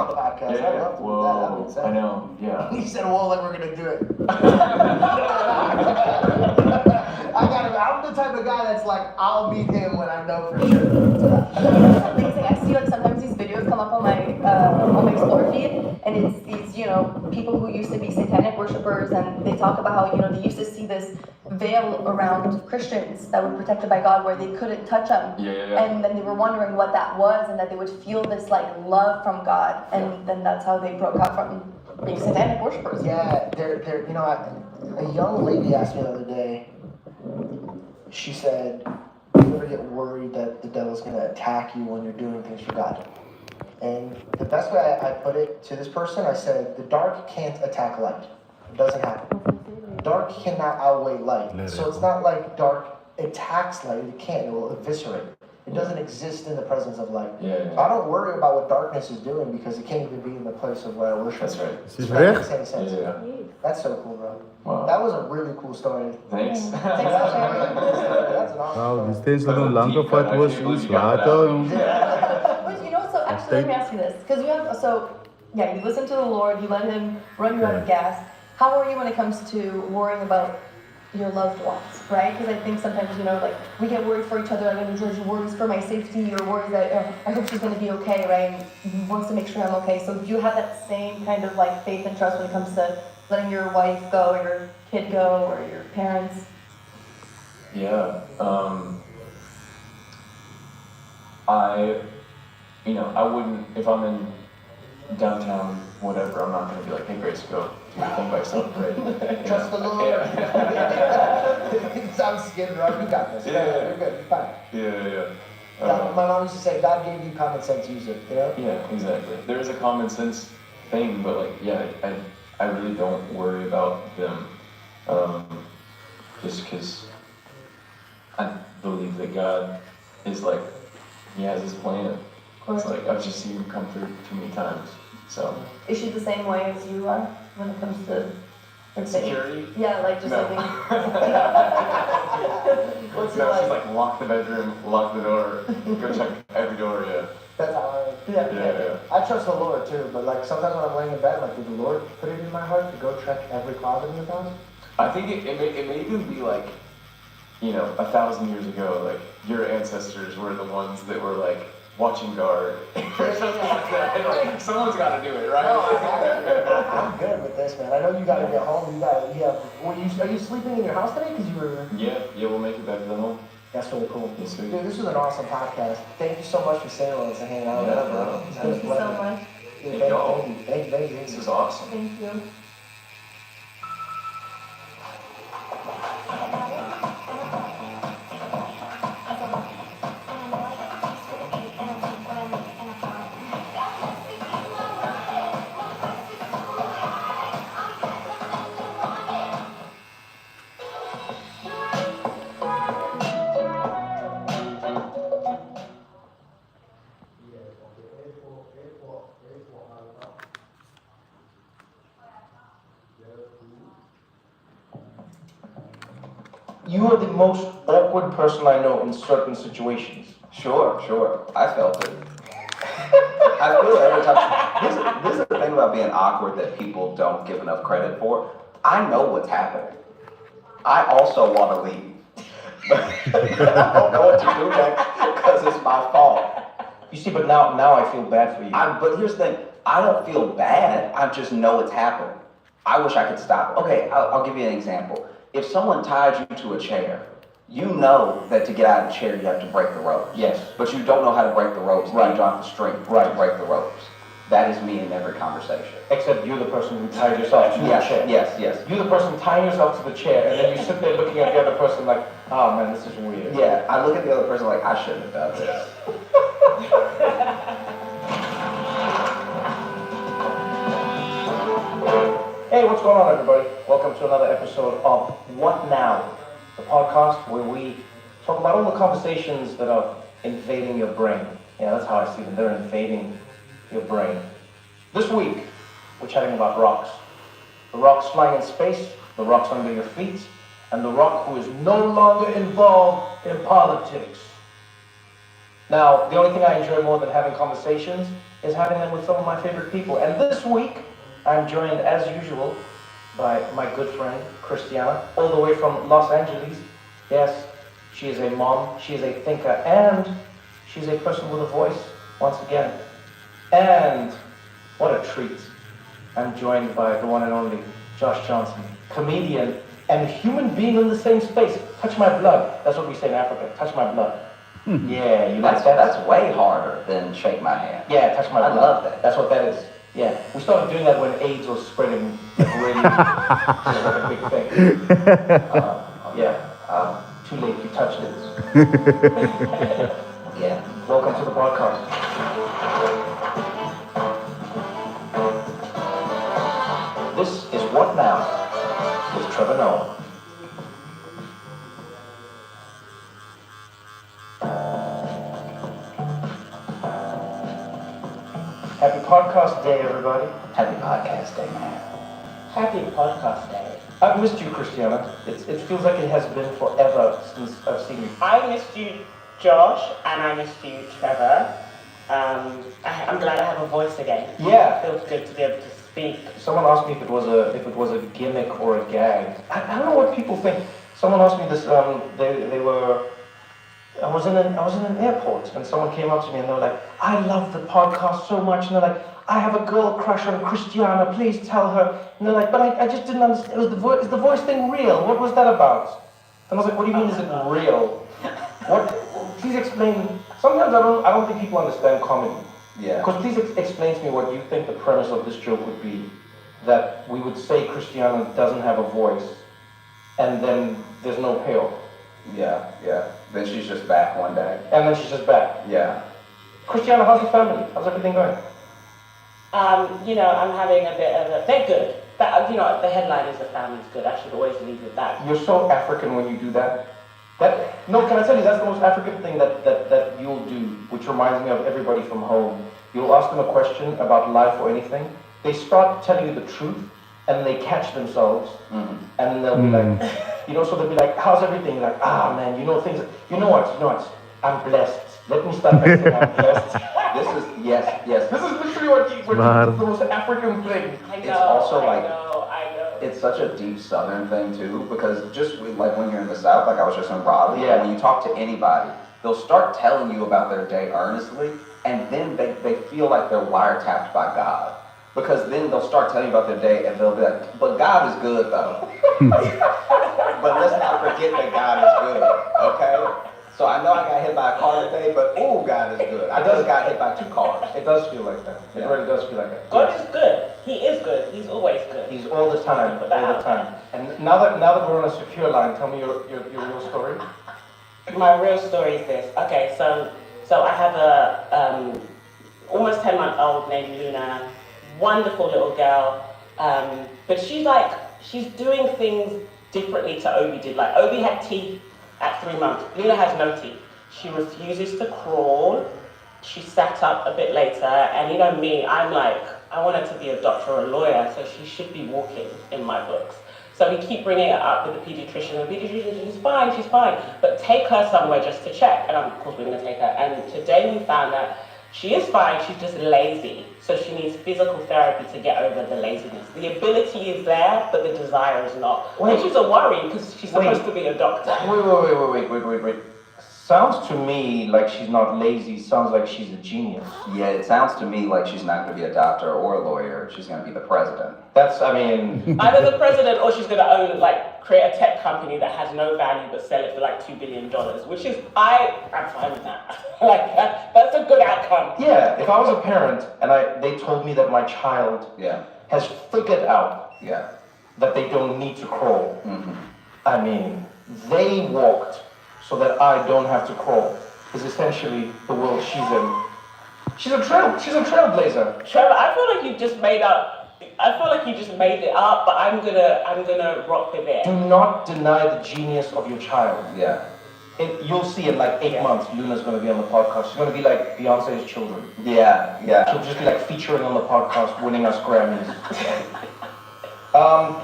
on the podcast. I'd love to do that. That would be insane. I know, yeah. He said, well, like, we're going to do it. I'm the type of guy that's like, I'll meet him when I know for sure. Amazing. I see like sometimes these videos come up on my Explore feed, and it's these, people who used to be satanic worshipers, and they talk about how, they used to see this veil around Christians that were protected by God where they couldn't touch them. Yeah. And then they were wondering what that was, and that they would feel this like love from God, and then that's how they broke out from being satanic worshipers. Yeah, a young lady asked me the other day, she said, you ever get worried that the devil's going to attack you when you're doing things for God? And the best way I put it to this person, I said, the dark can't attack light. It doesn't happen. Dark cannot outweigh light. So it's not like dark attacks light. It can't. It will eviscerate. It doesn't exist in the presence of light. Yeah. So I don't worry about what darkness is doing because it can't even be in the place of where I worship. That's right. If that makes any sense. Yeah. That's so cool, bro. Wow. That was a really cool story. Thanks. Thanks for sharing. That's an awesome Wauw, die story. steeds nog een lang voor het was iets later. But so actually, let me ask you this, because you listen to the Lord, you let Him run you out of gas. How are you when it comes to worrying about your loved ones, right? Because I think sometimes, we get worried for each other. Like, George worries for my safety, or worries that I hope she's going to be okay, right? And he wants to make sure I'm okay. So do you have that same kind of like faith and trust when it comes to letting your wife go, or your kid go, or your parents? Yeah. I wouldn't, if I'm in downtown, whatever, I'm not going to be like, hey, Grace, go do your thing by yourself, right? Trust the Lord. Yeah. I'm scared, right? You got this. Yeah. You're good. You're fine. Yeah. My mom used to say, God gave you common sense, use it. Yeah, exactly. There is a common sense thing, but I really don't worry about them, just because I believe that God is like, He has His plan. It's like, I've just seen Him come through too many times, so. Is she the same way as you are when it comes to Security? Yeah, like just No. living. What's it No, she's like? like, lock the bedroom, lock the door, go check every door, yeah. That's how Yeah. I trust the Lord too, but like sometimes when I'm laying in bed, like, did the Lord put it in my heart to go check every closet in the house? I think it may even be like, 1,000 years ago, like, your ancestors were the ones that were like, watching guard. Like, someone's got to do it, right? I'm good with this, man. I know you got to get home. Are you sleeping in your house today? Because you were. Yeah, we'll make it back to the home. That's really cool. Yes, sir. Dude, this was an awesome podcast. Thank you so much for saying all this and hanging out with us, bro. Thank you so much. Thank you. This is awesome. Thank you. You are the most awkward person I know in certain situations. Sure. I felt it. I feel it every time. This is the thing about being awkward that people don't give enough credit for. I know what's happening. I also want to leave. But I don't know what to do next because it's my fault. You see, but now I feel bad for you. But here's the thing. I don't feel bad. I just know it's happening. I wish I could stop it. Okay, I'll give you an example. If someone tied you to a chair, you know that to get out of the chair, you have to break the ropes. Yes. But you don't know how to break the ropes. Right. You drop the string to break the ropes. That is me in every conversation. Except you're the person who tied yourself to the chair. Yes. You're the person tying yourself to the chair, and then you sit there looking at the other person like, oh man, this is weird. Yeah, I look at the other person like, I shouldn't have done this. Hey, what's going on, everybody? Welcome to another episode of What Now, the podcast where we talk about all the conversations that are invading your brain. Yeah, that's how I see them. They're invading your brain. This week, we're chatting about rocks. The rocks flying in space, the rocks under your feet, and the rock who is no longer involved in politics. Now, the only thing I enjoy more than having conversations is having them with some of my favorite people. And this week, I'm joined, as usual, by my good friend, Christiana, all the way from Los Angeles. Yes, she is a mom, she is a thinker, and she's a person with a voice, once again. And what a treat. I'm joined by the one and only Josh Johnson, comedian and human being in the same space. Touch my blood. That's what we say in Africa. Touch my blood. Yeah, you like that? That's way harder than shake my hand. Yeah, touch my blood. I love that. That's what that is. Yeah, we started doing that when AIDS was spreading like really, it was like a big thing. Too late, you touched it. Yeah. Welcome to the podcast. This is What Now with Trevor Noah. Happy podcast day, everybody. Happy podcast day, man. Happy podcast day. I've missed you, Christiana. It feels like it has been forever since I've seen you. I missed you, Josh, and I missed you, Trevor. I'm glad I have a voice again. Yeah. It feels good to be able to speak. Someone asked me if it was a gimmick or a gag. I don't know what people think. Someone asked me this. They were. I was in an airport and someone came up to me and they were like, "I love the podcast so much," and they're like, "I have a girl crush on Christiana. Please tell her." And they're like, "But I just didn't understand. It was is the voice thing real? What was that about?" And I was like, "What do you mean? Is it real? What? Please explain." Sometimes I don't think people understand comedy. Yeah. Because please explain to me what you think the premise of this joke would be. That we would say Christiana doesn't have a voice, and then there's no payoff. Yeah. Then she's just back one day. And then she's just back. Yeah. Christiana, how's the family? How's everything going? I'm having a bit of a. They're good. The headline is the family's good. I should always leave with that. You're so African when you do that. No, can I tell you, that's the most African thing that you'll do, which reminds me of everybody from home. You'll ask them a question about life or anything. They start telling you the truth, and they catch themselves, and then they'll be like, so they'll be like, "How's everything?" You're like, "Ah, man, things. You know what? I'm blessed. Let me start by saying I'm blessed." This is yes. This is literally what the most African thing. I know. It's also I like- know. It's such a deep Southern thing too, because just like when you're in the South, like I was just in Raleigh, Yeah. when you talk to anybody, they'll start telling you about their day earnestly, and then they feel like they're wiretapped by God. Because then they'll start telling you about their day, and they'll be like, "But God is good though." But let's not forget that God is good, okay? So I know I got hit by a car today, but ooh, God is good. I just got hit by 2 cars. It does feel like that. It really does feel like that. God is good. He is good. He's always good. He's all the time, all the time. And now that we're on a secure line, tell me your real story. My real story is this. Okay, so I have a almost 10-month-old named Luna, wonderful little girl, but she's doing things differently to Obi did. Like Obi had teeth at 3 months. Luna has no teeth. She refuses to crawl. She sat up a bit later, and you know me, I'm like, I want her to be a doctor or a lawyer, so she should be walking in my books. So we keep bringing it up with the pediatrician. The pediatrician, she's fine, but take her somewhere just to check. And of course we're going to take her. And today we found that she is fine, she's just lazy. So she needs physical therapy to get over the laziness. The ability is there, but the desire is not. Which is a worry, because she's supposed to be a doctor. Wait. Sounds to me like she's not lazy. Sounds like she's a genius. Yeah, it sounds to me like she's not going to be a doctor or a lawyer. She's going to be the president. Either the president or she's going to create a tech company that has no value but sell it for like $2 billion, which is, I'm fine with that. That's a good outcome. Yeah, if I was a parent and they told me that my child has figured out that they don't need to crawl. I mean, they walked so that I don't have to crawl, is essentially the world she's in. She's a trailblazer. Trevor, I feel like you just made it up, but I'm gonna rock with it. Do not deny the genius of your child. Yeah. You'll see in like 8 months, Luna's gonna be on the podcast. She's gonna be like Beyonce's children. Yeah. She'll just be like featuring on the podcast, winning us Grammys.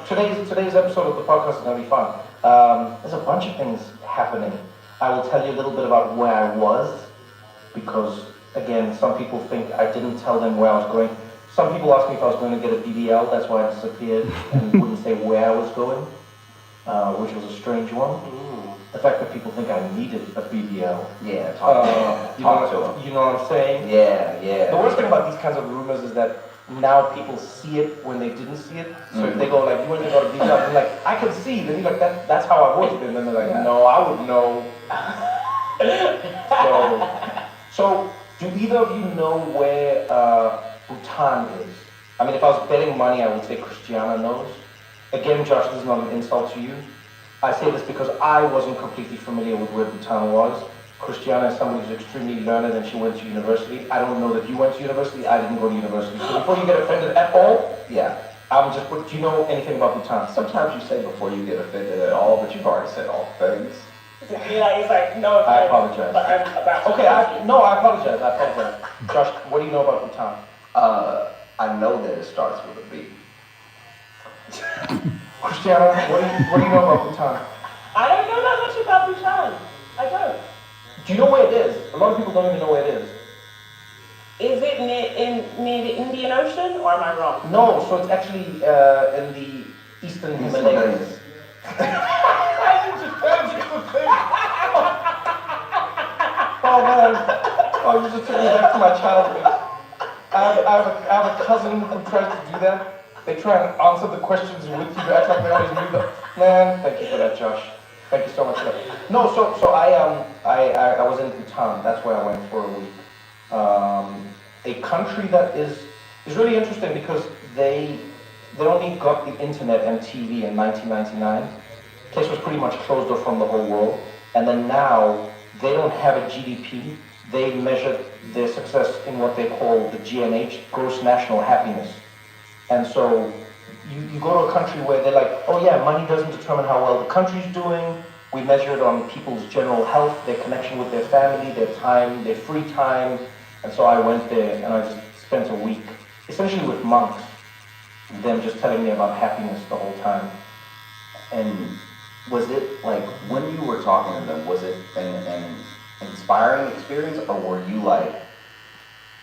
Today's episode of the podcast is gonna be fun. There's a bunch of things happening. I will tell you a little bit about where I was, because Again, some people think I didn't tell them where I was going. Some people asked me if I was going to get a BBL, that's why I disappeared and wouldn't say where I was going, which was a strange one. The fact that people think I needed a BBL. Yeah, talk to him. You know what I'm saying? Yeah, yeah. The worst thing about these kinds of rumors is that now people see it when they didn't see it. So if they go like, you went to go to BBL, I'm like, I can see. Then you're like, that's how I've always been. And they're like, no, I would know. So do either of you know where Bhutan is? I mean, if I was betting money, I would say Christiana knows. Again, Josh, this is not an insult to you. I say this because I wasn't completely familiar with where Bhutan was. Christiana is somebody who's extremely learned and she went to university. I don't know that you went to university. I didn't go to university. So before you get offended at all, do you know anything about Bhutan? Sometimes you say before you get offended at all, but you've already said all things. It's like, no offense, I apologize. but I'm about to Okay, I apologize. Josh, what do you know about Bhutan? I know that it starts with a B. Christiana, what do you know about Bhutan? I don't know that much about Bhutan. I don't. Do you know where it is? A lot of people don't even know where it is. Is it near the Indian Ocean, or am I wrong? No, so it's actually in the eastern Himalayas. Oh man, you just took me back to my childhood. I have a cousin who tries to do that. They try and answer the questions with you to act like they always knew them. Man, thank you for that, Josh. Thank you so much for that. No, so I was in Bhutan. That's where I went for a week. A country that is really interesting because they only got the internet and TV in 1999. The place was pretty much closed off from the whole world. And then now, they don't have a GDP. They measure their success in what they call the GNH, gross national happiness. And so you go to a country where they're like, oh yeah, money doesn't determine how well the country's doing. We measure it on people's general health, their connection with their family, their time, their free time. And so I went there and I just spent a week, essentially with monks, them just telling me about happiness the whole time. And was it like, when you were talking to them, was it an inspiring experience, or were you like,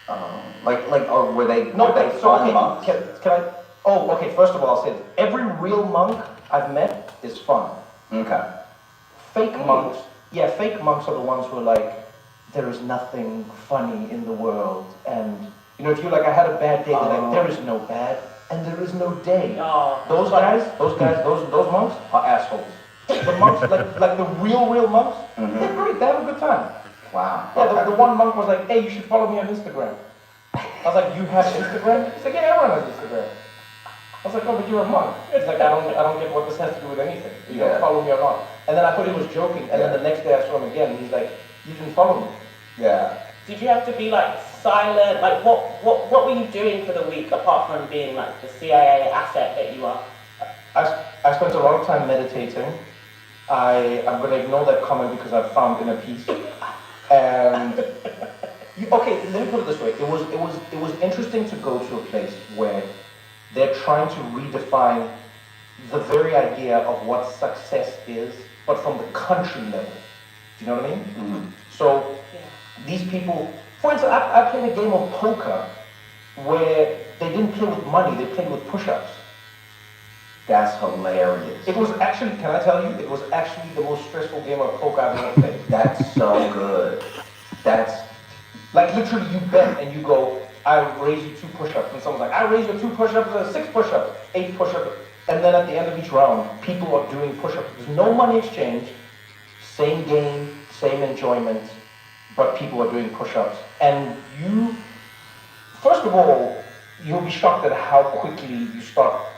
or were they? No, were they so fun monks? can I? Oh, okay. First of all, I'll say this. Every real monk I've met is fun. Okay. Fake monks are the ones who are like, there is nothing funny in the world, and if you're like, I had a bad day, they're like, there is no bad, and there is no day. Oh. Those monks are assholes. The monks, like the real monks, they're great. They have a good time. Wow. Yeah, Okay. the one monk was like, hey, you should follow me on Instagram. I was like, you have Instagram? He's like, yeah, everyone has Instagram. I was like, oh, but you're a monk. He's like, I don't get what this has to do with anything. You don't follow me or not. And then I thought he was joking, and then the next day I saw him again, and he's like, you didn't follow me. Yeah. Did you have to be like silent? Like what were you doing for the week apart from being like the CIA asset that you are? I spent a lot of time meditating. I'm going to ignore that comment because I've found inner peace. And okay, let me put it this way. It was interesting to go to a place where they're trying to redefine the very idea of what success is, but from the country level. Do you know what I mean? Mm-hmm. So these people, for instance, I played a game of poker where they didn't play with money, they played with push-ups. That's hilarious. It was actually, can I tell you, it was actually the most stressful game of poker I've ever played. That's so good. That's like literally you bet and you go, I raise you 2 push-ups, and someone's like, I raise you 2 push-ups, 6 push-ups, 8 push-ups, and then at the end of each round, people are doing push-ups. There's no money exchange, same game, same enjoyment, but people are doing push-ups. And you, first of all, you'll be shocked at how quickly you start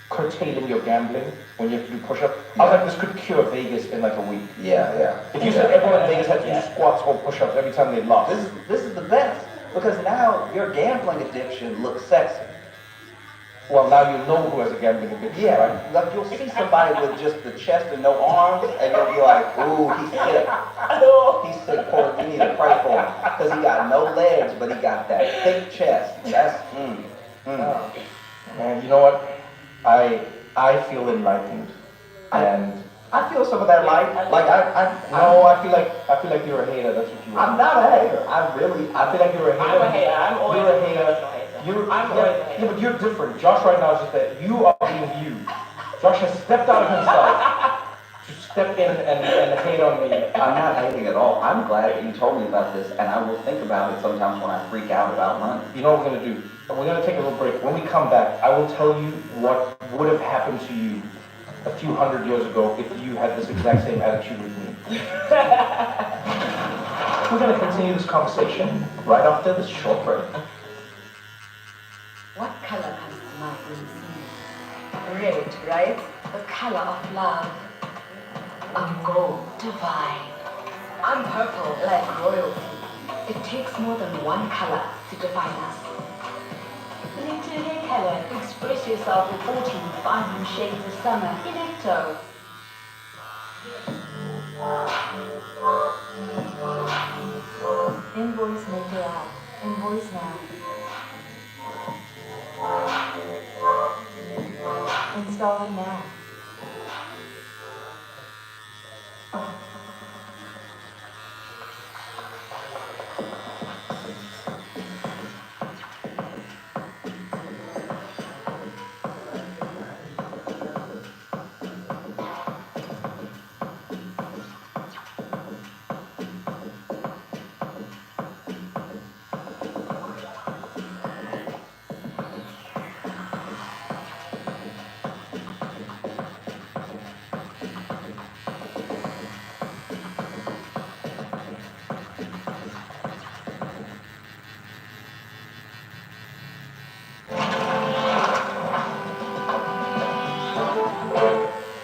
curtailing your gambling when you have to do push-ups. I was like, this could cure Vegas in like a week. yeah. If you said everyone in Vegas had to do squats or push-ups every time they lost. This is the best, because now your gambling addiction looks sexy. Well, now you know who has a gambling addiction. Yeah, Right? like you'll see somebody with just the chest and no arms, and you'll be like, ooh, he's sick. He's sick, poor. You need to pray for him, because he got no legs, but he got that thick chest. That's Man, you know what? I feel enlightened, and I feel some of that light. Like No, I feel like you're a hater. That's what you are. I'm not a hater. I feel like you're a hater. I'm a hater. I'm always You're a a hater. professional hater. I'm always a hater. Yeah, but you're different. Josh right now is just that you are being you. Josh has stepped out of himself to step in and hate on me. I'm not hating at all. I'm glad that you told me about this, and I will think about it sometimes when I freak out about money. You know what we're gonna do? We're gonna take a little break. When we come back, I will tell you what would have happened to you a few hundred years ago if you had this exact same attitude with me. We're gonna continue this conversation right after this short break. What color comes to mind when you see red, right? The color of love. I'm gold, divine. I'm purple, like royalty. It takes more than one color to define us. Little hair color, express yourself with 14 fine shades of summer. Electo. Invoice maker app. Invoice now. Install it now.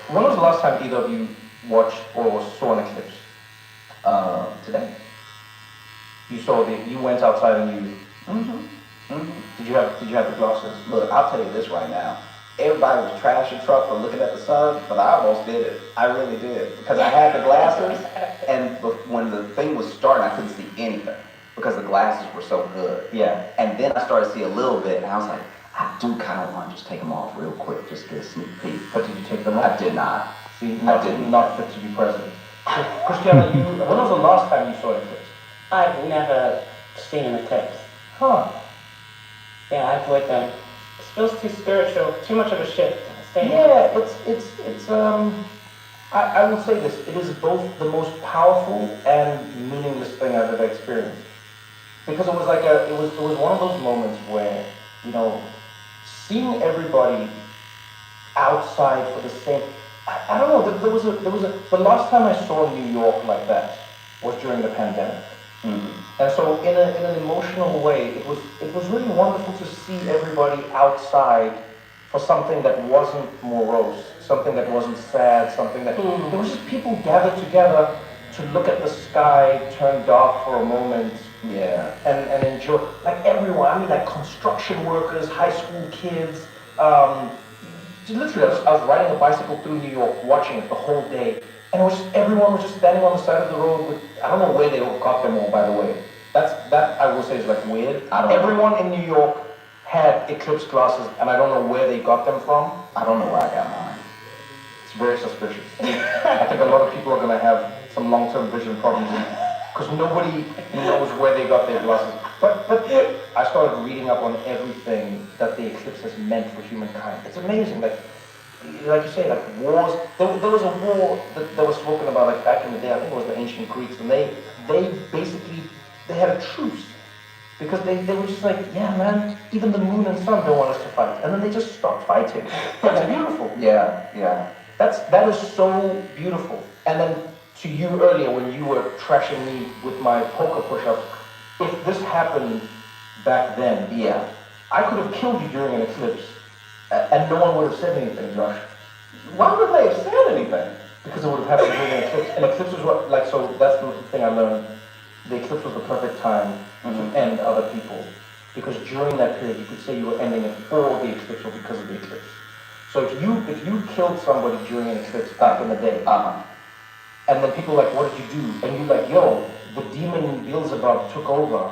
When was the last time either of you watched or saw an eclipse? Today. You went outside and you, Mm-hmm. did you have the glasses? Look, I'll tell you this right now. Everybody was trashing Truck for looking at the sun, but I almost did it. I really did. Because I had the glasses, and when the thing was starting, I couldn't see anything. Because the glasses were so good. Yeah. And then I started to see a little bit, and I was like, I do kind of want to just take them off real quick, just get a sneak peek. But did you take them off? I did not. See, I didn't. not fit to be present. So, Christiana, when was the last time you saw an eclipse? I've never seen an eclipse. Huh. Yeah, I avoid them. It feels too spiritual, too much of a shift. Yeah, I will say this, it is both the most powerful and meaningless thing I've ever experienced. Because it was like it was one of those moments where, you know, seeing everybody outside for the same, I don't know, the last time I saw New York like that was during the pandemic. Mm-hmm. And so in an emotional way, it was really wonderful to see everybody outside for something that wasn't morose, something that wasn't sad, something that, it was just people gathered together to look at the sky turn dark for a moment. Yeah. And enjoy, like everyone, I mean like construction workers, high school kids, literally I was riding a bicycle through New York, watching it the whole day, and everyone was just standing on the side of the road with, I don't know where they all got them all, by the way. That I will say is like weird. Everyone in New York had eclipse glasses, and I don't know where they got them from. I don't know where I got mine. It's very suspicious. I think a lot of people are going to have some long-term vision problems because nobody knows where they got their glasses. But I started reading up on everything that the eclipse has meant for humankind. It's amazing. Like you say, like wars. There was a war that was spoken about like back in the day. I think it was the ancient Greeks, and they basically had a truce. Because they were just like, yeah, man, even the moon and sun don't want us to fight. And then they just stopped fighting. That's beautiful. Yeah. That is so beautiful. And then to you earlier when you were trashing me with my poker push-ups, if this happened back then, Yeah. I could have killed you during an eclipse. And no one would have said anything, Josh. Why would they have said anything? Because it would have happened during an eclipse. An eclipse is what, like, so that's the thing I learned. The eclipse was the perfect time to end other people. Because during that period, you could say you were ending it for the eclipse or because of the eclipse. So if you killed somebody during an eclipse back in the day, and then people are like, what did you do? And you're like, yo, the demon Beelzebub took over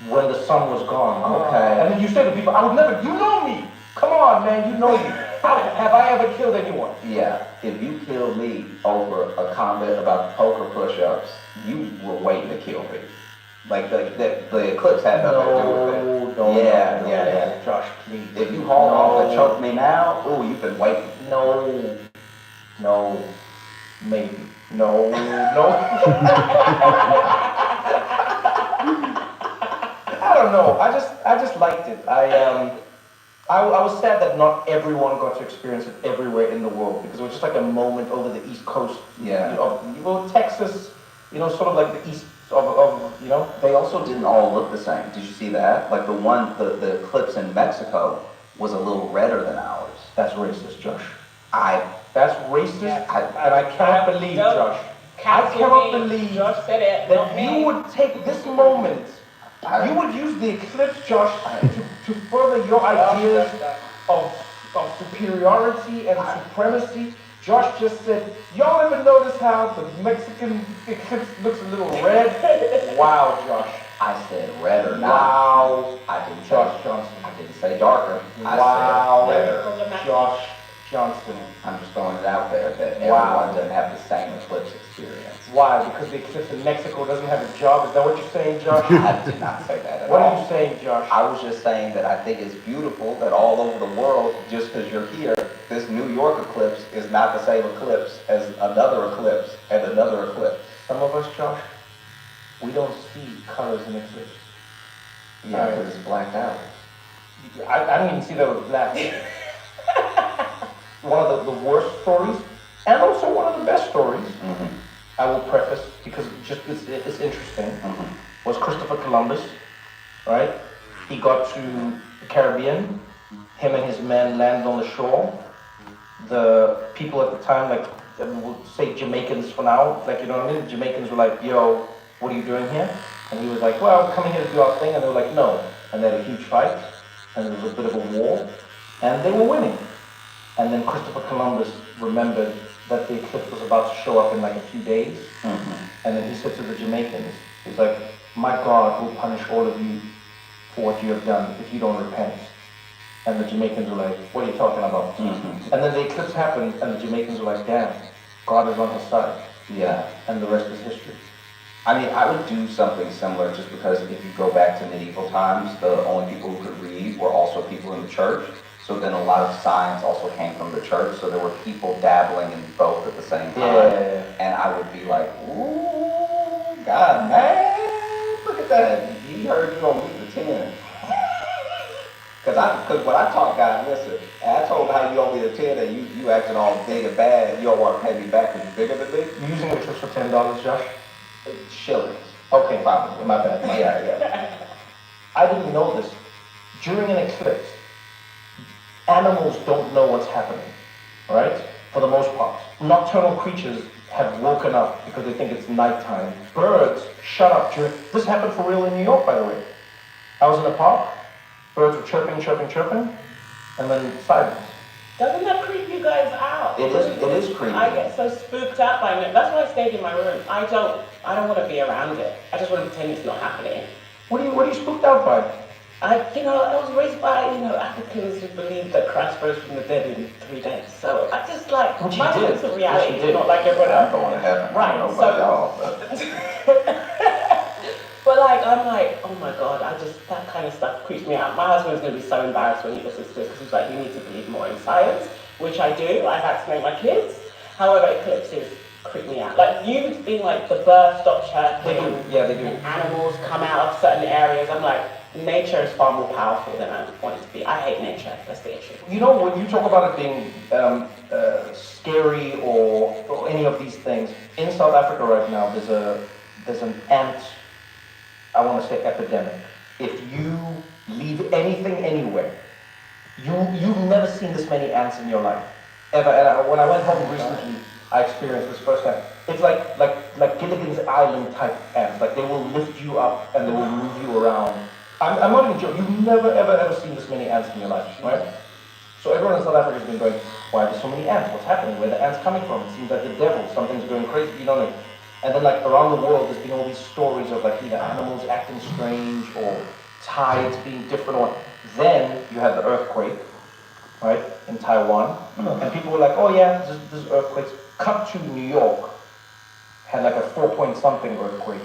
when the sun was gone. Okay. And then you say to people, I would never, you know me. Come on, man, you know me. Have I ever killed anyone? Yeah, if you killed me over a comment about poker push-ups, you were waiting to kill me. Like the eclipse had nothing to do with it. Yeah. Josh, please. If you haul off and choke me now, ooh, you've been waiting. No, maybe. No. I don't know. I just liked it. I was sad that not everyone got to experience it everywhere in the world because it was just like a moment over the East Coast. Yeah. Texas, sort of like the east of. They also didn't all look the same. Did you see that? Like the eclipse in Mexico was a little redder than ours. That's racist, Josh. That's racist. And I cannot believe, Josh. I cannot believe Josh said it, that you would take this moment. You would use the eclipse, Josh, to further your ideas of superiority and supremacy. Josh just said, y'all ever notice how the Mexican eclipse looks a little red? Wow, Josh. I said red or not. Wow. I didn't say Josh Johnson. I didn't say darker. Wow. I said redder. Josh Johnson. I'm just throwing it out there that Wow. everyone doesn't have the same eclipse experience. Why? Because the eclipse in Mexico doesn't have a job? Is that what you're saying, Josh? I did not say that at What all. are you saying, Josh? I was just saying that I think it's beautiful that all over the world, just because you're here, this New York eclipse is not the same eclipse as another eclipse and another eclipse. Some of us, Josh, we don't see colors in eclipse. Yeah, because it's blacked out. I didn't even see that it was black. One of the worst stories, and also one of the best stories, I will preface, because it's interesting, was Christopher Columbus, right? He got to the Caribbean, him and his men landed on the shore. The people at the time, like, we'll say Jamaicans for now, like, you know what I mean? The Jamaicans were like, yo, what are you doing here? And he was like, well, we're coming here to do our thing, and they were like, no. And they had a huge fight, and there was a bit of a war, and they were winning. And then Christopher Columbus remembered that the eclipse was about to show up in like a few days. And then he said to the Jamaicans, he's like, my God will punish all of you for what you have done if you don't repent. And the Jamaicans were like, what are you talking about? And then the eclipse happened, and the Jamaicans were like, damn, God is on his side. Yeah. And the rest is history. I mean, I would do something similar just because if you go back to medieval times, the only people who could read were also people in the church. So then a lot of science also came from the church. So there were people dabbling in both at the same time. Yeah. And I would be like, ooh, God, man, look at that. He heard you on meet the 10. Because when I taught guys, listen, and I told them how you owe me the 10 and you acting all big and bad, you don't want to pay me back because you're bigger than me. You're using eclipse for $10, Josh? Shillings. Okay, Probably. my bad. Yeah. I didn't know this. During an eclipse, animals don't know what's happening, right? For the most part. Nocturnal creatures have woken up because they think it's nighttime. Birds shut up during... This happened for real in New York, by the way. I was in a park, birds were chirping, and then silence. Doesn't that creep you guys out? It is creepy. I get so spooked out by it. That's why I stayed in my room. I don't want to be around it. I just want to pretend it's not happening. What are you spooked out by? I was raised by, Africans who believe that Christ rose from the dead in 3 days. So I just like, Which my he did. sense of reality Which he is did. not like everyone I'm else. going to heaven. Right, I don't know so- about y'all, but... But like, I'm like, oh my God, that kind of stuff creeps me out. My husband's going to be so embarrassed when he listens to this because he's like, you need to believe more in science, which I do. I vaccinate my kids. However, eclipses creep me out. Like, you being like, the birds stop chirping. They do. Yeah, they do. And animals come out of certain areas. I'm like, nature is far more powerful than I want it to be. I hate nature. That's the issue. You know, when you talk about it being scary or any of these things, in South Africa right now, there's an ant, I want to say epidemic. If you leave anything anywhere, you've never seen this many ants in your life, ever. And when I went home recently, I experienced this firsthand. It's like Gilligan's Island type ants. Like they will lift you up and they will move you around. I'm not even joking. You've never ever seen this many ants in your life, right? So everyone in South Africa has been going, why are there so many ants? What's happening? Where are the ants coming from? It seems like the devil. Something's going crazy. You know what I mean? And then like around the world, there's been all these stories of like either animals acting strange or tides being different. Or then you had the earthquake, right, in Taiwan, and people were like, oh yeah, this earthquake's cut to New York, had like a 4 point something earthquake,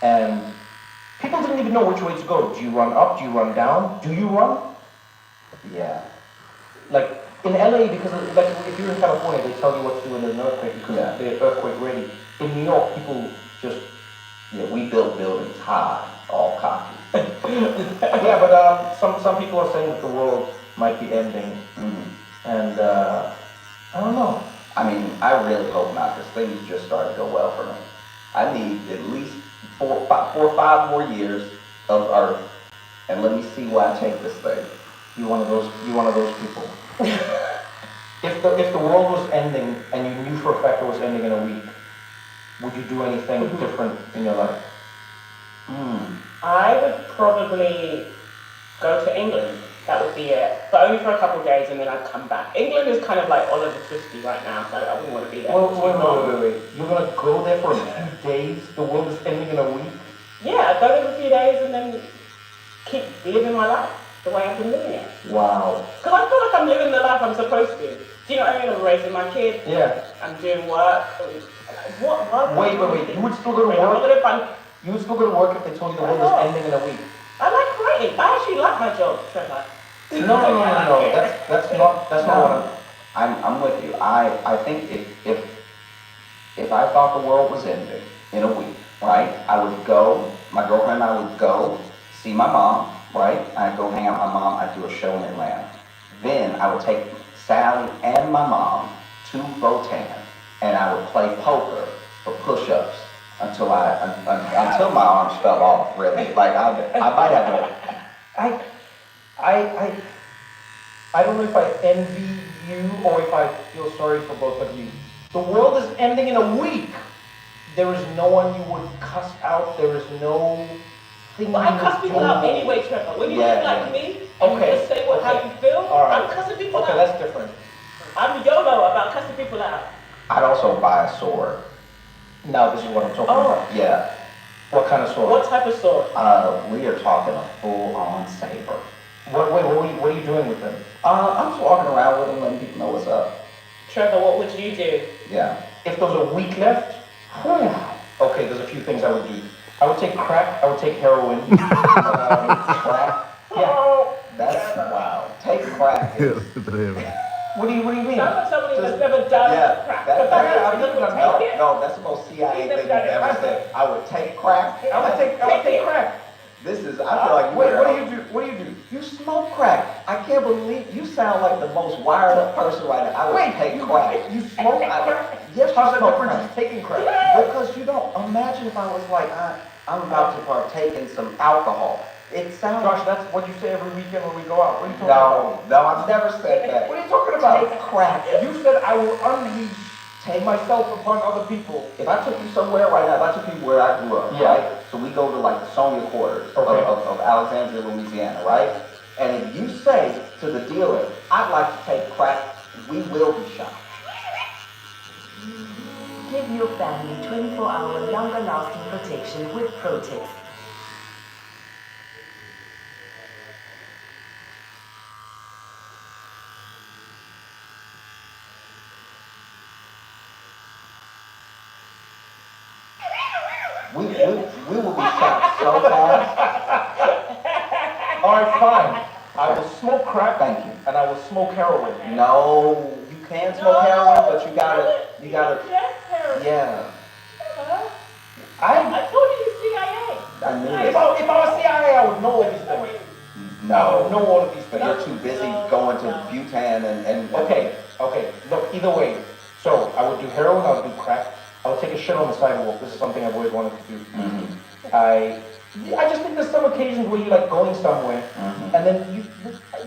and people didn't even know which way to go. Do you run up? Do you run down? Do you run? Yeah. Like in LA, because like if you're in California, they tell you what to do when there's an earthquake because they're earthquake ready. In New York, people just we built buildings high, all cocky. yeah, but some people are saying that the world might be ending, and I don't know. I mean, I really hope not, because things just started to go well for me. I need at least 4 or 5 more years of Earth, and let me see where I take this thing. You one of those people. If the world was ending and you knew for a fact it was ending in a week, would you do anything different in your life? I would probably go to England. That would be it. But only for a couple of days and then I'd come back. England is kind of like Oliver Twisty right now, so I wouldn't want to be there. Wait. You're gonna go there for a few days? The world is ending in a week? Yeah, I'd go there for a few days and then keep living my life the way I've been living it. Wow. Because I feel like I'm living the life I'm supposed to. Do you know what I mean? I'm raising my kids. Yeah. I'm doing work. Wait. You would still go to work? You would still go to work if they told you the world was ending in a week? I like writing. I actually like my job, Trevor. No. That's not what I'm with you. I think if I thought the world was ending in a week, right, I would go, my girlfriend and I would go see my mom, right? I'd go hang out with my mom, I'd do a show in Atlanta. Then I would take Sally and my mom to Botan, and I would play poker for push-ups until my arms fell off, really. Like, I might have I don't know if I envy you or if I feel sorry for both of you. The world is ending in a week. There is no one you would cuss out. There is no thing. But I cuss people out anyway, Trevor. When you look like me and you just say how you feel, I'm cussing people out. Okay, that's different. I'm YOLO about cussing people out. I'd also buy a sword. Now this is what I'm talking about. Yeah. What kind of sword? What type of sword? We are talking a full-on saber. What are you doing with them? I'm just walking around with them, letting people know what's up. Trevor, what would you do? Yeah. If there was a week left, okay, there's a few things I would do. I would take crack. I would take heroin. Crack? Yeah. That's wow. Take crack. What do you mean? Sounds like somebody that's never done crack. I've never done no, that's the most CIA thing you've ever said. I would take crack. I would take crack. This is, I feel like you What do you do? You smoke crack. I can't believe, you sound like the most wired up person right now. I would take crack. You smoke crack? Yes, How's you that smoke different crack. from taking crack? Because you don't, imagine if I was like, I'm about to partake in some alcohol. It sounds... Josh, that's what you say every weekend when we go out. What are you talking about? No, I've never said that. What are you talking about? Take crack. You said I will unleash myself upon other people. If I took you somewhere right now, if I took you where I grew up, right? So we go to like the Sonia quarters of Alexandria, Louisiana, right? And if you say to the dealer, I'd like to take crack, we will be shot. Give your family 24-hour longer lasting protection with Protect. We will be shot so fast. All right, fine. I will smoke crack. Thank you. And I will smoke heroin. No, you can smoke heroin, but you gotta. Yeah. I told you CIA. I knew If it. I was CIA, I would know all these things. I would know all of these But things. you're too busy going to Bhutan and Okay. Look, either way. So I would do heroin. I would do crack. I would take a shit on the sidewalk. This is something I've always wanted to do. I just think there's some occasions where you're like going somewhere, and then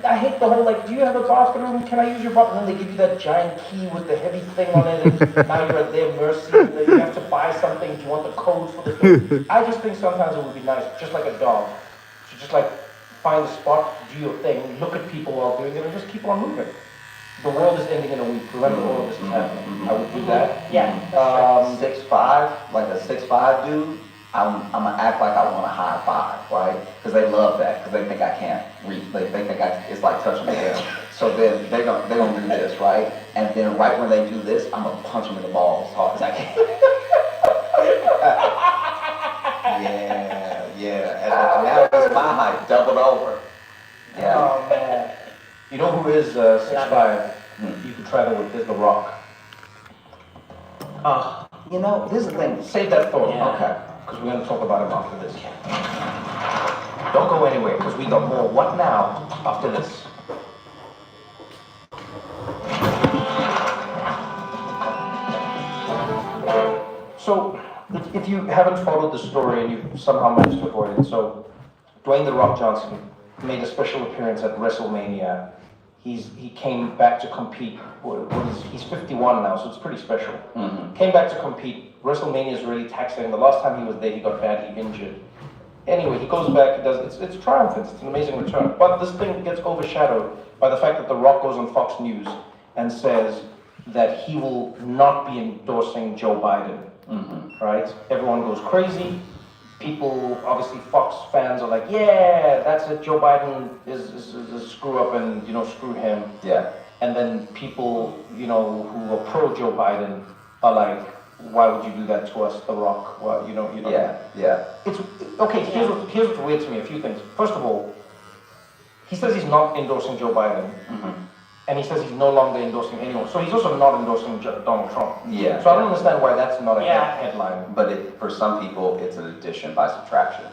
I hate the whole like, do you have a bathroom? Can I use your bathroom? And then they give you that giant key with the heavy thing on it, and now you're at their mercy, and then you have to buy something. Do you want the code for the thing? I just think sometimes it would be nice, just like a dog, to just like find a spot, do your thing, look at people while doing it, and just keep on moving. The world is ending in a week. Remember, all of this is happening. I would do that. Yeah. 6'5", like a 6'5" dude. I'm gonna act like I want a high five, right? Because they love that, because they think I can't reach, they think it's like touching the air. So then they're gonna do this, right? And then right when they do this, I'm gonna punch them in the balls as hard as I can. Yeah. And now it's my height, doubled over. Yeah. Oh man. You know who is 6'5"? You can try that with is The Rock. You know, this is the thing. Save that thought, Yeah. okay? Because we're gonna talk about him after this. Don't go anywhere, because we got more. What now? After this. So, if you haven't followed the story and you somehow managed to avoid it, so Dwayne "The Rock" Johnson made a special appearance at WrestleMania. He came back to compete. He's 51 now, so it's pretty special. Mm-hmm. Came back to compete. WrestleMania is really taxing. The last time he was there, he got badly injured. Anyway, he goes back. He does. It's triumphant. It's an amazing return. But this thing gets overshadowed by the fact that The Rock goes on Fox News and says that he will not be endorsing Joe Biden. Mm-hmm. Right? Everyone goes crazy. People, obviously Fox fans are like, yeah, that's it, Joe Biden is a screw up and, screw him. Yeah. And then people, who are pro Joe Biden are like, why would you do that to us, The Rock? Well, Yeah. It's, okay, here's what's weird to me, a few things. First of all, he says he's not endorsing Joe Biden. Mm-hmm. And he says he's no longer endorsing anyone. So he's also not endorsing Donald Trump. Yeah. So I don't understand why that's not a headline. But for some people, it's an addition by subtraction.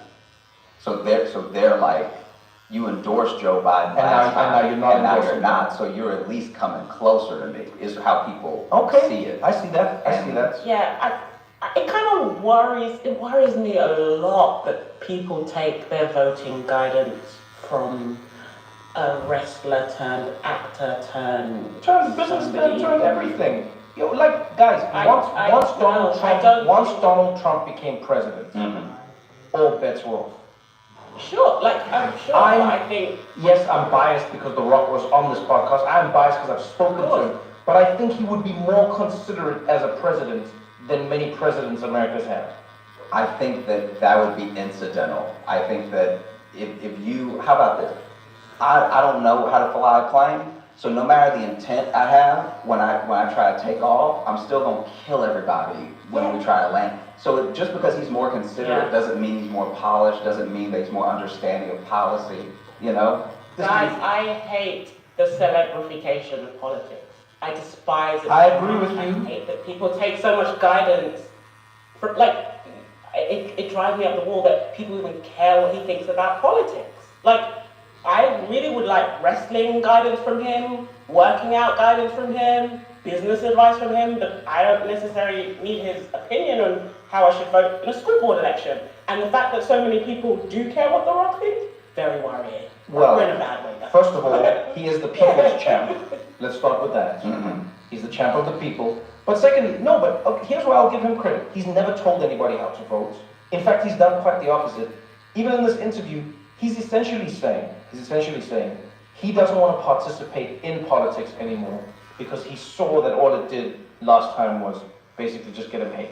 So they're like, you endorsed Joe Biden last time, and now you're not and now endorsing you're not. So you're at least coming closer to me. Is how people see it. I see that. I see that. Yeah, it kind of worries me a lot that people take their voting guidance from a wrestler turned actor turned Businessman turned everything. Like guys, once Donald Trump became president, all bets were off. Sure, I'm sure. I think yes, I'm biased because The Rock was on this podcast. I'm biased because I've spoken to him, but I think he would be more considerate as a president than many presidents America's had. I think that would be incidental. I think that if you, how about this? I don't know how to fly a plane, so no matter the intent I have, when I try to take off, I'm still gonna kill everybody when we try to land. So just because he's more considerate doesn't mean he's more polished, doesn't mean that he's more understanding of policy, Guys, I hate the celebrification of politics. I despise it. I agree with you. I hate that people take so much guidance from, it drives me up the wall that people even care what he thinks about politics. I really would like wrestling guidance from him, working out guidance from him, business advice from him, but I don't necessarily need his opinion on how I should vote in a school board election. And the fact that so many people do care what The Rock thinks, very worrying. Well, in a bad way, though. First of all, he is the people's champ. Let's start with that. Mm-hmm. He's the champ of the people. But secondly, here's where I'll give him credit. He's never told anybody how to vote. In fact, he's done quite the opposite. Even in this interview, he's essentially saying he doesn't want to participate in politics anymore because he saw that all it did last time was basically just get him hate.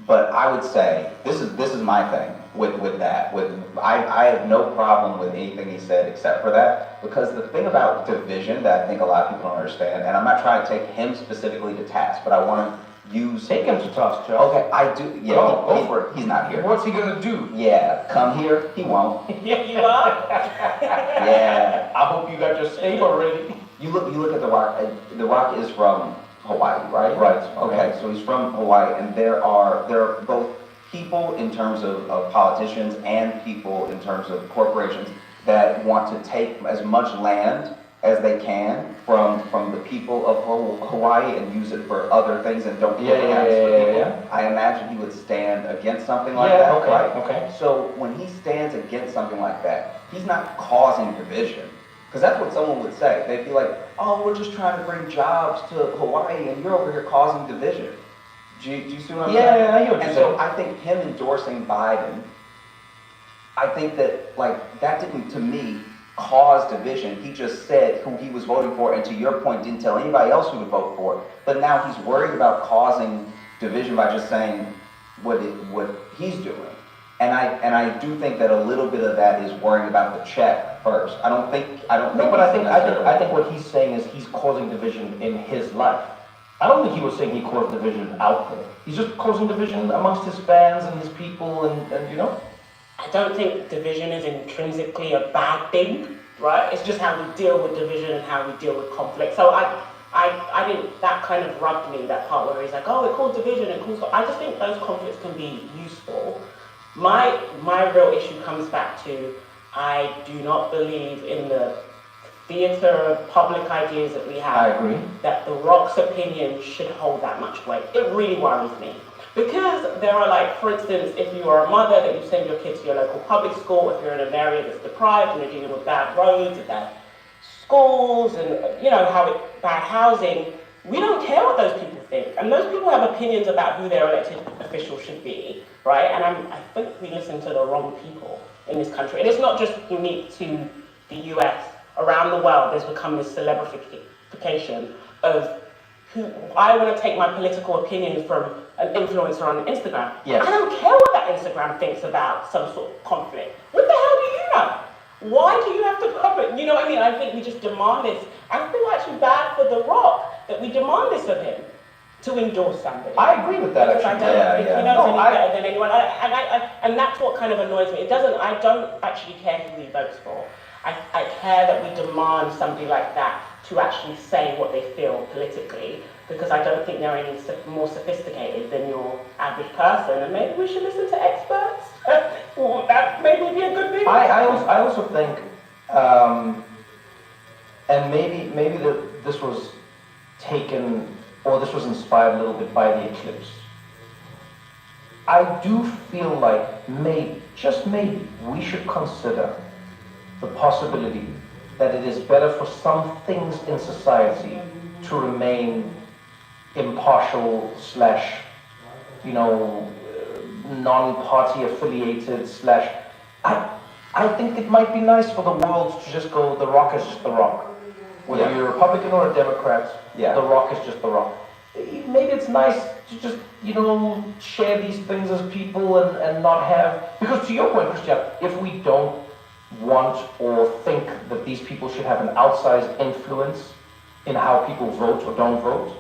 But I would say this is my thing with that. I have no problem with anything he said except for that, because the thing about division that I think a lot of people don't understand, and I'm not trying to take him specifically to task, but I want to take him to task, Joe. Okay, I do. Yeah, go for it. He's not here. What's he gonna do? Yeah, come here. He won't. Yeah, you are? Yeah. I hope you got your save already. You look at The Rock. The Rock is from Hawaii, right? Right. Okay, so he's from Hawaii, and there are both people in terms of politicians and people in terms of corporations that want to take as much land as they can from the people of Hawaii and use it for other things and don't give Yeah. I imagine he would stand against something like that, okay, right? Okay. So when he stands against something like that, he's not causing division. Because that's what someone would say. They'd be like, oh, we're just trying to bring jobs to Hawaii and you're over here causing division. Do you see what I'm saying? Yeah, I hear what you're saying. So I think him endorsing Biden, I think that that didn't, to me, cause division. He just said who he was voting for, and to your point, didn't tell anybody else who to vote for. But now he's worried about causing division by just saying, what he's doing. And I do think that a little bit of that is worrying about the check first. I don't think. No, but I think what he's saying is he's causing division in his life. I don't think he was saying he caused division out there. He's just causing division amongst his fans and his people, and you know. I don't think division is intrinsically a bad thing, right? It's just how we deal with division and how we deal with conflict. So I think that kind of rubbed me, that part where he's like, oh, it caused division, it caused. I just think those conflicts can be useful. My real issue comes back to I do not believe in the theatre of public ideas that we have. I agree. That The Rock's opinion should hold that much weight. It really worries me. Because there are, like, for instance, if you are a mother that you send your kids to your local public school, if you're in an area that's deprived and you're dealing with bad roads and bad schools and, you know, bad housing, we don't care what those people think. And those people have opinions about who their elected officials should be, right? And I think we listen to the wrong people in this country. And it's not just unique to the US. Around the world, there's become this celebrification of who I want to take my political opinions from an influencer on Instagram. Yes. I don't care what that Instagram thinks about some sort of conflict. What the hell do you know? Why do you have to public? You know what I mean? I think we just demand this. I feel actually bad for The Rock that we demand this of him to endorse somebody. I agree with that, because actually. I don't think he knows any I- better than anyone. And that's what kind of annoys me. I don't actually care who he votes for. I care that we demand somebody like that to actually say what they feel politically, because I don't think they're any more sophisticated than your average person, and maybe we should listen to experts. Well, that maybe be a good thing. I also think, and maybe this was taken, or this was inspired a little bit by the eclipse. I do feel like maybe, just maybe, we should consider the possibility that it is better for some things in society to remain impartial slash, you know, non-party affiliated slash. I think it might be nice for the world to just go, The Rock is just The Rock. Whether Yeah. you're a Republican or a Democrat, Yeah. The Rock is just The Rock. Maybe it's nice to just, you know, share these things as people and not have, because to your point, Christian, if we don't want or think that these people should have an outsized influence in how people vote or don't vote,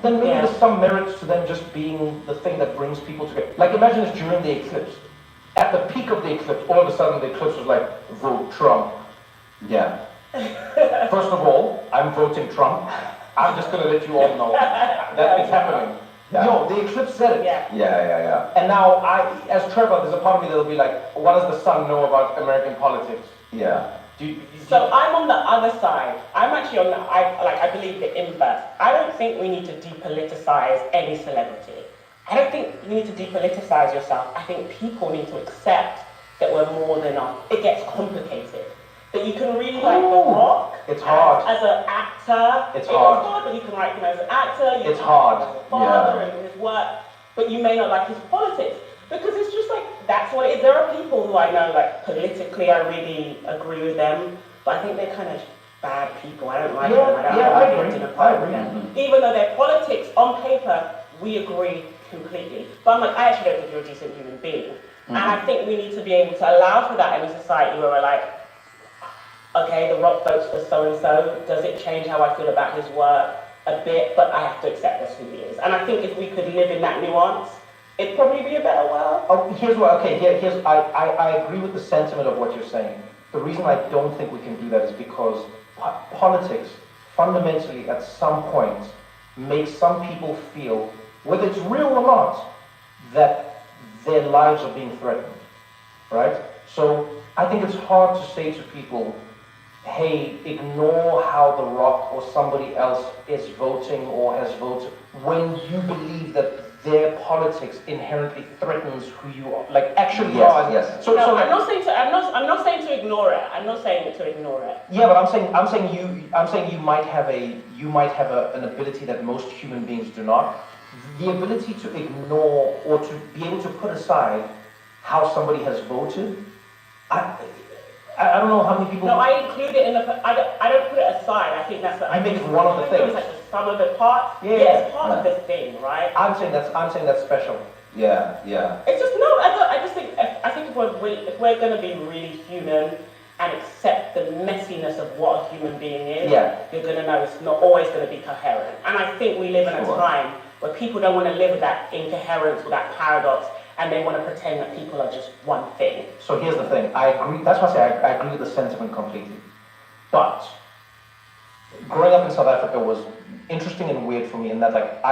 then maybe there's some merit to them just being the thing that brings people together. Like, imagine if during the eclipse, at the peak of the eclipse, all of a sudden the eclipse was like, vote Trump. Yeah. First of all, I'm voting Trump. I'm just going to let you all know that it's happening. Yeah. No, the eclipse said it. Yeah. And now, as Trevor, there's a part of me that'll be like, what does the sun know about American politics? Yeah. So I'm on the other side. I'm actually on the, I believe the inverse. I don't think we need to depoliticize any celebrity. I don't think you need to depoliticize yourself. I think people need to accept that we're more than it gets complicated. That you can really like The Rock. It's hard. As an actor. It's hard. But you can like him as an actor. It's hard. As a father and his work. But you may not like his politics. Because it's just like, that's what it is. There are people who I know, like, politically, I really agree with them. But I think they're kind of bad people. I don't like them. I agree. I agree. Even though their politics, on paper, we agree completely. But I'm like, I actually don't think you're a decent human being. And I think we need to be able to allow for that in a society where we're like, okay, The Rock votes for so-and-so. Does it change how I feel about his work? A bit, but I have to accept that's who he is. And I think if we could live in that nuance, it'd probably be a better world. Oh, here's what, okay, here's, I agree with the sentiment of what you're saying. The reason I don't think we can do that is because politics, fundamentally, at some point, makes some people feel, whether it's real or not, that their lives are being threatened, right? So I think it's hard to say to people, hey, ignore how The Rock or somebody else is voting or has voted, when you believe that their politics inherently threatens who you are, like actually are. Yes. So I'm not saying to ignore it. I'm not saying to ignore it. Yeah, but I'm saying you might have an ability that most human beings do not. The ability to ignore or to be able to put aside how somebody has voted. I don't know how many people. No, I include it in the. I don't put it aside. I think that's. I make it one of the things. It's like the sum of the parts. Yeah. It's part of the thing, right? I'm saying that's special. Yeah, yeah. It's just no. I just think if we're going to be really human and accept the messiness of what a human being is, you're going to know it's not always going to be coherent. And I think we live in a time where people don't want to live with that incoherence, with that paradox, and they want to pretend that people are just one thing. So here's the thing. I agree. That's why I say I agree with the sentiment completely. But growing up in South Africa was interesting and weird for me in that, like,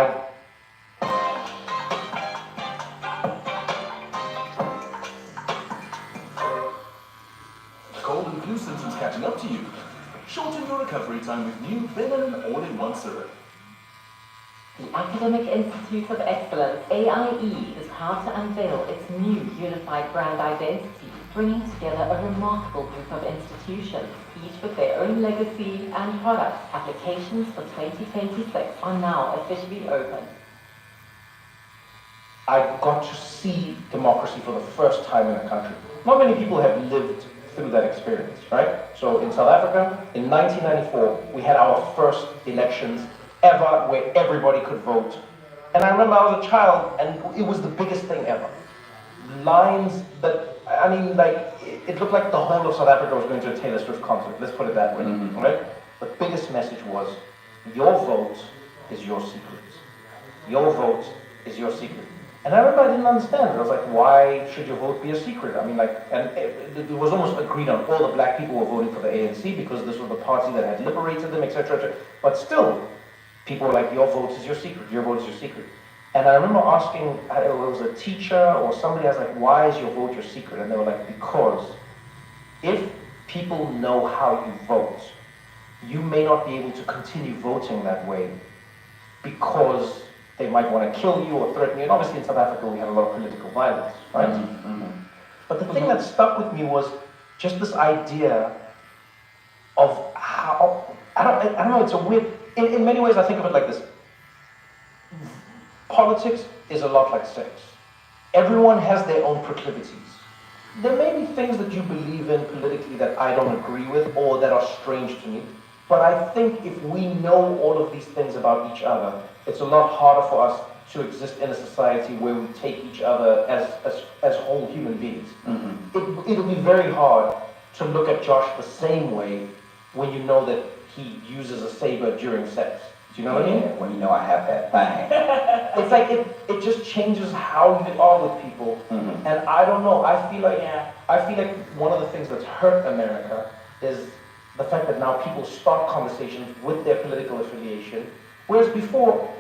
Cold and flu symptoms catching up to you? Shorten your recovery time with new Velen all-in-one syrup. The Academic Institute of Excellence, AIE, is proud to unveil its new unified brand identity, bringing together a remarkable group of institutions, each with their own legacy and products. Applications for 2026 are now officially open. I got to see democracy for the first time in a country. Not many people have lived through that experience, right? So in South Africa, in 1994, we had our first elections ever where everybody could vote. And I remember I was a child and it was the biggest thing ever. Lines that, I mean, like, it looked like the whole of South Africa was going to a Taylor Swift concert, let's put it that way, right? The biggest message was, your vote is your secret. Your vote is your secret. And I remember I didn't understand it. I was like, why should your vote be a secret? I mean, like, and it was almost agreed on. All the black people were voting for the ANC because this was the party that had liberated them, etc., etc. But still, people were like, your vote is your secret. Your vote is your secret. And I remember asking, it was a teacher or somebody, I was like, why is your vote your secret? And they were like, because if people know how you vote, you may not be able to continue voting that way because they might want to kill you or threaten you. And obviously in South Africa we had a lot of political violence, right? But the thing that stuck with me was just this idea of how, I don't know, it's a weird, in many ways I think of it like this. Politics is a lot like sex. Everyone has their own proclivities. There may be things that you believe in politically that I don't agree with or that are strange to me. But I think if we know all of these things about each other, it's a lot harder for us to exist in a society where we take each other as whole human beings. It'll be very hard to look at Josh the same way when you know that he uses a saber during sex. Do you know what I mean? When you know I have that thing. It's like it just changes how you are with people. And I don't know, I feel like one of the things that's hurt America is the fact that now people start conversations with their political affiliation, whereas before,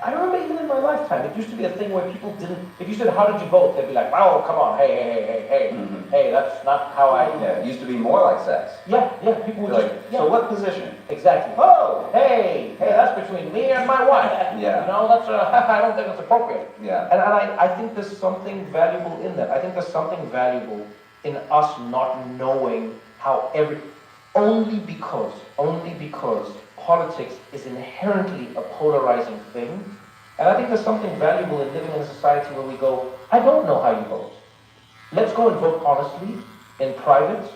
I remember even in my lifetime, it used to be a thing where people didn't, if you said, how did you vote? They'd be like, oh, come on, hey, that's not how I... Yeah, it used to be more like sex. Yeah, people would Like, so what position? Exactly. Oh, hey, that's between me and my wife. Yeah. You know, that's, I don't think it's appropriate. Yeah. And I think there's something valuable in that. I think there's something valuable in us not knowing how only because politics is inherently a polarizing thing. And I think there's something valuable in living in a society where we go, I don't know how you vote. Let's go and vote honestly, in private,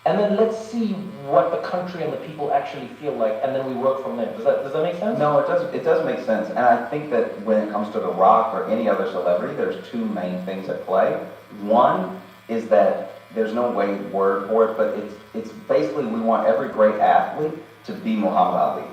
and then let's see what the country and the people actually feel like, and then we work from there. Does that make sense? No, it does make sense. And I think that when it comes to The Rock or any other celebrity, there's two main things at play. One is that there's no word for it, but it's basically we want every great athlete to be Muhammad Ali.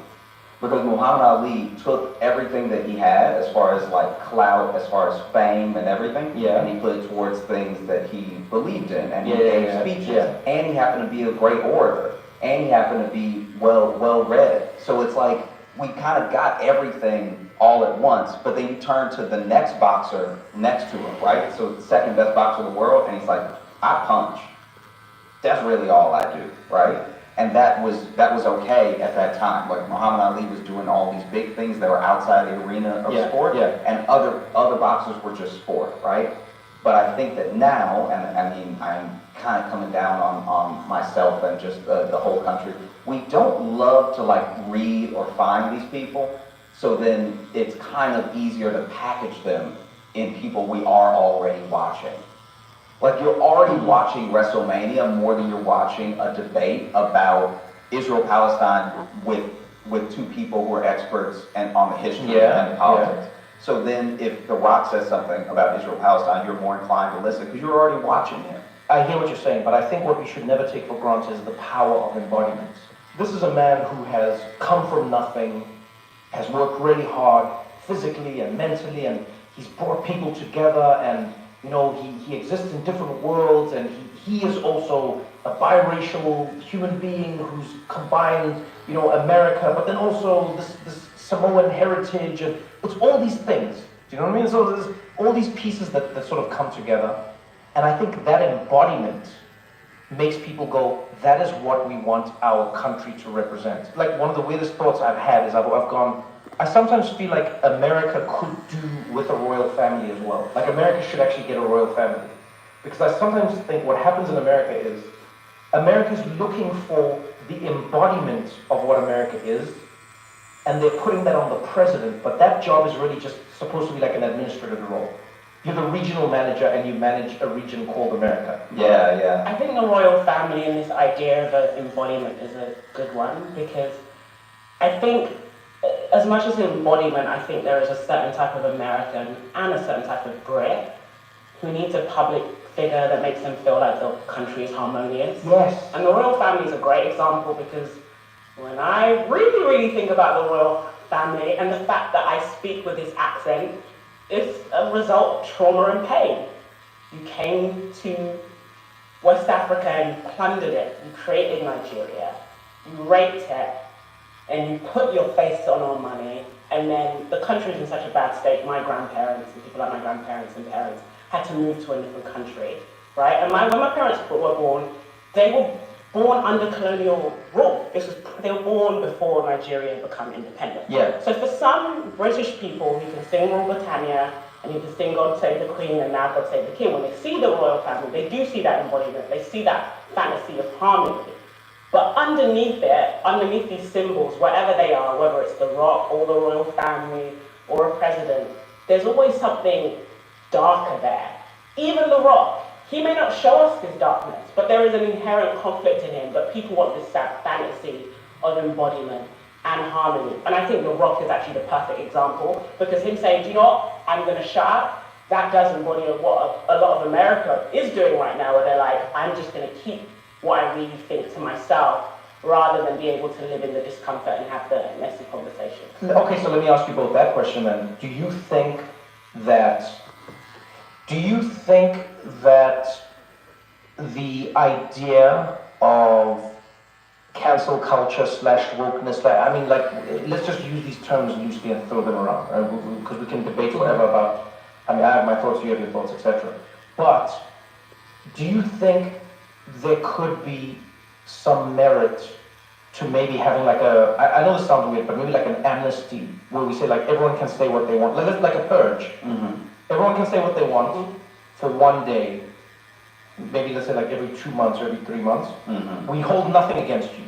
Because Muhammad Ali took everything that he had as far as like clout, as far as fame and everything, and he put it towards things that he believed in, and he gave speeches, and he happened to be a great orator, and he happened to be well read. So it's like we kind of got everything all at once, but then you turn to the next boxer next to him, right? So the second best boxer in the world, and he's like, I punch. That's really all I do, right? And that was okay at that time. Like Muhammad Ali was doing all these big things that were outside the arena of sport, and other boxers were just sport, right? But I think that now, and I mean, I'm kind of coming down on myself and just the whole country. We don't love to like read or find these people, so then it's kind of easier to package them in people we are already watching. Like you're already watching WrestleMania more than you're watching a debate about Israel-Palestine with two people who are experts and on the history and the politics. So then if The Rock says something about Israel-Palestine, you're more inclined to listen because you're already watching him. I hear what you're saying, but I think what we should never take for granted is the power of embodiment. This is a man who has come from nothing, has worked really hard physically and mentally, and he's brought people together, and he exists in different worlds, and he is also a biracial human being who's combined, America, but then also this Samoan heritage, and it's all these things. Do you know what I mean? So there's all these pieces that sort of come together, and I think that embodiment makes people go, that is what we want our country to represent. Like, one of the weirdest thoughts I've had is I've gone, I sometimes feel like America could do with a royal family as well. Like, America should actually get a royal family. Because I sometimes think what happens in America is, America's looking for the embodiment of what America is, and they're putting that on the president, but that job is really just supposed to be like an administrative role. You're the regional manager and you manage a region called America. Yeah. I think the royal family and this idea of an embodiment is a good one, because I think as much as embodiment, I think there is a certain type of American and a certain type of Brit who needs a public figure that makes them feel like the country is harmonious. Yes. And the royal family is a great example, because when I really, really think about the royal family and the fact that I speak with this accent, it's a result of trauma and pain. You came to West Africa and you plundered it. You created Nigeria. You raped it. And you put your face on our money. And then the country is in such a bad state. My grandparents and people like my grandparents and parents had to move to a different country, right? And when my parents were born, they were born under colonial rule. They were born before Nigeria had become independent. Yeah. So for some British people who can sing Rule Britannia and who can sing God Save the Queen and Now God Save the King, when they see the royal family, they do see that embodiment. They see that fantasy of harmony. But underneath it, underneath these symbols, wherever they are, whether it's the Rock or the royal family or a president, there's always something darker there. Even the Rock, he may not show us his darkness, but there is an inherent conflict in him, but people want this fantasy of embodiment and harmony. And I think The Rock is actually the perfect example, because him saying, do you know what, I'm going to shut up, that does embody what a lot of America is doing right now, where they're like, I'm just going to keep what I really think to myself, rather than be able to live in the discomfort and have the messy conversations. Okay, so let me ask you both that question then. Do you think that the idea of cancel culture / wokeness, let's just use these terms loosely and throw them around, right? Because we can debate forever about, I have my thoughts, you have your thoughts, etc. But do you think there could be some merit to maybe having I know this sounds weird, but maybe like an amnesty, where we say everyone can say what they want, like a purge. Mm-hmm. Everyone can say what they want for one day, maybe let's say every 2 months or every 3 months. Mm-hmm. We hold nothing against you,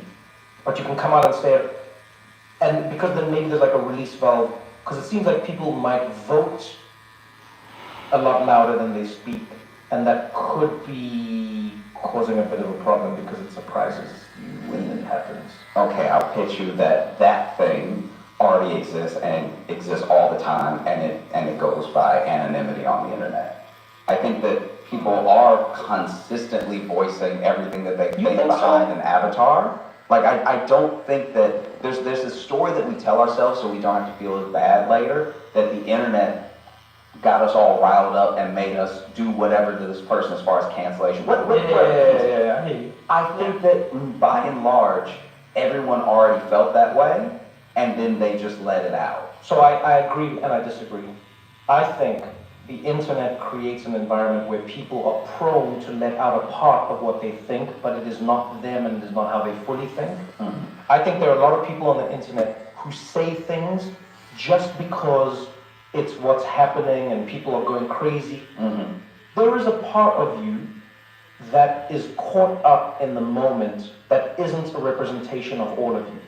but you can come out and say it. And because then maybe there's a release valve, because it seems like people might vote a lot louder than they speak, and that could be causing a bit of a problem because it surprises you when it happens. Okay, I'll pitch you that thing already exists and exists all the time, and it goes by anonymity on the internet. I think that people are consistently voicing everything that they think behind an avatar. I don't think that there's this story that we tell ourselves so we don't have to feel as bad later, that the internet got us all riled up and made us do whatever to this person as far as cancellation. Yeah. I think that by and large, everyone already felt that way, and then they just let it out. So I agree and I disagree. I think the internet creates an environment where people are prone to let out a part of what they think, but it is not them and it is not how they fully think. Mm-hmm. I think there are a lot of people on the internet who say things just because it's what's happening and people are going crazy. Mm-hmm. There is a part of you that is caught up in the moment that isn't a representation of all of you.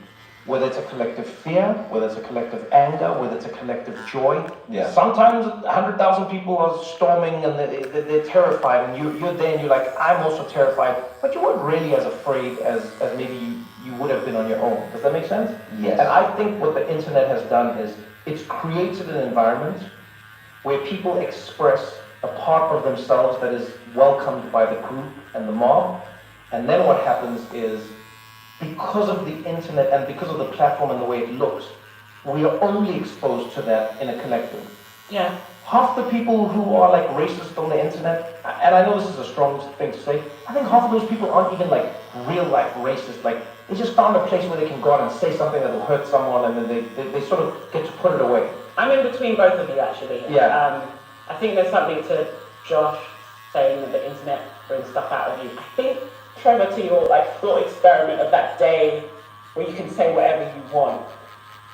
Whether it's a collective fear, whether it's a collective anger, whether it's a collective joy. Yeah. Sometimes 100,000 people are storming and they're terrified, and you're there and you're like, I'm also terrified, but you weren't really as afraid as maybe you would have been on your own. Does that make sense? Yes. And I think what the internet has done is it's created an environment where people express a part of themselves that is welcomed by the group and the mob. And then what happens is, because of the internet and because of the platform and the way it looks, we are only exposed to that in a collective. Yeah. Half the people who are like racist on the internet, and I know this is a strong thing to say, I think half of those people aren't even like real life racist. Like, they just found a place where they can go out and say something that will hurt someone, and then they sort of get to put it away. I'm in between both of you, actually. Yeah. I think there's something to Josh saying that the internet brings stuff out of you. I think, Trevor, to your like thought experiment of that day where you can say whatever you want,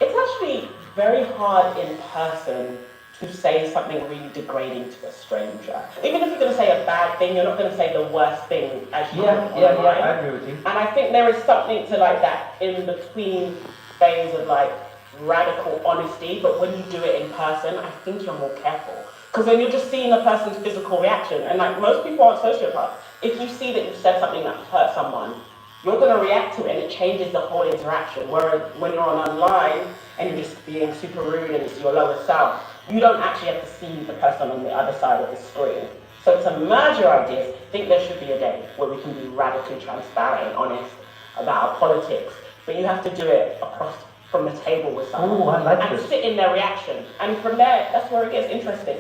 it's actually very hard in person to say something really degrading to a stranger. Even if you're going to say a bad thing, you're not going to say the worst thing as you would online. I agree with you. And I think there is something to like that in between phase of like radical honesty, but when you do it in person, I think you're more careful. Because then you're just seeing a person's physical reaction. And like most people aren't sociopaths. If you see that you've said something that hurt someone, you're going to react to it and it changes the whole interaction. Whereas when you're online and you're just being super rude and it's your lower self, you don't actually have to see the person on the other side of the screen. So to merge your ideas, I think there should be a day where we can be radically transparent and honest about our politics. But you have to do it across from the table with someone. Oh, I like and this. sit in their reaction. And from there, that's where it gets interesting.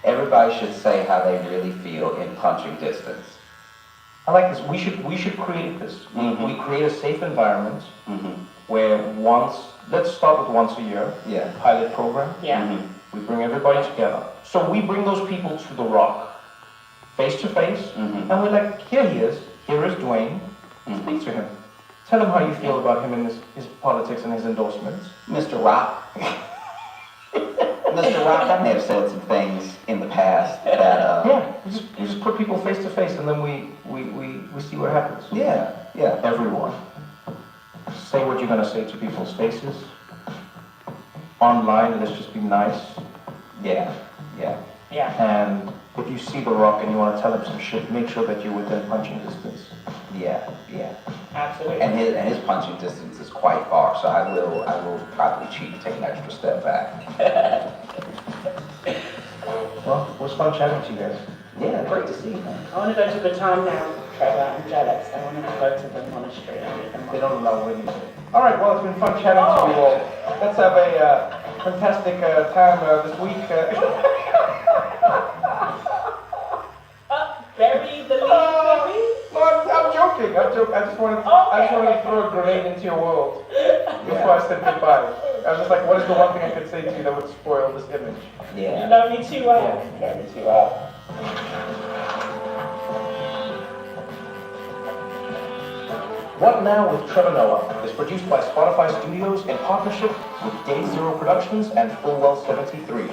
Everybody should say how they really feel in punching distance. I like this. We should create this. We create a safe environment where let's start with once a year. Yeah. Pilot program. Yeah. We bring everybody together. So we bring those people to the Rock, face to face, and we're like, here he is. Here is Dwayne. Speak to him. Tell him how you feel about him and his politics and his endorsements. Mr. Rock. Mr. Rock, I may have said some things in the past that You just put people face to face, and then we see what happens. yeah. Everyone, say what you're gonna say to people's faces. Online, let's just be nice. Yeah. And if you see The Rock and you want to tell him some shit, make sure that you're within punching distance. Yeah. Absolutely. And his punching distance is quite far, so I will probably cheat and take an extra step back. Well, it was fun chatting to you guys. Yeah, great to see you, man. I want to go to Bhutan now, Trevor. I'm jealous. I want to go to the monastery and meet them. They don't allow women. All right, well, it's been fun chatting to you all. Let's have a fantastic time this week. Bury the lead, No, I'm joking. I just wanted to throw a grenade into your world before I said goodbye. I was just like, what is the one thing I could say to you that would spoil this image? Yeah. You know me too well. You know me too well. What Now with Trevor Noah is produced by Spotify Studios in partnership with Day Zero Productions and Fullwell 73.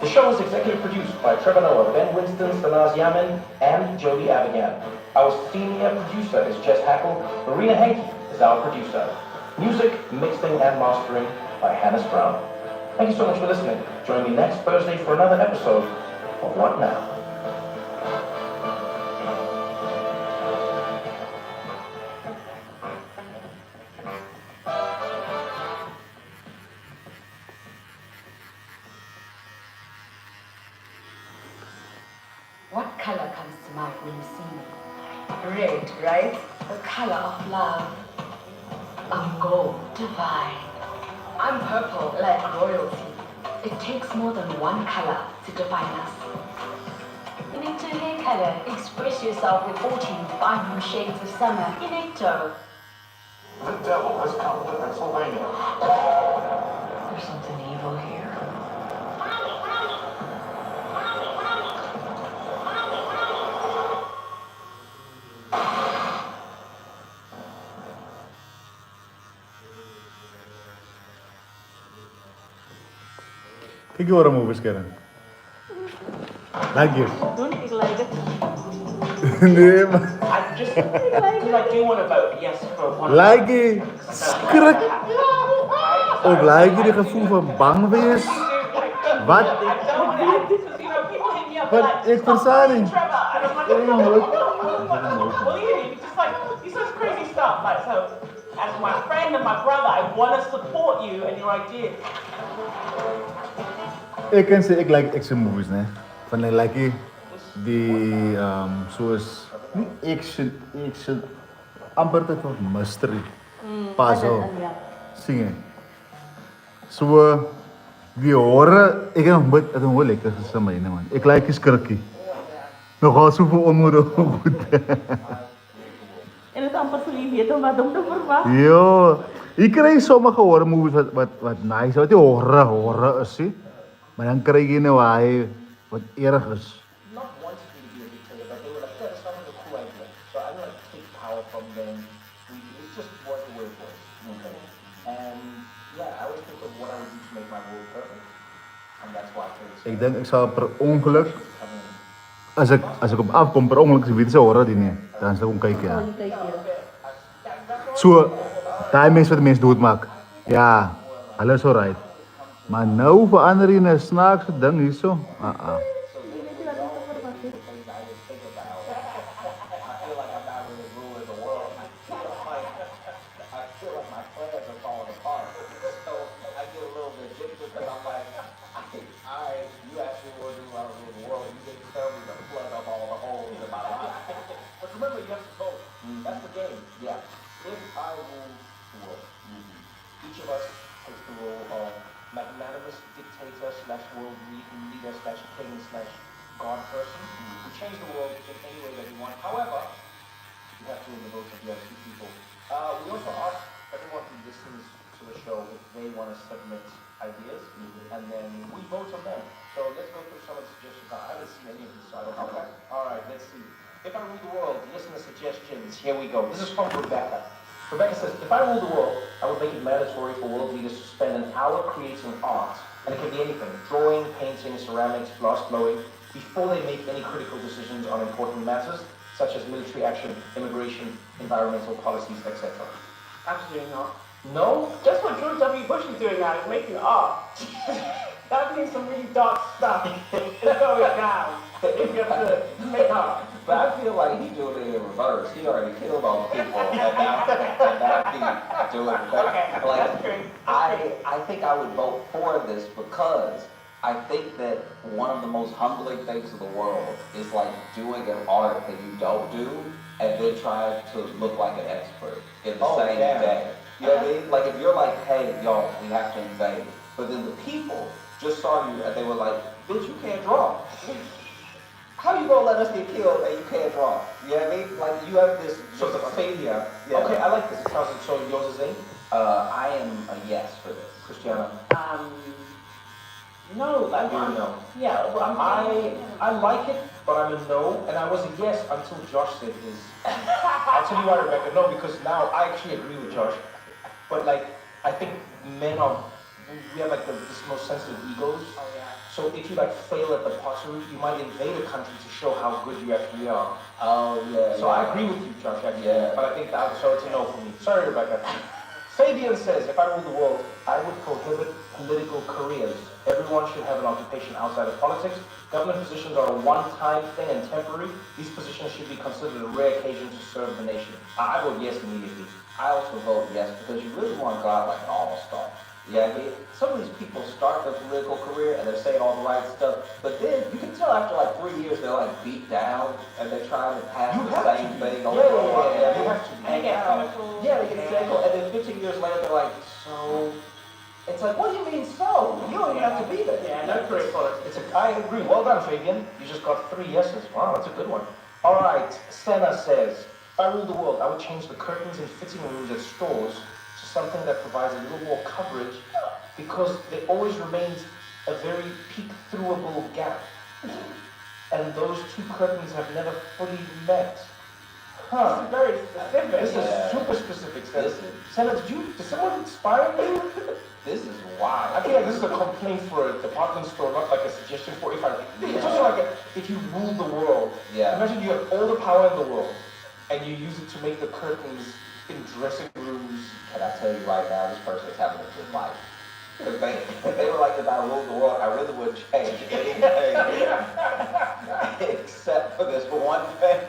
The show is executive produced by Trevor Noah, Ben Winston, Sanaz Yamin, and Jody Abigan. Our senior producer is Jess Hackle. Marina Hankey is our producer. Music, mixing, and mastering by Hannes Brown. Thank you so much for listening. Join me next Thursday for another episode of What Now? What color comes to mind when you see me? Red, right? The color of love. I'm gold, divine. I'm purple, like royalty. It takes more than one color to define us. Inecto hair color. Express yourself with 14 shades of summer. Inecto. The devil has come to Pennsylvania. There's something evil here. Kijk je horror movies, Karen? Like you. Don't feel like it. Nee, maar... I just, because I do want to vote yes for one. Like je. Skrik. Ook like je die gevoel van bang wees. Wat? Wat? Ik verstaan niet. Believe me, just like, he says crazy stuff, like, so, as my friend and my brother, I want to support you and your ideas. Ik kan zeggen, ik like action movies, nee. Van ik like die, zoals, niet action, amper dat van mystery, puzzle, zingen. Zo, die horen, ik heb nog het nog wel lekker gezien, man. Ik like is krukkie. Nogal zoveel onnodig goed. En het amper verliefd om wat om te verwachten. Yo, je krijgt sommige horror movies wat nice, wat die horror is, zie. Maar dan krijg je nou wat erg is. Not wanting me to be a dictator, but they were like, yeah, that sounds like a cool idea. So I want to take power from them. It just was the way it was. Okay. And yeah, I always think of what I would do to make my world perfect. And that's why I feel Ik denk ik zal per ongeluk, als ik op afkom, per ongeluk zien wie ze horen die niet. Dan zal ik gewoon kijken, ja. Zo, die mensen wat de mensen doodmaken. Ja, alles is alright. Maar nou verander je een snaakse ding hier zo. Each of us takes the role of magnanimous dictator slash world leader slash king slash god person who change the world in any way that you want. However, you have to win the votes of the other two people. We also ask everyone who listens to the show if they want to submit ideas, and then we vote on them. So let's go through some of the suggestions. I haven't seen any of these, so I don't know. Okay. All right, let's see. If I rule the world, listener suggestions. Here we go. This is from Rebecca. Rebecca says, if I ruled the world, I would make it mandatory for world leaders to spend an hour creating art, and it can be anything, drawing, painting, ceramics, glass blowing, before they make any critical decisions on important matters, such as military action, immigration, environmental policies, etc. Absolutely not. No? That's what George W. Bush is doing now, is making art. That means some really dark stuff is going down if you have to make art. But I feel like he's doing it in reverse. He already killed all the people, and now he's doing it. Okay, Like, that's true. I think I would vote for this because I think that one of the most humbling things in the world is like doing an art that you don't do and then trying to look like an expert in the same day. You know what I mean? Like if you're like, hey, y'all, we have to invade, but then the people just saw you and they were like, bitch, you can't draw. How you gonna let us get killed and you can't draw? You know what I mean? Like you have this. So it's a failure. Yeah. Okay, I like this. It sounds so yours is in. I am a yes for this. Christiana. No, I You're a no. Yeah, well, I like it, but I'm a no, and I was a yes until Josh said his. I'll tell you why, Rebecca. No, because now I actually agree with Josh. But like, I think men we have like this most sensitive egos. Oh yeah. So if you like fail at the pottery, you might invade a country to show how good you actually are. Oh yeah. So I agree with you, Josh. Actually, Yeah. but I think so it's a no for me. Sorry, Rebecca. Fabian says, if I ruled the world, I would prohibit political careers. Everyone should have an occupation outside of politics. Government positions are a one-time thing and temporary. These positions should be considered a rare occasion to serve the nation. I vote yes immediately. I also vote yes because you really want to go out like an all-star. Yeah, I mean, some of these people start their political career and they're saying all the right stuff, but then you can tell after like 3 years they're like beat down and they're trying to pass the same thing over and over again. You have to. And they get cynical. Yeah, they get cynical, and then 15 years later they're like, so. It's like, what do you mean so? You don't even have to be there. Yeah, no career politics. I agree. Well done, Fabian. You just got 3 yeses. Wow, that's a good one. All right, Senna says, if I ruled the world, I would change the curtains in fitting rooms at stores to something that provides a little more coverage because there always remains a very peek-throughable gap. And those two curtains have never fully met. Huh. This is very specific. This is super specific, Senna. Senna, did someone inspire you? This is wild. I feel like this is a complaint for a department store, not like a suggestion for it's also like if you rule the world. Yeah. Imagine you have all the power in the world and you use it to make the curtains in dressing rooms. Can I tell you right now, this person is having a good life. If they were like, if I ruled the world, I really wouldn't change anything. Except for this one thing.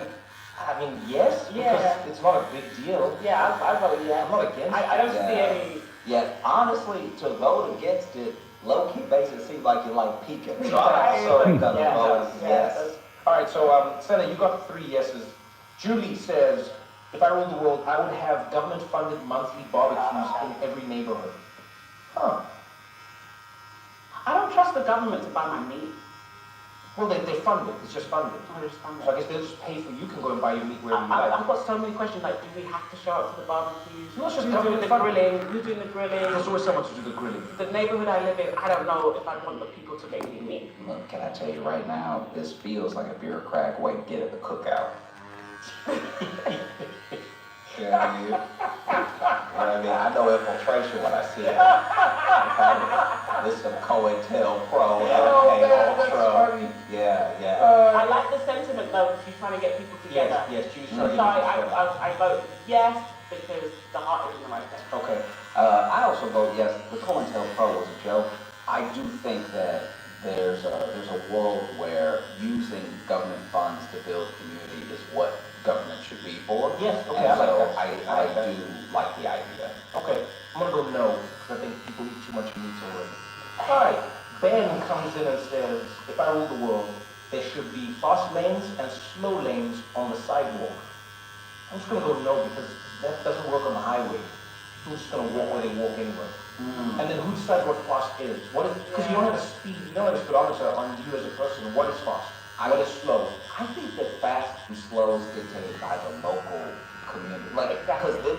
I mean, yes, Yeah. because it's not a big deal. Yeah, I vote yes. I'm not against I don't see Yeah. any. Yeah, honestly, to vote against it low key makes it seem like you like peeking. So I'm also gonna vote yes. All right, so Senna, you got 3 yeses. Julie says, if I ruled the world, I would have government-funded monthly barbecues in every neighborhood. Huh. I don't trust the government to buy my meat. Well, they fund it. It's just funded. Oh, it's funded. So I guess they'll just pay for you can go and buy your meat wherever you I've like. got so many questions, like, do we have to show up to the barbecues? No, it's just Who's doing the government grilling? Who's doing the grilling? There's always someone to do the grilling. The neighborhood I live in, I don't know if I want the people to make me meat. Look, can I tell you right now, this feels like a bureaucratic way to get at the cookout. You know what I mean? You know what I mean? I know infiltration when I see it. Okay? This is some COINTELPRO, Ultra. Yeah. I like the sentiment though, because you're trying to get people together. Yes, Julie's So trying to get people together. I vote yes, because the heart is in the right place. Okay. I also vote yes. The COINTELPRO was a joke. I do think that there's a world where using government funds to build community is what government should be for. Yes, okay, And I like so that. I do like the idea. Okay, I'm gonna go no, because I think people eat too much meat already. All right, Ben comes in and says, if I rule the world, there should be fast lanes and slow lanes on the sidewalk. I'm just gonna go no, because that doesn't work on the highway. People are just gonna walk where they walk anyway. And then who decides what fast is? What is, because you don't have a speed, you don't have a speedometer on you as a person. What is fast? What is slow? I think that fast and slow is dictated by the local community. Like, because then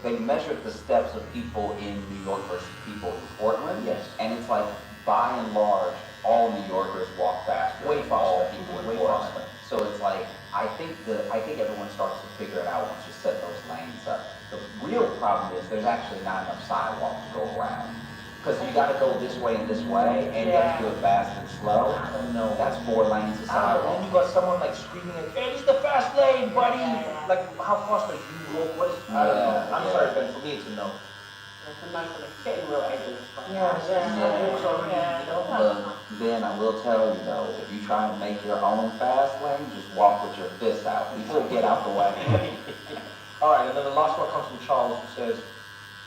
they measured the steps of people in New York versus people in Portland. Yes. And it's like, by and large, all New Yorkers walk faster. Way than all faster. people in Way Portland. faster. So it's like, I think everyone starts to figure it out once you set those lanes up. The real problem is there's actually not enough sidewalk to go around. Because you gotta go this way and this way, and you have to do it fast and slow. I don't know. That's 4 lanes of And sidewalk. then you got someone like screaming at, hey, this is the fast lane, buddy! Like, how fast are you walk? What is, I don't know. I'm sorry, Ben, for me it's a no. It's a no for the getting real able. But then I will tell you though, if you try and make your own fast lane, just walk with your fists out. People get out the way. All right, and then the last one comes from Charles, who says,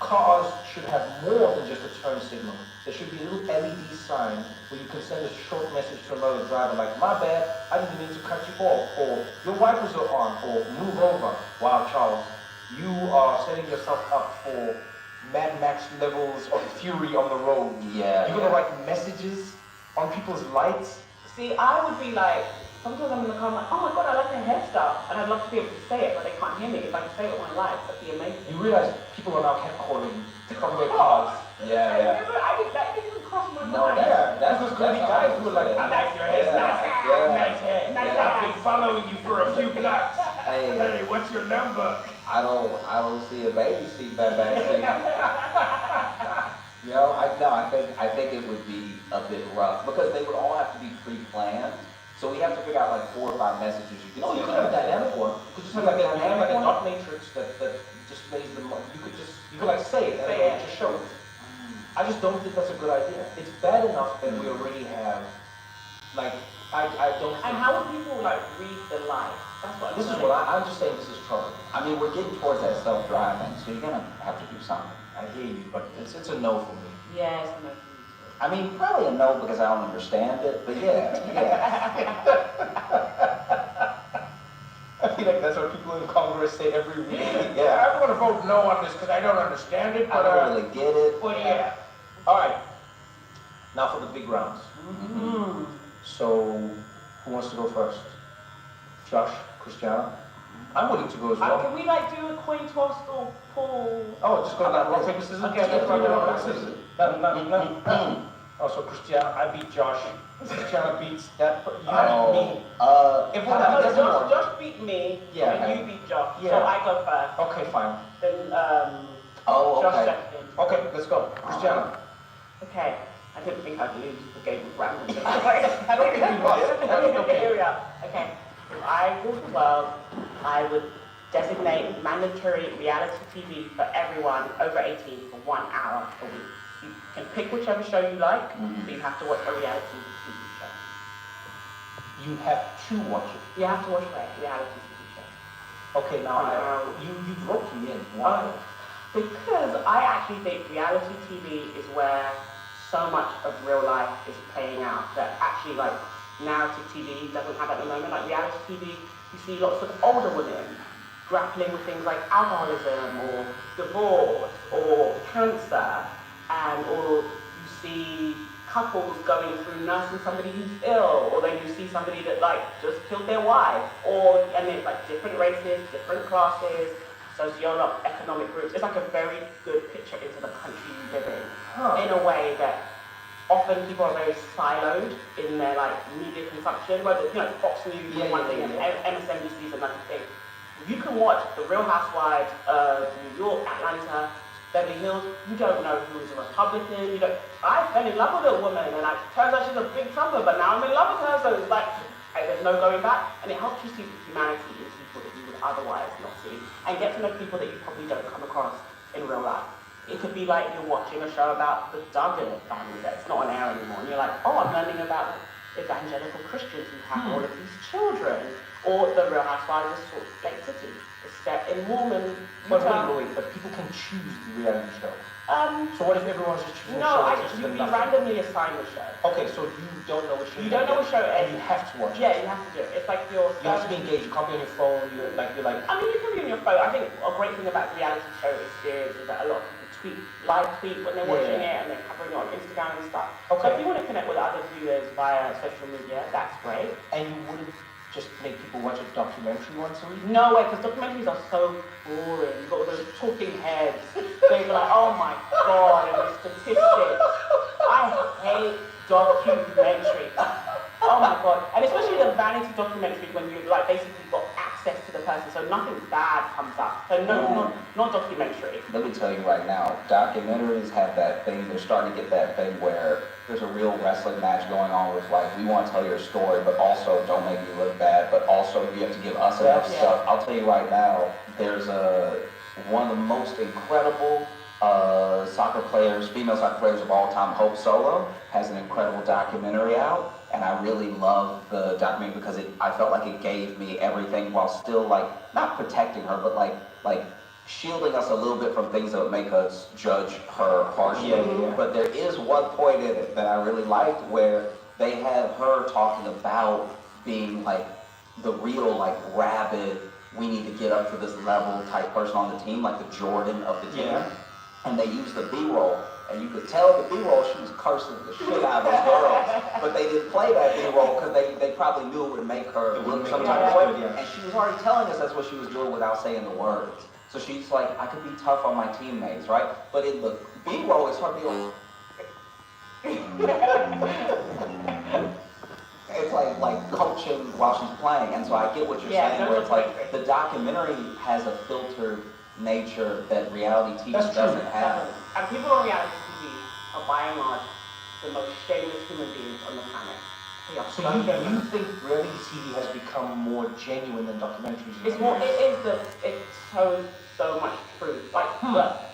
cars should have more than just a turn signal. There should be a little LED sign where you can send a short message to another driver like, my bad, I didn't mean to cut you off, or your wipers are on, or move over. Wow, Charles, you are setting yourself up for Mad Max levels of fury on the road. Yeah. You're gonna write messages on people's lights. See, I would be like, sometimes I'm in the car, I'm like, oh my god, I like their hairstyle. And I'd love to be able to say it, but they can't hear me. If I could say it on my live, that'd be amazing. You realize people are now catcalling from their cars. Yeah. I think that didn't cross my No, mind. That's what's gonna be guys who are like, I like your hairstyle. Nice hair. I've been following you for a few blocks. Hey, what's your number? I don't see a baby seat back seat. You know, I think it would be a bit rough because they would all have to be pre-planned. So we have to figure out like 4 or 5 messages you can. No, you could have a dynamic one. You could just have like a dot matrix that displays the. You could like say it and it just show it. I just don't think that's a good idea. It's bad enough that we already have, like, I don't. And how would people like read the live? That's what. This is what I'm just saying. This is trouble. I mean, we're getting towards that self-driving, so you're gonna have to do something. I hear you, but it's a no for me. Yes. I mean, probably a no because I don't understand it, but yeah. I feel like that's what people in Congress say every week. Yeah. I'm gonna vote no on this because I don't understand it, I but don't really get it. But yeah. All right. Now for the big rounds. So, who wants to go first? Josh, Christiana? I'm willing to go as well. Can we like do a coin toss or pull? Oh, just go like rock, paper, scissors? Okay, Just rock, rock, paper, paper, scissors. No. Oh, so Christiana, I beat Josh. Christiana beats that. You beat me. If we're not, there's more. Josh beat me, and you beat Josh. Yeah. So I go first. Okay, fine. Then Oh, Josh okay. second. Okay, let's go. Christiana. Okay. I didn't think I'd lose the game of random. I don't think you lost. Here we are. Okay. If I ruled the world, I would designate mandatory reality TV for everyone over 18 for 1 hour a week. You can pick whichever show you like, but you have to watch a reality TV show. You have to watch it. You have to watch a reality TV show. Okay, now you roped me in. Why? Because I actually think reality TV is where so much of real life is playing out that actually like narrative TV doesn't have at the moment. Like reality TV, you see lots of older women grappling with things like alcoholism or divorce or cancer, and or you see couples going through nursing somebody who's ill, or then you see somebody that like just killed their wife, or and it's like different races, different classes, socio-economic groups. It's like a very good picture into the country you live in a way that often people are very siloed in their like media consumption, whether Fox News is one thing and MSNBC is another thing. You can watch The Real Housewives of New York, Atlanta, Beverly Hills. You don't know who's a Republican. I fell in love with a woman, and it turns out she's a big Trumper, but now I'm in love with her. So it's like there's no going back, and it helps you see the humanity in people that you would otherwise not see, and get to know people that you probably don't come across in real life. It could be like you're watching a show about the Duggan family that's not on air anymore, and you're like, oh, I'm learning about evangelical Christians who have all of these children. Or The Real Housewives of Salt Lake City. It's set in Mormon. But people can choose the reality show. So what if everyone's just choosing you randomly assign the show. Okay, so you don't know what show. You don't know what show it is. And you have to watch it. Yeah, you have to do it. It's like you have to be engaged. You can't be on your phone. You're like. I mean, you can be on your phone. I think a great thing about the reality show experience is that a lot of people live tweet when they're watching it, and they're covering it on Instagram and stuff. Okay. So if you want to connect with other viewers via social media, that's great. And you wouldn't just make people watch a documentary once a week? No way, because documentaries are so boring. You've got all those talking heads. They're like, oh my god, and the statistics. I hate documentaries. Oh my god. And especially the vanity documentary when you like basically got access to the person, so nothing bad comes up. So not documentary. Let me tell you right now, documentaries have that thing, they're starting to get that thing where there's a real wrestling match going on with like, we want to tell your story, but also don't make me look bad, but also you have to give us enough stuff. I'll tell you right now, there's one of the most incredible soccer players, female soccer players of all time, Hope Solo, has an incredible documentary out. And I really love the documentary because I felt like it gave me everything while still like, not protecting her, but like shielding us a little bit from things that would make us judge her harshly. But there is one point in it that I really liked where they have her talking about being like the real like rabid, we need to get up to this level type person on the team, like the Jordan of the team. And they use the B-roll. And you could tell the B-roll, she was cursing the shit out of those girls. But they didn't play that B-roll because they probably knew it would make her look some type of way. And she was already telling us that's what she was doing without saying the words. So she's like, I could be tough on my teammates, right? But in the B-roll, it's her being it's like coaching while she's playing. And so I get what you're saying, where it's like the documentary has a filtered nature that reality TV doesn't have. And people on reality TV are by and large the most shameless human beings on the planet. So you think reality TV has become more genuine than documentaries? It's so much truth. Like,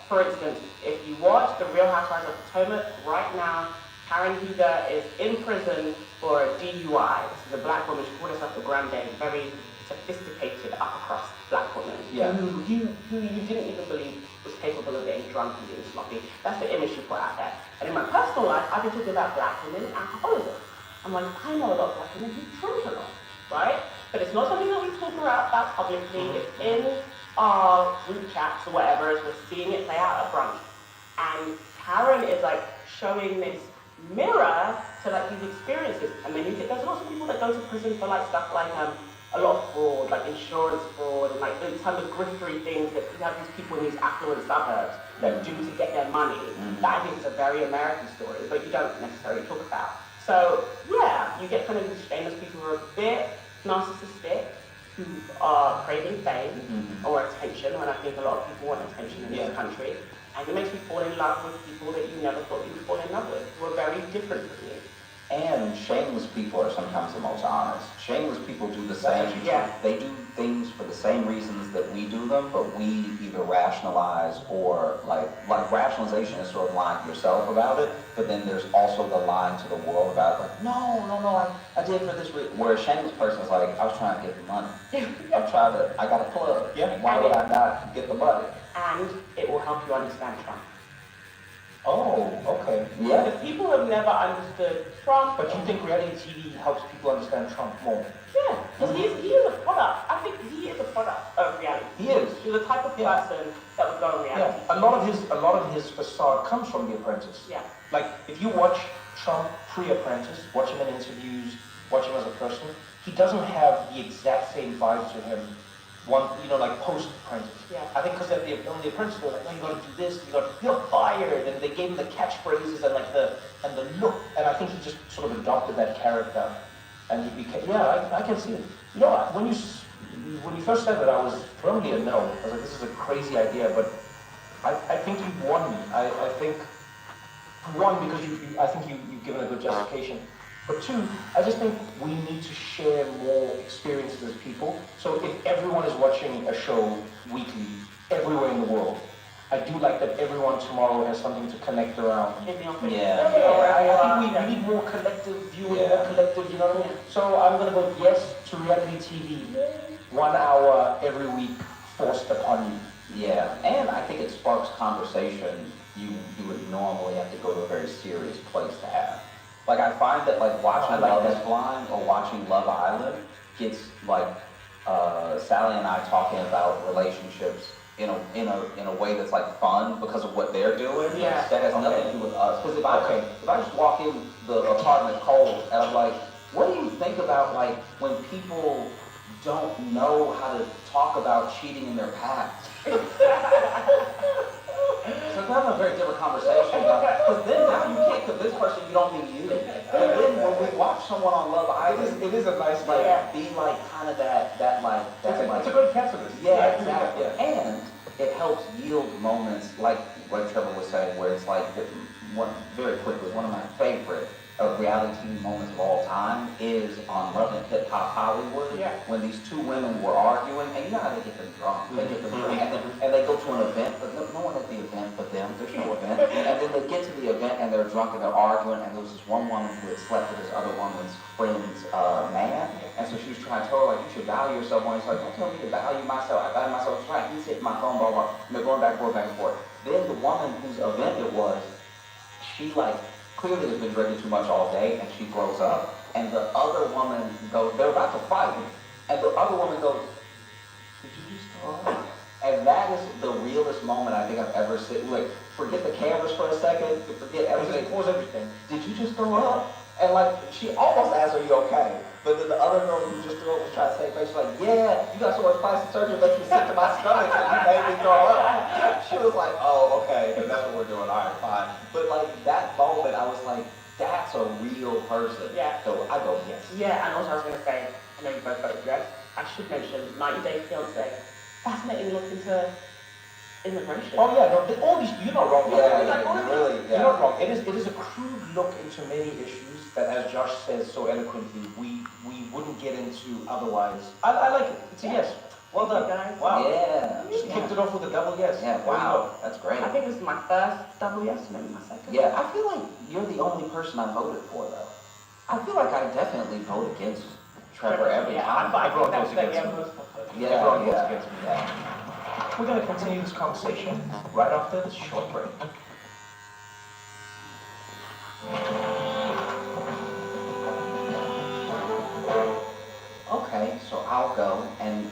for instance, if you watch The Real Housewives of Potomac right now, Karen Huger is in prison for a DUI. This is a black woman. She called herself a grande, very sophisticated upper-class black woman who you didn't even believe was capable of getting drunk and being sloppy. That's the image she put out there. And in my personal life, I've been talking about black women and alcoholism. I'm like, I know a lot of black women who drink a lot, right? But it's not something that we talk about publicly. It's in our group chats or whatever, as we're seeing it play out at brunch. And Karen is like showing this mirror to like these experiences. And then there's lots of people that go to prison for like stuff like a lot of fraud, like insurance fraud, and like those kind of griftery things that you have these people in these affluent suburbs that do to get their money. That I think is a very American story, but you don't necessarily talk about. So yeah, you get kind of these famous people who are a bit narcissistic, who are craving fame or attention, and I think a lot of people want attention in this country. And it makes me fall in love with people that you never thought you would fall in love with, who are very different from you. And shameless people are sometimes the most honest. Shameless people do the same. They do things for the same reasons that we do them, but we either rationalize or like rationalization is sort of lying to yourself about it, but then there's also the lying to the world about it, like, no, I did for this reason. Where a shameless person is like, I was trying to get the money. I got a plug. Why would I not get the money? And it will help you understand Trump. Oh. Oh, okay. Yeah. Because people have never understood Trump. But you think reality TV helps people understand Trump more? Yeah, because he is a product. I think he is a product of reality. He is. He's the type of person that would go on reality. Yeah. A lot of his facade comes from The Apprentice. Yeah. Like if you watch Trump pre-Apprentice, watch him in interviews, watch him as a person, he doesn't have the exact same vibe to him. Like post-Apprentice. Yeah. I think because on The Apprentice, they're like, no, you gotta do this, you're fired, and they gave him the catchphrases and like the look, and I think he just sort of adopted that character, and he became. Yeah, I can see it. You know, when you first said it, I was firmly a no. I was like, this is a crazy idea, but I think you won me. I think one because I think you've given a good justification. But two, I just think we need to share more experiences as people. So if everyone is watching a show weekly everywhere in the world, I do like that everyone tomorrow has something to connect around. Yeah. I think we need more collective viewing, more collective, you know what I mean? So I'm going to go yes to reality TV. 1 hour every week forced upon you. Yeah, and I think it sparks conversation you would normally have to go to a very serious place to have. Like I find that like watching Love is Blind or watching Love Island gets like Sally and I talking about relationships in a way that's like fun because of what they're doing. Yeah. That has nothing to do with us. Because if I just walk in the apartment cold and I'm like, what do you think about like when people don't know how to talk about cheating in their past? So we're having a very different conversation. Because then now you can't convince this person you don't mean you. And then when we watch someone on Love Island, it is a nice be like kind of that like it's a good catalyst. Yeah, exactly. And it helps yield moments like what Trevor was saying, where it's like very quickly one of my favorite reality TV moments of all time is on Love and Hip Hop Hollywood, when these two women were arguing, and you know how they get them drunk, they get them drunk, and they go to an event, but no one at the event but them, there's no event, and then they get to the event and they're drunk and they're arguing, and there was this one woman who had slept with this other woman's friend's man, and so she was trying to tell her, like, you should value yourself more. He's like, don't tell me to value myself, I value myself, it's right, he's hitting my phone, blah, blah, and they're going back and forth. Then the woman whose event it was, she like, clearly has been drinking too much all day, and she throws up, and the other woman goes, they're about to fight, and the other woman goes, did you just throw up? And that is the realest moment I think I've ever seen. Like, forget the cameras for a second, forget everything. Pause everything. Did you just throw up? And like, she almost asked, are you okay? But then the other girl who just threw up was trying to save face. She's like, yeah, you got so much plastic surgery that makes me sick to my stomach, and you made me throw up. She was like, oh, okay, that's what we're doing, all right, fine. But like, that moment, I was like, that's a real person. Yeah. So I go, yes. Yeah, and also I was going to say, I know you both got dress. I should mention 90 Day Fiancé. Fascinating look into immigration. Oh yeah, no, all these, you're not wrong. Really, You're not wrong. It is a crude look into many issues that, as Josh says so eloquently, we wouldn't get into otherwise. I like it. It's a yes. Well done. Guys. Wow. Yeah. Just kicked it off with a double yes. Yeah, wow, that's great. I think this is my first double yes, maybe my second. Yeah, I feel like you're the only person I voted for, though. I feel like I definitely vote against Trevor every time. Everyone votes against him. Yeah, Everyone votes yeah, against him. yeah. We're going to continue this conversation right after this short break. Okay, so I'll go, and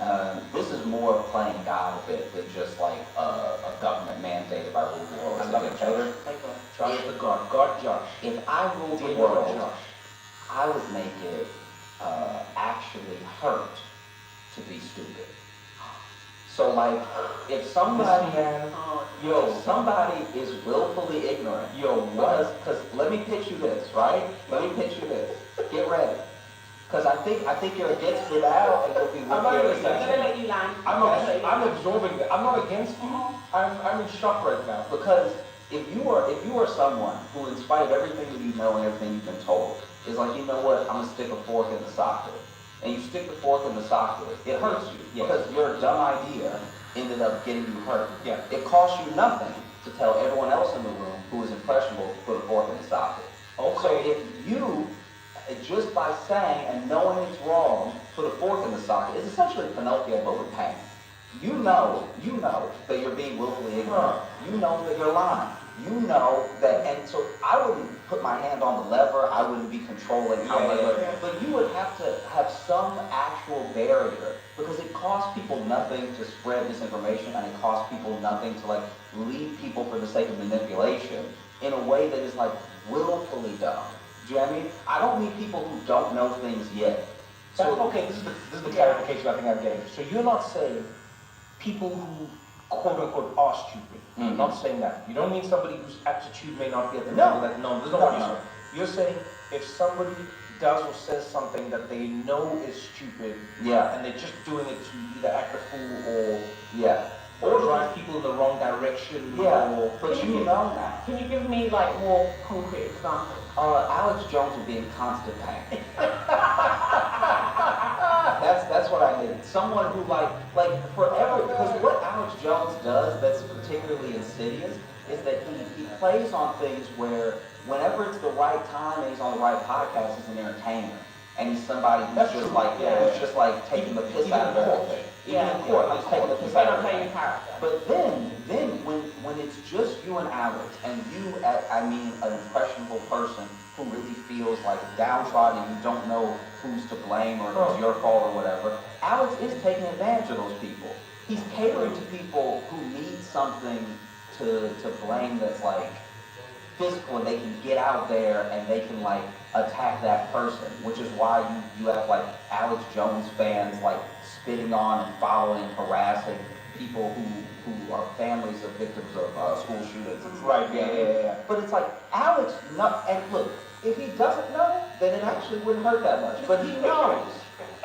this is more playing God a bit than just like a government mandated by rule the world. I love it, Josh. Josh the God. God Josh. If I ruled the world, I would make it actually hurt to be stupid. So like, if somebody, somebody is willfully ignorant, because let me pitch you this, right? Let me pitch you this. Get ready. Because I think you're against it now, and it'll be I'm not I'm gonna let you land. I'm absorbing it. I'm not against you. I'm in shock right now. Because if you are someone who, in spite of everything that you know and everything you've been told, is like, you know what, I'm gonna stick a fork in the socket, and you stick the fork in the socket, it hurts you because your dumb idea ended up getting you hurt. Yeah. It costs you nothing to tell everyone else in the room who is impressionable to put a fork in the socket. Okay. So if you, just by saying and knowing it's wrong, put a fork in the socket, it's essentially Pinocchio but with pain. You know that you're being willfully ignorant. You know that you're lying. you know that, and so I wouldn't put my hand on the lever, I wouldn't be controlling how much, but you would have to have some actual barrier, because it costs people nothing to spread misinformation, and it costs people nothing to like lead people for the sake of manipulation in a way that is like willfully dumb. Do you know what I mean? I don't need people who don't know things yet. So, okay, this is the clarification I think I'm getting. So you're not saying people who quote unquote are stupid. You're not saying that. You don't mean somebody whose aptitude may not be at the level that, no, that's not what you're saying. You're saying if somebody does or says something that they know is stupid, and they're just doing it to either act a fool or drive people in the wrong direction, or... But you know that. Can you give me like more concrete examples? Alex Jones would be in constant pain. That's what I mean. Someone who like forever, because what Alex Jones does that's particularly insidious is that he plays on things where whenever it's the right time and he's on the right podcast, he's an entertainer. And he's somebody who's just like taking the piss out of everything. Even in court, he's taking the piss out of everything. But then when it's just you and Alex, and you, an impressionable person who really feels like downtrodden and you don't know who's to blame or it's your fault or whatever, Alex is taking advantage of those people. He's catering to people who need something to blame that's like physical, and they can get out there and they can like attack that person, which is why you have like Alex Jones fans like spitting on and following and harassing people who are families of victims of school shootings. Right, yeah. But it's like Alex, and look, if he doesn't know, then it actually wouldn't hurt that much. But he knows.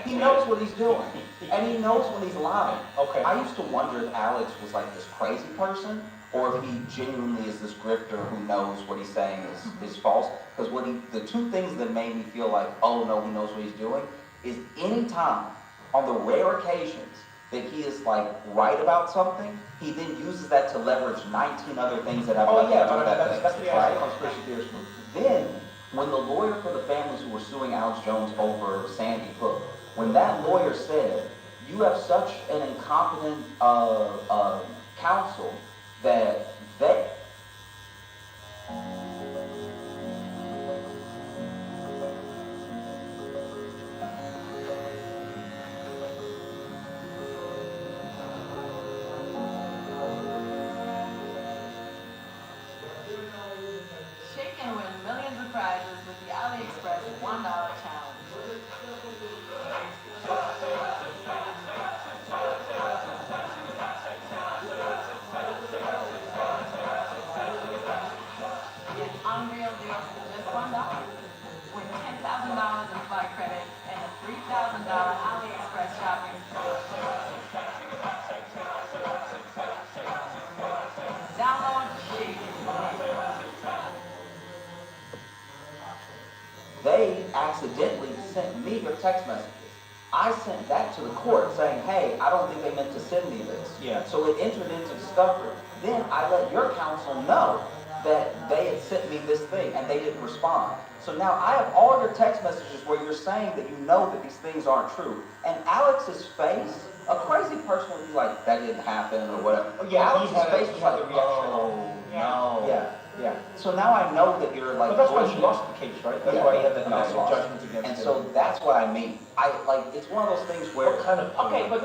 He knows what he's doing. And he knows when he's lying. Okay. I used to wonder if Alex was like this crazy person, or if he genuinely is this grifter who knows what he's saying is false. Because the two things that made me feel like, oh no, he knows what he's doing, is any time, on the rare occasions, that he is like right about something, he then uses that to leverage 19 other things that have nothing to do with that thing. That's the right? conspiracy theorist move. Then, when the lawyer for the families who were suing Alex Jones over Sandy Hook, when that lawyer said, you have such an incompetent counsel that they... Shake and win millions of prizes with the AliExpress $1 challenge. Get unreal deals for just $1. With $10,000 in flight credit and a $3,000 AliExpress shopping. Download Shake and win. They accidentally sent me their text messages. I sent that to the court saying, hey, I don't think they meant to send me this. Yeah. So it entered into discovery. Then I let your counsel know that they had sent me this thing and they didn't respond. So now I have all your text messages where you're saying that you know that these things aren't true. And Alex's face, a crazy person would be like, that didn't happen or whatever. Yeah, Alex's face was like, the reaction. oh, no. Yeah. So now I know that you're like... But that's why you lost the case, right? That's why you had that massive judgment against And him. so that's what I mean. It's one of those things where... What kind of... Okay, but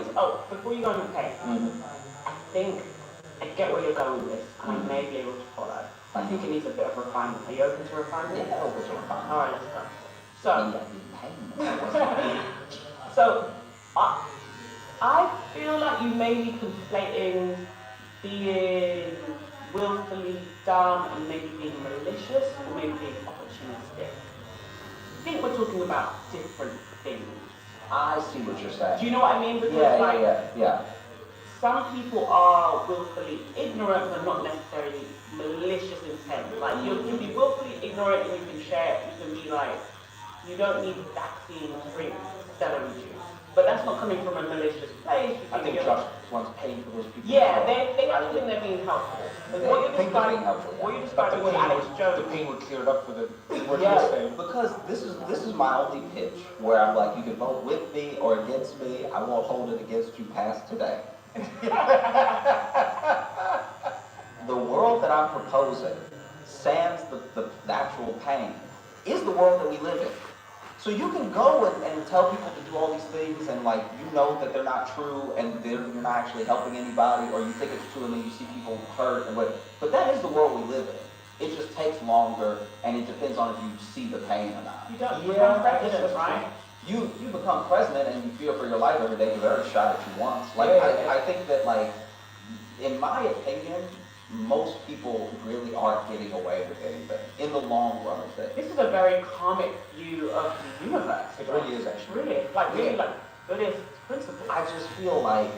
before you go on the case, I think I get where you're going with this, and I may be able to follow. I think it needs a bit of refinement. Are you open to refinement? Yeah, open to refinement. All right, let's go. So, I feel like you may be conflating being willfully dumb and maybe being malicious or maybe being opportunistic. I think we're talking about different things. I see what you're saying. Do you know what I mean? Because Yeah. Some people are willfully ignorant but not necessarily malicious intent. Like you can be willfully ignorant and you can share, you can be like, you don't need vaccine to drink celery juice. But that's not coming from a malicious place. I think Josh wants paying for those people. Yeah, they have to think they're being helpful. But what you're describing with Alex Jones. The pain would clear it up for the what Yeah, you're saying. because this is my only pitch where I'm like, you can vote with me or against me. I won't hold it against you past today. the world that I'm proposing, sans the actual pain, is the world that we live in. So you can go and tell people to do all these things and like you know that they're not true and you're not actually helping anybody, or you think it's true and then you see people hurt and what. But that is the world we live in. It just takes longer and it depends on if you see the pain or not. You don't become president, right? You become president and you fear for your life every day. You've ever shot at you once. Like I think that like, in my opinion, most people really aren't getting away with anything in the long run of things. This is a very comic view of the universe. It really is actually. Really, like Buddhist principle. I just feel like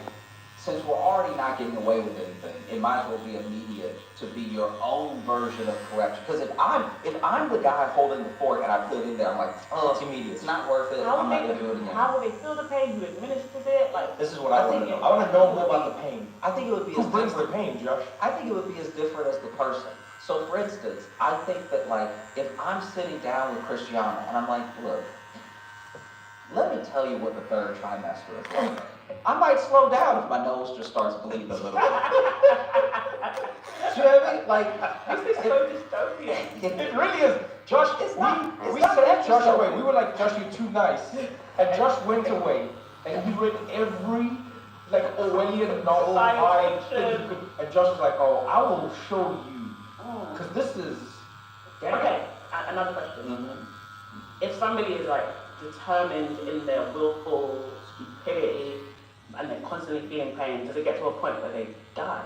since we're already not getting away with anything, it might as well be immediate to be your own version of correction. Because if I'm the guy holding the fork and I put it in there, I'm like, oh, it's immediate. It's not worth it. I'm not gonna do it again. How will they feel the pain? Who administers it? Like, this is what I want to know. I want to know more about the pain. I think it would be Who brings the pain, Josh? I think it would be as different as the person. So for instance, I think that like, if I'm sitting down with Christiana and I'm like, look, let me tell you what the third trimester is like. I might slow down if my nose just starts bleeding a little bit. You know what I mean? Like, this is so dystopian. It really is. Josh, we sent Josh away. We were like, Josh, you're too nice. And Josh went away. And he read every like Orwellian novel I think you could. And Josh was like, oh, I will show you. Because this is... Okay, another question. Mm-hmm. If somebody is like determined in their willful stupidity and they're constantly feeling pain, does it get to a point where they die?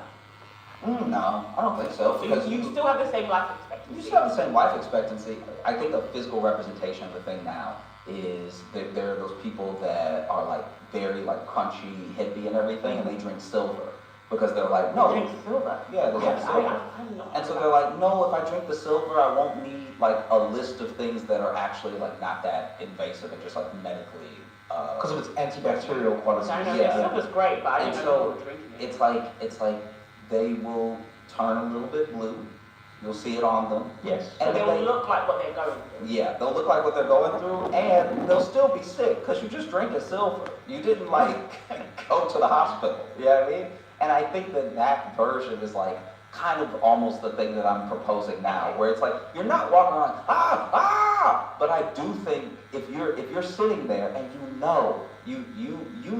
No, I don't think so. Because you still have the same life expectancy. You still have the same life expectancy. I think the physical representation of the thing now is that there are those people that are like very like crunchy, hippie and everything, and they drink silver. Because they're like, no. Drink silver? Yeah, they drink silver. And so they're like, no, if I drink the silver, I won't need like a list of things that are actually like not that invasive and just like medically. Because of its antibacterial qualities. I know, yeah. silver's great, but I didn't know they were drinking it. It's like they will turn a little bit blue. You'll see it on them. Yes. And they'll look like what they're going through. Yeah, they'll look like what they're going through, and they'll still be sick because you just drank a silver. You didn't like go to the hospital. You know what I mean? And I think that version is like kind of almost the thing that I'm proposing now, where it's like you're not walking around but I do think if you're sitting there and you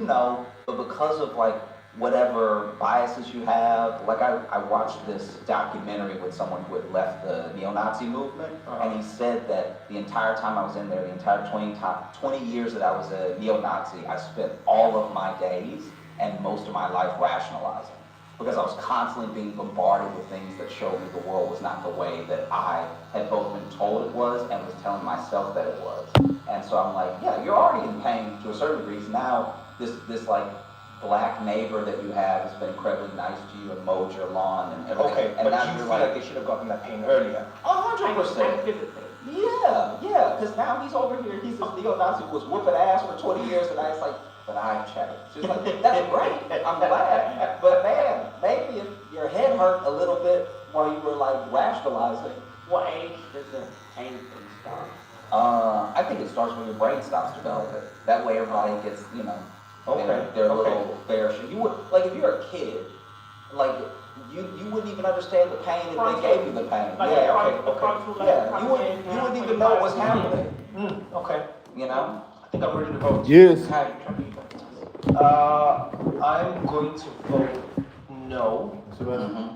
know, but because of like whatever biases you have, like I watched this documentary with someone who had left the neo-Nazi movement, and he said that the entire time I was in there, the entire 20 years that I was a neo-Nazi, I spent all of my days and most of my life rationalizing. Because I was constantly being bombarded with things that showed me the world was not the way that I had both been told it was and was telling myself that it was. And so I'm like, yeah, you're already in pain to a certain degree. Now this like black neighbor that you have has been incredibly nice to you and mowed your lawn and everything. Okay, and but now you you're feel like they should have gotten that pain earlier. 100%. Yeah, because now he's over here, he's this neo-Nazi who was whooping ass for 20 years, and I was like, but I checked. She's like, that's great, I'm glad, but man, maybe if your head hurt a little bit while you were like rationalizing. What age does the pain thing start? I think it starts when your brain stops developing. That way everybody gets, you know, their little fair share. You would, like if you're a kid, like you wouldn't even understand the pain if they gave you the pain. Like you wouldn't even know what's happening. Okay. You know? I think I'm ready to vote. Yes. I'm going to vote no.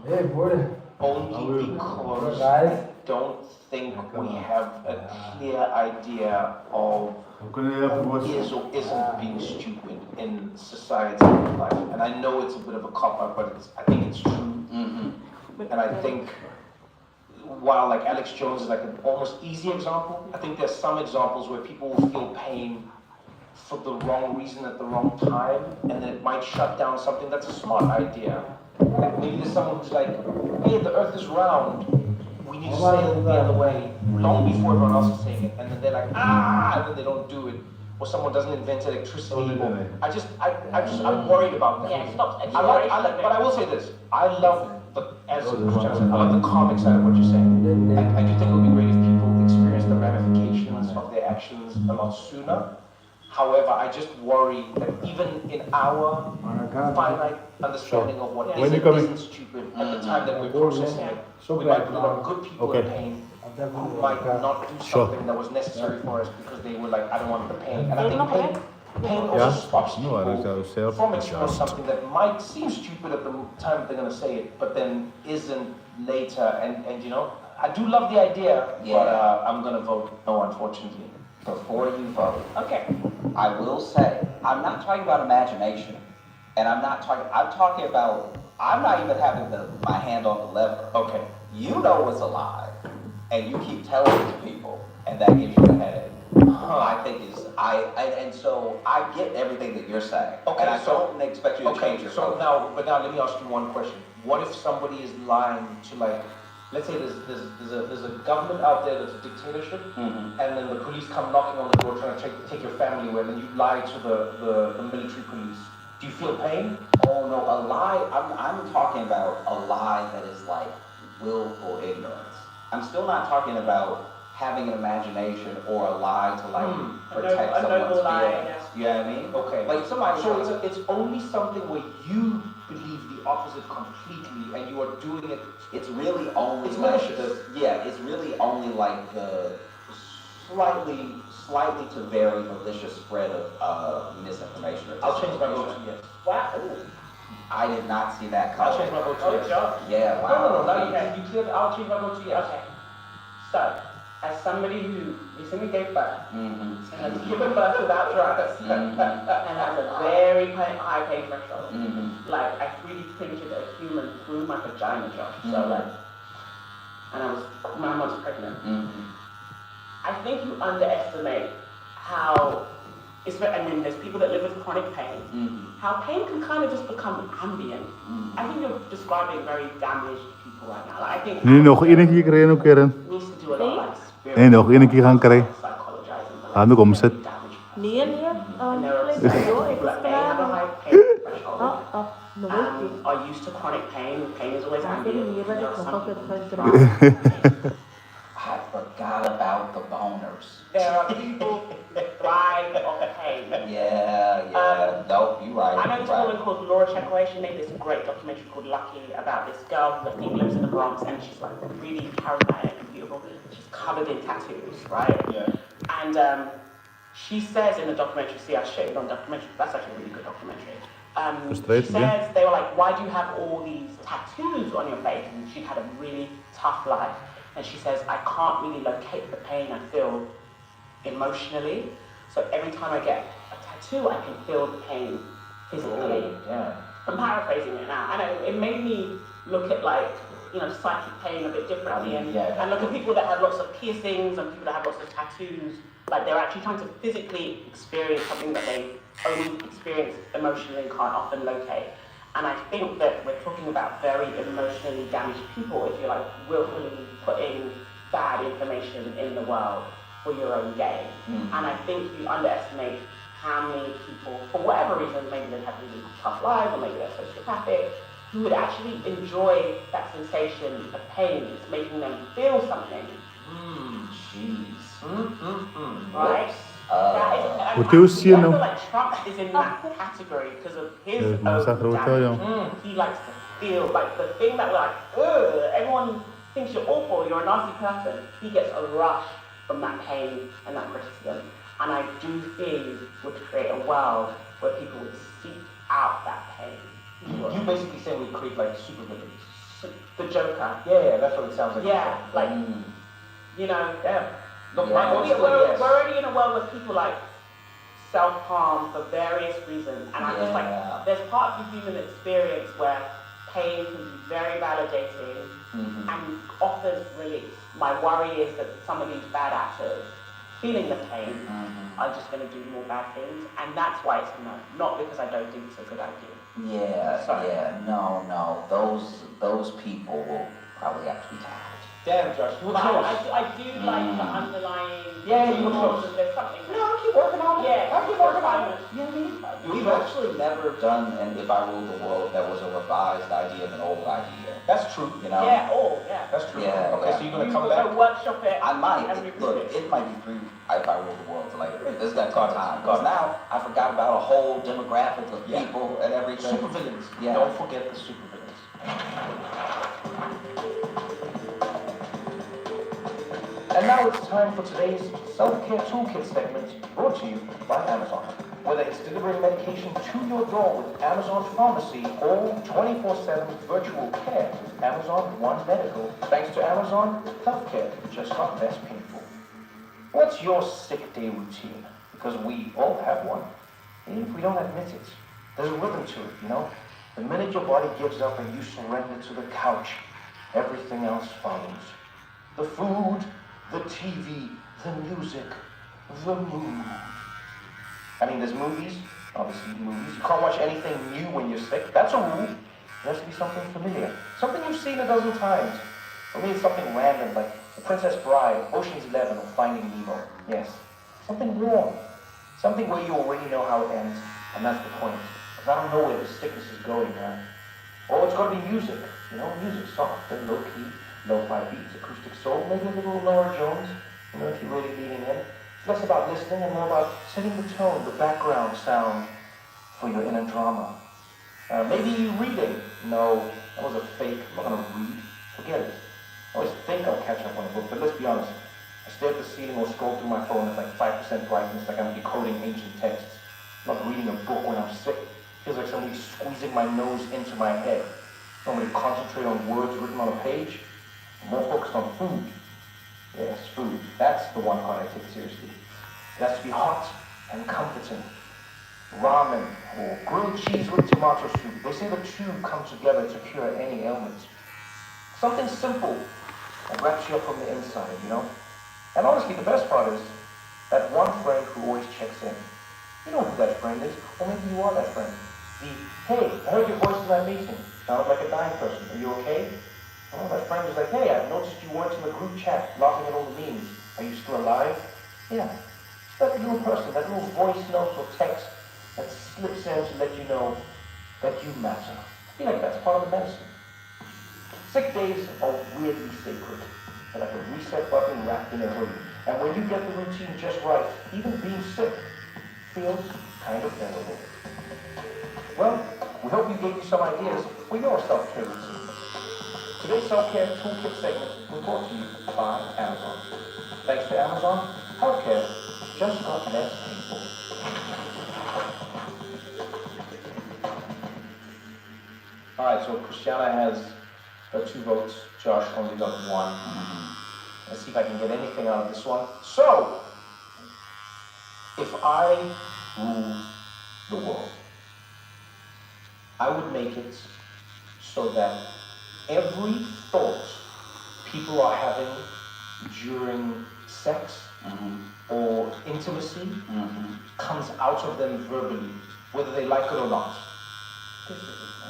Hey, Gordon. Only because I don't think we have a clear idea of who is or isn't being stupid in society and life. And I know it's a bit of a cop-out, but I think it's true. And I think while like Alex Jones is like an almost easy example, I think there's some examples where people will feel pain for the wrong reason at the wrong time, and then it might shut down something that's a smart idea. Like maybe there's someone who's like, hey, the earth is round, we need to sail the other way, long before everyone else is saying it, and then they're like, and then they don't do it. Or someone doesn't invent electricity. I'm worried about that. Yeah, stop. But I will say this, I love as Christian said, I love the comic side of what you're saying. I do think it would be great if people experience the ramifications of their actions a lot sooner. However, I just worry that even in our finite understanding of what When is you and come in- isn't stupid, at the time that we're processing it, we might put a lot of good people in pain who might not do something that was necessary for us because they were like, I don't want the pain. And I think pain also stops No, I people was self from exploring just. something that might seem stupid at the time they're going to say it, but then isn't later. And you know, I do love the idea, but I'm going to vote no, unfortunately. Before you vote, Okay. I will say, I'm not talking about imagination. And I'm talking about, I'm not even having my hand on the lever. Okay. You know it's a lie, and you keep telling it to people, and that gives you a headache. I think and so I get everything that you're saying. Okay, and I don't expect you to change your vote. now let me ask you one question. What if somebody is lying to, like, let's say there's a government out there that's a dictatorship, and then the police come knocking on the door trying to take your family away, and then you lie to the military police. Do you feel pain? Oh no, a lie. I'm talking about a lie that is like willful ignorance. I'm still not talking about having an imagination or a lie to like protect someone's feelings. You know what I mean? Okay. Like somebody. So it's only something where you believe the opposite completely, and you are doing it. It's really only It's like malicious. it's really only like the slightly to very malicious spread of misinformation or I'll change my vote disinformation. to yes. Wow. I did not see that I'll coming. change my vote to yes. Josh. Yeah, wow. No, you cleared. I'll change my vote to yes. Okay. So, as somebody who recently gave birth, Mhm. and has given birth without drugs, and has a very high pain threshold, like I 3D printed a human through my vagina, Josh. So like, and I was 9 months pregnant. I think you underestimate how, I mean, there's people that live with chronic pain, how pain can kind of just become ambient. I think you're describing very damaged people right now. Like, I think Nu nog één keer krijgen ook, Karen. needs to do a lot like spirit. Nee, nog één keer gaan krijgen. Psychologizing. Gaan we omzet. Nee, And there are please. people that may have a high pain threshold. Are used to chronic pain. Pain is always ambient. There are some people I forgot about the boners. There are people that thrive on pain. Yeah. Nope, you're right. I know this woman called Laura Chekwe. She made this great documentary called Lucky about this girl who I think lives in the Bronx, and she's like really charismatic and beautiful. She's covered in tattoos, right? Yeah. And she says in the documentary, see, I showed it on documentary. That's actually a really good documentary. She says they were like, why do you have all these tattoos on your face? And she'd had a really tough life. And she says, I can't really locate the pain I feel emotionally. So every time I get a tattoo, I can feel the pain physically. Yeah. I'm paraphrasing it now. I know it made me look at like, you know, psychic pain a bit differently and look at people that have lots of piercings and people that have lots of tattoos. Like they're actually trying to physically experience something that they only experience emotionally and can't often locate. And I think that we're talking about very emotionally damaged people if you're like willfully putting bad information in the world for your own gain. And I think you underestimate how many people, for whatever reason, maybe they have really tough lives or maybe they're sociopathic, who would actually enjoy that sensation of pain. It's making them feel something. Jeez. Right? What do you see I now? feel like Trump is in that category because of his own damage. He likes to feel like the thing that we're like, ugh, everyone thinks you're awful, you're a nasty person. He gets a rush from that pain and that criticism. And I do fear you would create a world where people would seek out that pain. You basically saying we create like super villains. The Joker. Yeah, that's what it sounds like. Yeah, like, you know, Look, we're already in a world where people like self-harm for various reasons. And I'm just like, there's part of the human experience where pain can be very validating and offers relief. My worry is that some of these bad actors, feeling the pain, are just going to do more bad things. And that's why it's a no, not because I don't think it's a good idea. No. Those people will probably have to be tackled. Damn, Josh, you were But close. I do like the underlying. Yeah, you were close. There's something. I'll keep working on it. Yeah, I'll keep working on it. You know what I mean? We've actually never done an If I Ruled the World that was a revised idea of an old idea. That's true. You know? Yeah, yeah. That's true. Yeah, Okay, yeah. so you're gonna You come will back? go workshop it. I might. and Look, revisit. it might be free if I rule the world. So, like, this is gonna take time. Because now I forgot about a whole demographic of Yeah. people and everything. Supervillains. Yeah. Don't forget the supervillains. And now it's time for today's self-care toolkit segment brought to you by Amazon. Whether it's delivering medication to your door with Amazon Pharmacy or 24/7 virtual care with Amazon One Medical, thanks to Amazon, healthcare just got less painful. What's your sick day routine? Because we all have one, even if we don't admit it. There's a rhythm to it, you know? The minute your body gives up and you surrender to the couch, everything else follows. The food, the TV, the music, the mood. I mean, there's movies, obviously movies. You can't watch anything new when you're sick. That's a rule. There has to be something familiar. Something you've seen a dozen times. For me, it's something random, like The Princess Bride, Ocean's 11, or Finding Nemo. Yes. Something warm. Something where you already know how it ends, and that's the point. Because I don't know where the sickness is going, man. Oh, it's got to be music. You know, music, soft and low-key, lo-fi beats, acoustic soul, maybe a little Laura Jones, you know, if you're really leaning in. It's less about listening and more about setting the tone, the background sound for your inner drama. Maybe reading. No, that was a fake. I'm not going to read. Forget it. I always think I'll catch up on a book, but let's be honest. I stare at the ceiling or scroll through my phone at like 5% brightness, like I'm decoding ancient texts. I'm not reading a book when I'm sick. Feels like somebody's squeezing my nose into my head. I want me to concentrate on words written on a page. I'm more focused on food. Yes, food. That's the one part I take seriously. It has to be hot and comforting. Ramen or grilled cheese with tomato soup. They say the two come together to cure any ailment. Something simple that wraps you up from the inside, you know? And honestly, the best part is that one friend who always checks in. You know who that friend is, or maybe you are that friend. The, hey, I heard your voice in that meeting. Sounded like a dying person. Are you okay? Oh, that friend is like, hey, I've noticed you weren't in the group chat, laughing at all the memes. Are you still alive? Yeah. That little person, that little voice note or text that slips in to let you know that you matter. I feel like that's part of the medicine. Sick days are weirdly sacred. They're like a reset button wrapped in a hoodie. And when you get the routine just right, even being sick feels kind of memorable. Well, we hope we gave you some ideas for your self-care routine. Today's self-care toolkit segment was brought to you by Amazon. Thanks to Amazon, healthcare just got less painful. All right, so Christiana has her 2 votes. Josh only got 1. Let's see if I can get anything out of this one. So, if I ruled the world, I would make it so that every thought people are having during sex or intimacy comes out of them verbally, whether they like it or not.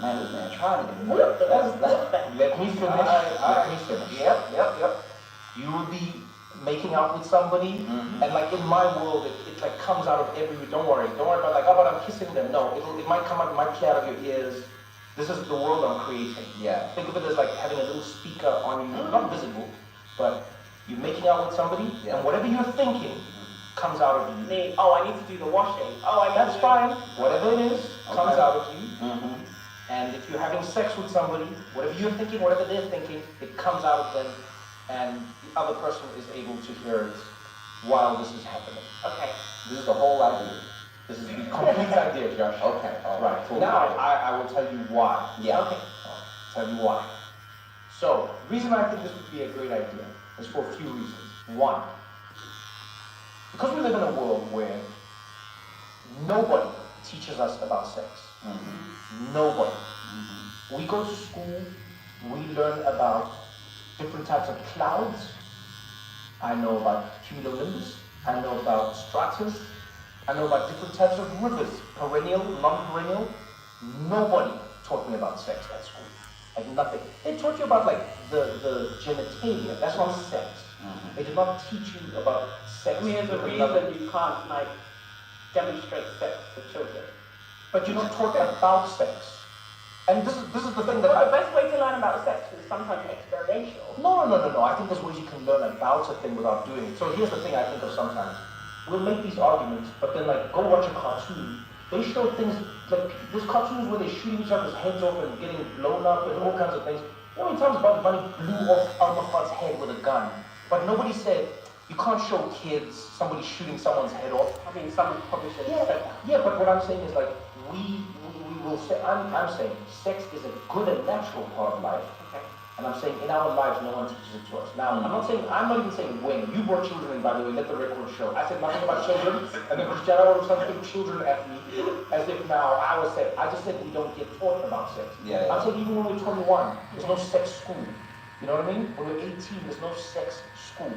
Man, try to get Let me finish. Let me finish. Yep. You will be making out with somebody, and like in my world, it like comes out of every. Don't worry about like, oh, but I'm kissing them. No, it might come out, it might play out of your ears. This is the world I'm creating. Yeah. Think of it as like having a little speaker on you, not visible, but you're making out with somebody, and whatever you're thinking comes out of you. I need to do the washing. That's fine. Whatever it is comes out of you. And if you're having sex with somebody, whatever you're thinking, whatever they're thinking, it comes out of them, and the other person is able to hear it while this is happening. Okay. This is the whole idea. This is the complete idea, Josh. Okay, all right. Cool. Now, I will tell you why. Yeah. Okay. I'll tell you why. So, the reason I think this would be a great idea is for a few reasons. One, because we live in a world where nobody teaches us about sex. Nobody. We go to school, we learn about different types of clouds. I know about cumulonimbus. I know about stratus. I know about different types of rivers, perennial, non-perennial. Nobody taught me about sex at school. Like nothing. They taught you about like the genitalia. That's not sex. They did not teach you about sex. I mean, there's a reason you can't like demonstrate sex to children. But you're not taught about sex. And this is the thing that Well, the best way to learn about sex is sometimes experiential. No. I think there's ways you can learn about a thing without doing it. So here's the thing I think of sometimes. We'll make these arguments, but then like go watch a cartoon. They show things like there's cartoons where they're shooting each other's heads off and getting blown up and all kinds of things. You know how many times Bugs Bunny blew off Elmer Fudd's head with a gun? But nobody said you can't show kids somebody shooting someone's head off. I mean, someone probably should have said that. Yeah, but what I'm saying is like we will say I'm saying sex is a good and natural part of life. Okay. And I'm saying in our lives no one teaches it to us. Now I'm not even saying when. You brought children in, by the way, let the record show. I said nothing about children, and then Cristiano all of a sudden threw children at me as if now I just said we don't get taught about sex. Yeah. I'm saying even when we're 21, there's no sex school. You know what I mean? When we're 18, there's no sex school.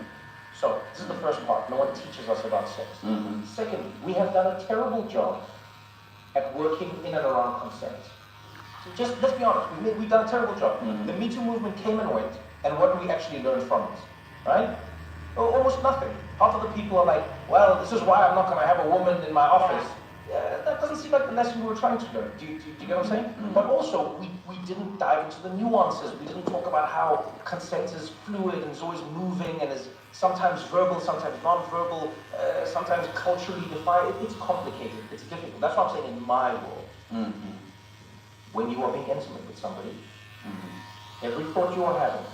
So this is the first part. No one teaches us about sex. Mm-hmm. Second, we have done a terrible job at working in and around consent. So just let's be honest, we've done a terrible job. Mm-hmm. The Me Too movement came and went, and what do we actually learn from it? Right? Almost nothing. Half of the people are like, well, this is why I'm not going to have a woman in my office. That doesn't seem like the lesson we were trying to learn. Do you get what I'm saying? Mm-hmm. But also, we didn't dive into the nuances. We didn't talk about how consent is fluid and is always moving and is sometimes verbal, sometimes non-verbal, sometimes culturally defined. It's complicated. It's difficult. That's what I'm saying in my world. Mm-hmm. When you are being intimate with somebody, every thought you are having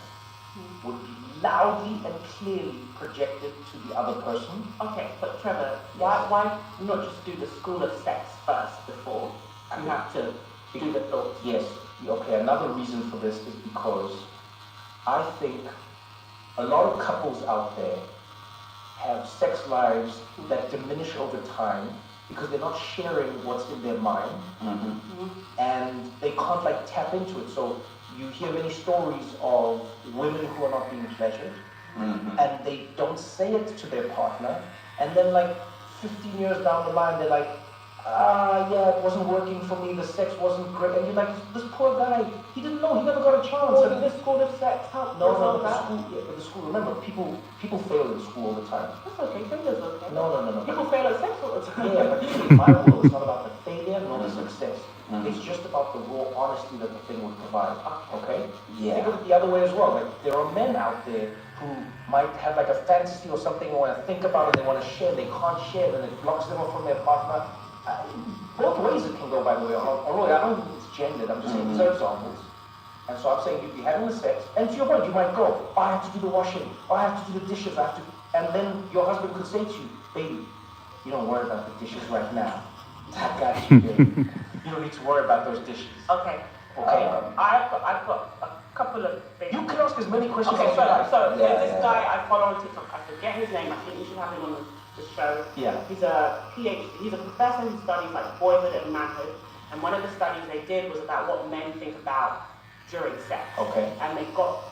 would be loudly and clearly projected to the other person. Okay, but Trevor, why not just do the school of sex first before you have to do the thoughts? Yes. Okay, another reason for this is because I think a lot of couples out there have sex lives that diminish over time because they're not sharing what's in their mind, and they can't like tap into it. So you hear many stories of women who are not being pleasured, and they don't say it to their partner, and then like 15 years down the line, they're like, yeah, it wasn't working for me, the sex wasn't great, and you're like, this poor guy, he didn't know, he never got a chance. Well, did the school of sex help? No, but the school, remember, people fail in school all the time. That's okay, failures okay. No. People fail at sex all the time. Yeah, but in my world, it's not about the failure nor the success. It's just about the raw honesty that the thing would provide. Okay? Yeah. Think of it the other way as well. Like, there are men out there who might have like a fantasy or something they want to think about and they want to share, they can't share, and it blocks them off from their partner. Both ways it can go, by the way. Although I don't think it's gendered, I'm just saying these are examples. And so I'm saying you'd be having the sex, and to your point, you might go, I have to do the washing, I have to do the dishes, and then your husband could say to you, baby, you don't worry about the dishes right now. I got you, baby. You don't need to worry about those dishes. Okay. Okay? I've got a couple of things. You can ask as many questions Okay, as you like. so there's this guy I follow on TikTok. I forget his name. I think you should have him on the show. Yeah. He's a PhD. He's a professor who studies like boyhood and manhood. And one of the studies they did was about what men think about during sex. Okay. And they got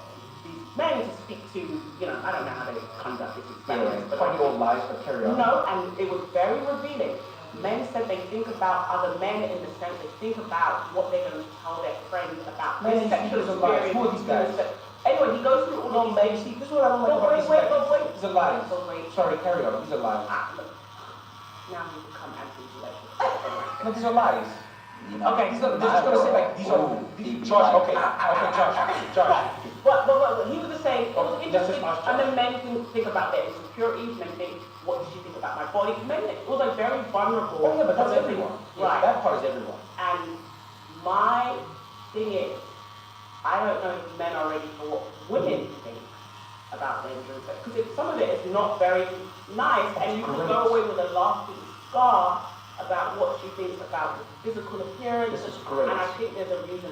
these men to speak to, I don't know how they conduct this experiment. But probably all lies, but carry on. No, and it was very revealing. Men said they think about other men in the sense they think about what they're going to tell their friends about Men their sexual speakers of lies. experience. Who are these guys? Anyway, he goes through all these things. See, this is what I don't like about these guys. These are lies. Sorry, carry on. These are lies. Look, now he's become anti-intellectual. No, these are lies. Okay, They're just going to say like, these are... Josh, okay, Josh. But he was just saying, it was That's interesting, just and then men think about their insecurities, men think, what does she think about my body? Men, it was like very vulnerable. Oh yeah, but that's everyone. Right. That part is everyone. And my thing is, I don't know if men are ready for what women think about their dream sex. Because some of it is not very nice, and you can go away with a lasting scar about what she thinks about the physical appearance. This is great. And I think there's a reason,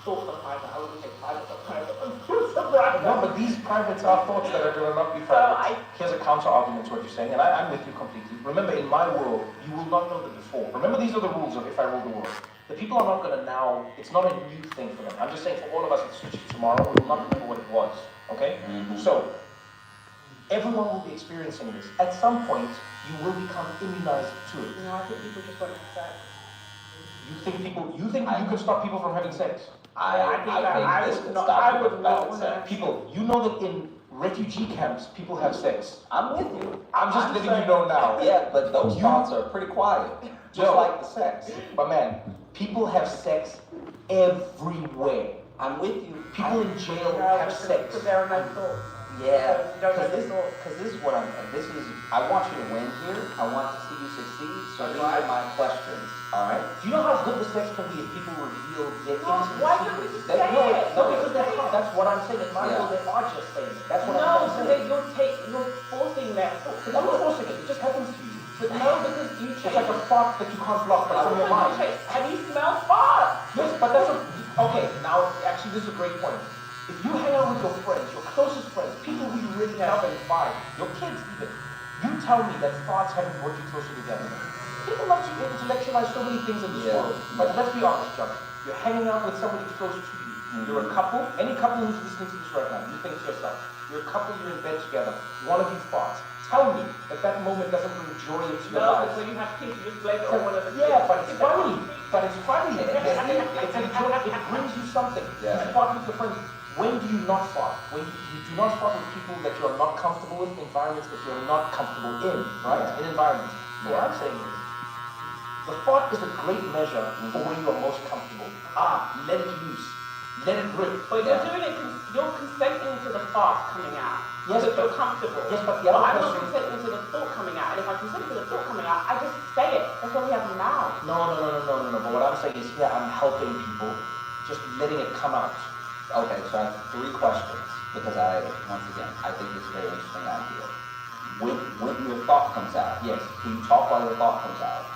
thoughts are private. I wouldn't say private, but private. No, but these privates are thoughts that are going to not be private. Here's a counter argument to what you're saying, and I'm with you completely. Remember, in my world, you will not know the before. Remember, these are the rules of if I rule the world. The people are not going to now, it's not a new thing for them. I'm just saying for all of us that switch it tomorrow, we will not remember what it was. Okay? So, everyone will be experiencing this. At some point, you will become immunized to it. No, I think people just want to have sex. You think you can stop people from having sex? I think this could stop people from having sex. People, you know that in refugee camps, people have sex. I'm with you. I'm just letting you know now. Yeah, but those thoughts are pretty quiet. Just like the sex. But man, People have sex everywhere. I'm with you. People in jail have sex. Because there are no thoughts. Yeah, You don't know the because thoughts. this is what I want you to win here. I want to see you succeed. So these are my questions. All right. Do you know how good the sex can be if people reveal their intimacy? Why don't we just say No, it? because that's what I'm saying. It's not Yeah. what they are just saying. That's what I'm No, saying. because you're forcing their thoughts. I'm not forcing it. It just happens to you. But no, because you It's like a fart that you can't block, but it's on your mind. Have you smelled fart? Yes, but that's okay. Now, actually, this is a great point. If you hang out with your friends, your closest friends, people who you really love and vibe, your kids even, you tell me that farts haven't brought you closer together. People love to intellectualize so many things in this world. But let's be honest, Chuck. You're hanging out with somebody close to you. You're a couple. Any couple who's listening to this right now, you think to yourself, you're a couple, you're in bed together. One of you farts. Tell me that moment doesn't bring joy into your life. No, when you have kids, you just blame it on one of the kids. Yeah, but it's funny. It brings you something. Yeah. You fart with your friends. When do you not fart? When you do not fart with people that you're not comfortable with, environments that you're not comfortable in, right? In environments. So what I'm saying is, the fart is a great measure for when you are most comfortable. Let it loose. Let it rip. But you're doing it, you're consenting to the fart coming out. Yes, because but you're comfortable. Yes, but But I'm not consenting to the thought coming out. And if I consent to the thought coming out, I just say it. That's what we have now. No. But what I'm saying is here, I'm helping people, just letting it come out. Okay, so I have 3 questions because once again, I think it's a very interesting idea. When your thought comes out, Yes. can you talk while your thought comes out?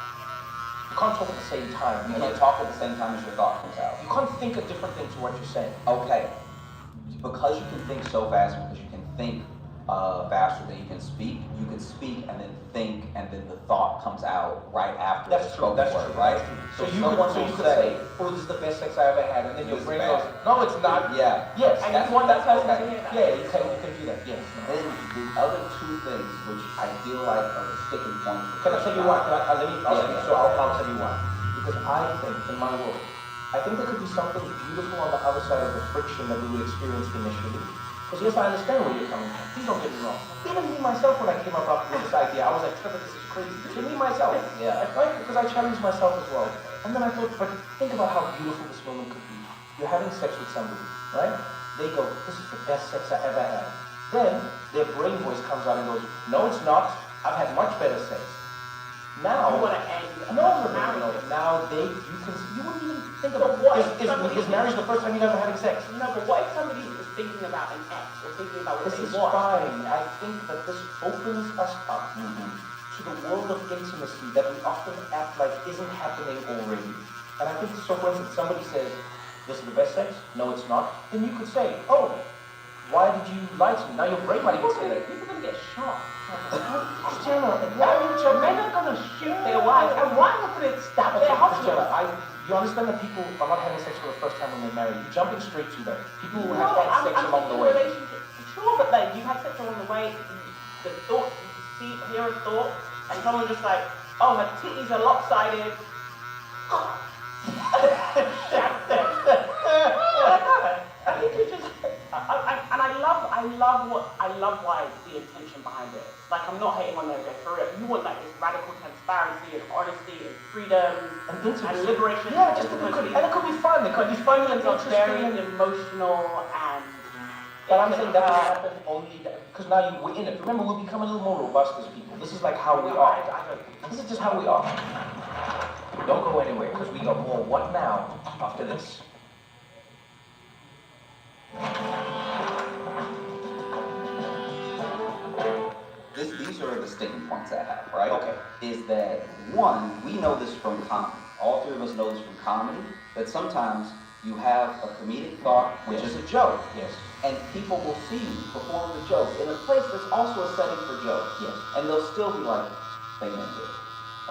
You can't talk at the same time. You can't talk at the same time as your thought comes out. You can't think a different thing to what you're saying. Okay, because you can think so fast, because you can think faster than you can speak and then think, and then the thought comes out right after the spoken word, right? So you could say, oh, this is the best sex I ever had, and then your brain goes, no, it's not. Yeah. Yes. And you want that person to hear that. Yeah, you can do that, yes. Then the other 2 things, which I feel like are the sticking points. Can I tell you one? I'll tell you one. Because I think, in my world, I think there could be something beautiful on the other side of the friction that we would experience initially. Because yes, I understand where you're coming from. Please don't get me wrong. Even me myself, when I came up with this idea, I was like, Trevor, this is crazy. To me myself. Yeah. Right? Because I challenged myself as well. And then I thought, but think about how beautiful this moment could be. You're having sex with somebody, right? They go, this is the best sex I ever had. Then their brain voice comes out and goes, no, it's not. I've had much better sex. Now, You want to end no. marriage. Now you wouldn't even think about is marriage the first time you ever having sex? No, but what if somebody is thinking about an ex or thinking about what This they is want? fine. I think that this opens us up to the world of intimacy that we often act like isn't happening already. And I think so. For instance, somebody says, "This is the best sex." No, it's not. Then you could say, "Oh, why did you lie to me?" Now your brain might even say that. People are going to get shot. Christiana, why are you Men are going to shoot their wives. And why not going to stab their husband? Christiana, you understand that people are not having sex for the first time when they're married. You're jumping straight to that. People who have had sex along the way. Sure, but like you had sex along the way, the thought, you hear a thought, and someone just like, oh, her titties are lopsided. I think you just, I love why the intention behind it. Like I'm not hating on them, for it. You want like this radical transparency and honesty and freedom and liberation. Yeah, just and it could be fun. It could be fun and It's very interesting. emotional and. But I'm saying that will happen only because now we're in it. Remember, we'll become a little more robust as people. This is like how we are. This is just how we are. Don't go anywhere because we got more What Now after this. These are the sticking points I have, right? Okay. Is that one, we know this from comedy. All 3 of us know this from comedy, that sometimes you have a comedic thought, which is a joke. Yes. And people will see you perform the joke in a place that's also a setting for jokes. Yes. And they'll still be like, they meant it.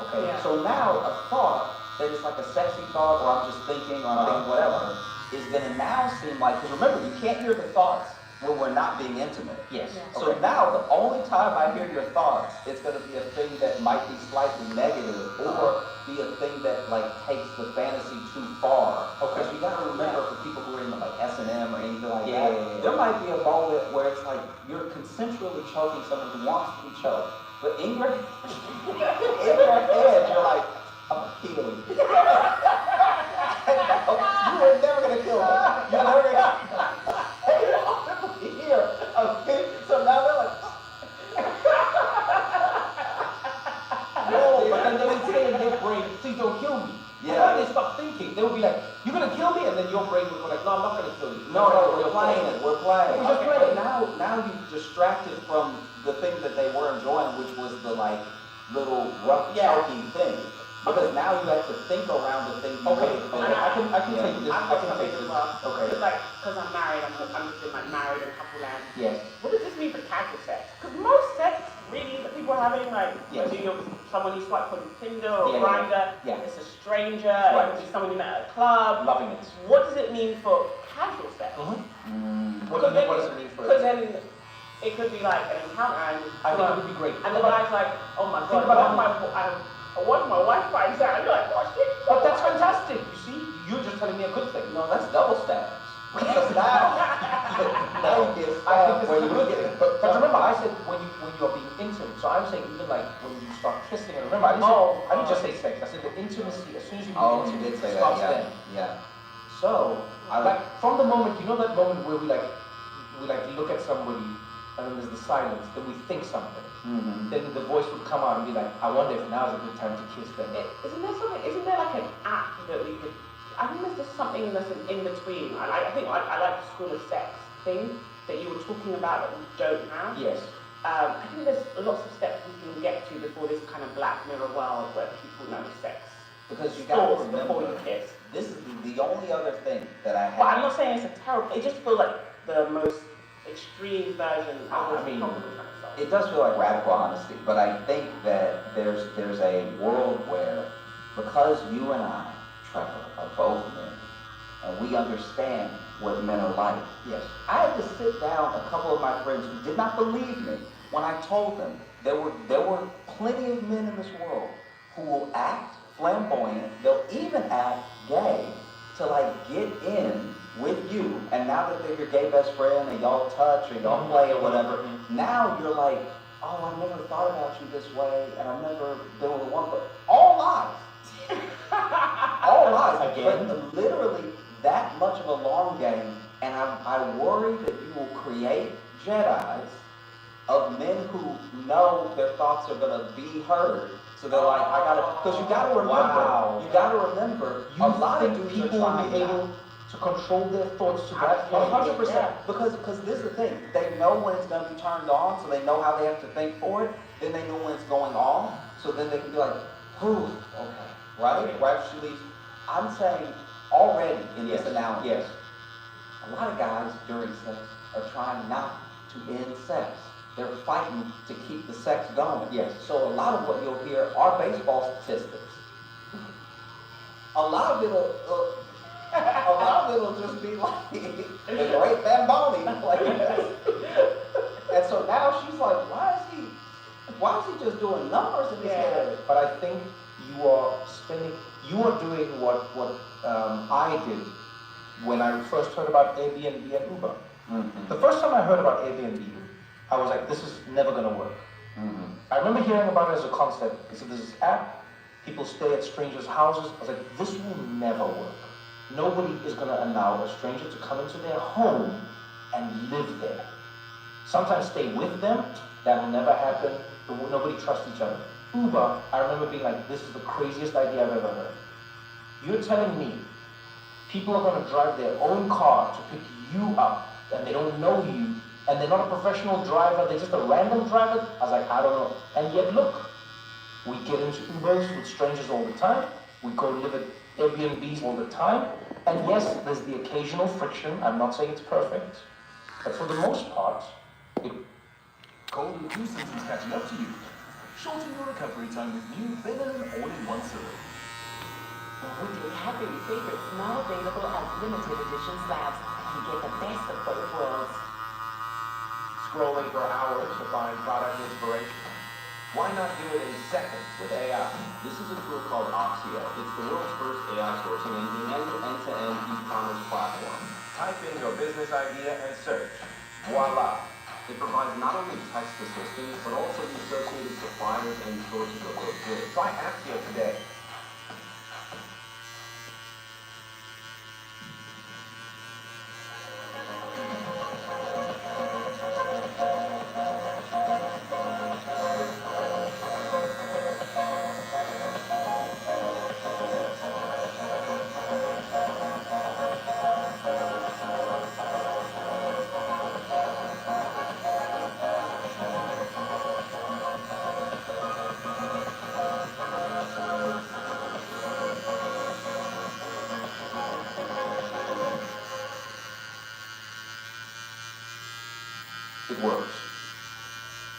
Okay? Yeah. So now a thought that is like a sexy thought, or I'm just thinking, or I'm thinking whatever, is gonna now seem like, because remember, you can't hear the thoughts when we're not being intimate. Yes. Yeah. So now, the only time I hear your thoughts, it's going to be a thing that might be slightly negative, or be a thing that like takes the fantasy too far. Because you got to remember, for people who are into like S&M or anything like that, there might be a moment where it's like you're consensually choking someone who wants to be choked, but in your head, you're like, I'm healing. You were never gonna kill me. You're never gonna. Hey, all here. Okay, so now they're like. No, but then they would say in their brain, please don't kill me. Yeah. When they stop thinking, they would be like, you're gonna kill me, and then your brain would go like, no, I'm not gonna kill you. No, we're playing it. We're playing. We're just Okay, playing. but now you've distracted from the thing that they were enjoying, which was the like little rough, choking thing. Because now you have to think around the thing. Okay, I can take this. I've I got can something take as this. well. Okay. It's like, because I'm married, I'm just in like married and couple land. Yes. What does this mean for casual sex? Because most sex, really, that people are having, like, Yes. whether you're someone you swipe on Tinder or Yeah, Grindr, yeah. it's a stranger, Right. it could be someone you met at a club. Loving it. What does it mean for casual sex? What Because does it mean for Because then it could be like an encounter and I think it would be great. and the guy's like, oh my Think god, about what if my wife finds out? And you're like, oh shit. But that's fantastic. You see, you're just telling me a good thing. No, that's double standards. Because now you get I think where this is a you good get thing. it. But remember, I said when you're being intimate. So I'm saying even like when you start kissing. And remember, I didn't just say sex. I said the intimacy. As soon as you Oh, you intimate, did say it that. starts Yeah. then. Yeah. So I like from the moment, you know that moment where we look at somebody and then there's the silence, then we think something. Mm-hmm. Then the voice would come out and be like, I wonder if now's a good time to kiss them. Isn't there like an app that we could, I think there's just something that's in between. I think I like the school of sex thing that you were talking about that we don't have. Yes. I think there's lots of steps we can get to before this kind of Black Mirror world where people know sex. Because you got to Thoughts before you remember, kiss. this is the only other thing that I have. But I'm not saying it's a terrible, it just feels like the most extreme version of I this mean, problem we're trying to solve. It does feel like radical honesty, but I think that there's a world where, because you and I, Trevor, are both men, and we understand what men are like. Yes. I had to sit down a couple of my friends who did not believe me when I told them there were plenty of men in this world who will act flamboyant, they'll even act gay to like get in with you, and now that they're your gay best friend and y'all touch or y'all play or whatever, now you're like, oh, I never thought about you this way, and I've never been with a woman, but all lies. All lies. Again. But literally that much of a long game, and I worry that you will create Jedis of men who know their thoughts are gonna be heard. So they're like, because you gotta remember, You a lot think of dudes people are will be trying able to control their thoughts to that point? 100%. Because this is the thing. They know when it's going to be turned on, so they know how they have to think for it. Then they know when it's going off, so then they can be like, whew, okay, right? Right after she leaves. I'm saying already in this analogy, Yes. a lot of guys during sex are trying not to end sex. They're fighting to keep the sex going. Yes. So a lot of what you'll hear are baseball statistics. A lot of it'll just be like the great Bamboni. Like, and so now she's like, why is he just doing numbers in his head? But I think you are doing what I did when I first heard about Airbnb and Uber. Mm-hmm. The first time I heard about Airbnb, I was like, this is never going to work. Mm-hmm. I remember hearing about it as a concept. They said there's this app, people stay at strangers' houses. I was like, this will never work. Nobody is going to allow a stranger to come into their home and live there. Sometimes stay with them, that will never happen. Nobody trusts each other. Uber, I remember being like, this is the craziest idea I've ever heard. You're telling me people are going to drive their own car to pick you up, and they don't know you, and they're not a professional driver, they're just a random driver? I was like, I don't know. And yet look, we get into Ubers with strangers all the time. We go live at Airbnbs all the time. And yes, there's the occasional friction. I'm not saying it's perfect. But for the most part, Cold and flu season's catching up to you. Shorten your recovery time with new Venom all-in-one syrup. Woody Happy favorites now available as limited edition slabs. You get the best of both worlds. scrolling for hours to find product inspiration. Why not do it in seconds with AI? This is a tool called Oxio. It's the world's first AI sourcing engine and an end-to-end e-commerce platform. Type in your business idea and search. Voila! It provides not only text assistance, but also the associated suppliers and sources of those goods. Try Axio today. words.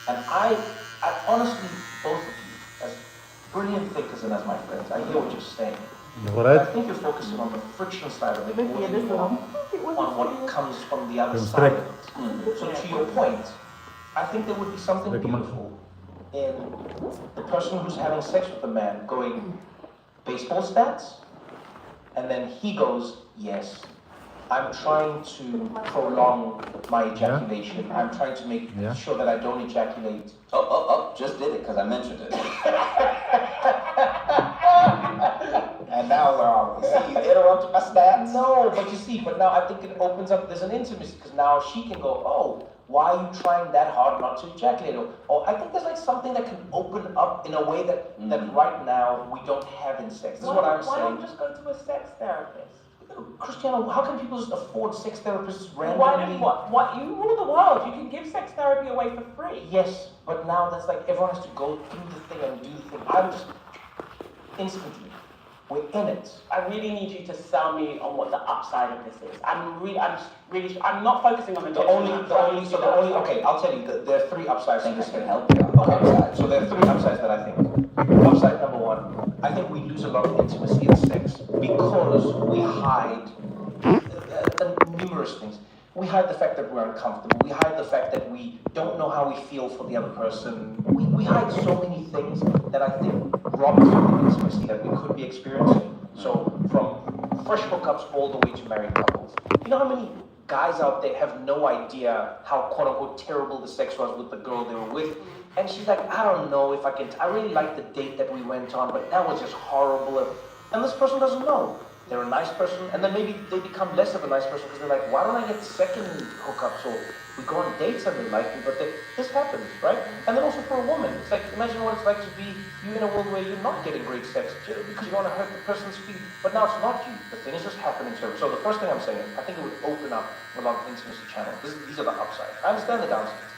And I honestly, both of you, as brilliant thinkers and as my friends, I hear what you're saying. Alright. I think you're focusing on the friction side of it more than you are on what comes from the other From side strict. of it. So to your point, I think there would be something beautiful in the person who's having sex with the man going, baseball stats? And then he goes, yes, I'm trying to prolong my ejaculation. I'm trying to make sure that I don't ejaculate. Just did it because I mentioned it. And now where are we? See, you interrupted my stats. No, but you see, but now I think it opens up, there's an intimacy, because now she can go, oh, why are you trying that hard not to ejaculate? Or I think there's like something that can open up in a way that, that right now we don't have in sex. This is what I'm Why saying. don't you just go to a sex therapist? Cristiano, how can people just afford sex therapists randomly? Why don't what you rule the world? You can give sex therapy away for free. Yes, but now that's like everyone has to go through the thing and do the thing. I'm just instantly, we're in it. I really need you to sell me on what the upside of this is. I'm not focusing on the Okay, I'll tell you, there are three upsides. I think to this this can thing. help you. Okay, so there are three upsides that I think. Upside number one, I think we lose a lot of intimacy in sex because we hide numerous things. We hide the fact that we're uncomfortable. We hide the fact that we don't know how we feel for the other person. We hide so many things that I think rob us of the intimacy that we could be experiencing. So from fresh hookups all the way to married couples. You know how many guys out there have no idea how quote unquote terrible the sex was with the girl they were with? And she's like, I don't know if I can, I really liked the date that we went on, but that was just horrible. And this person doesn't know. They're a nice person, and then maybe they become less of a nice person because they're like, why don't I get second hookups? Or we go on dates and they like me, but this happens, right? And then also for a woman, it's like, imagine what it's like to be you in a world where you're not getting great sex because you want to hurt the person's feet, but now it's not you. The thing is just happening to her. So the first thing I'm saying is, I think it would open up a lot of intimacy channels. These are the upsides. I understand the downsides.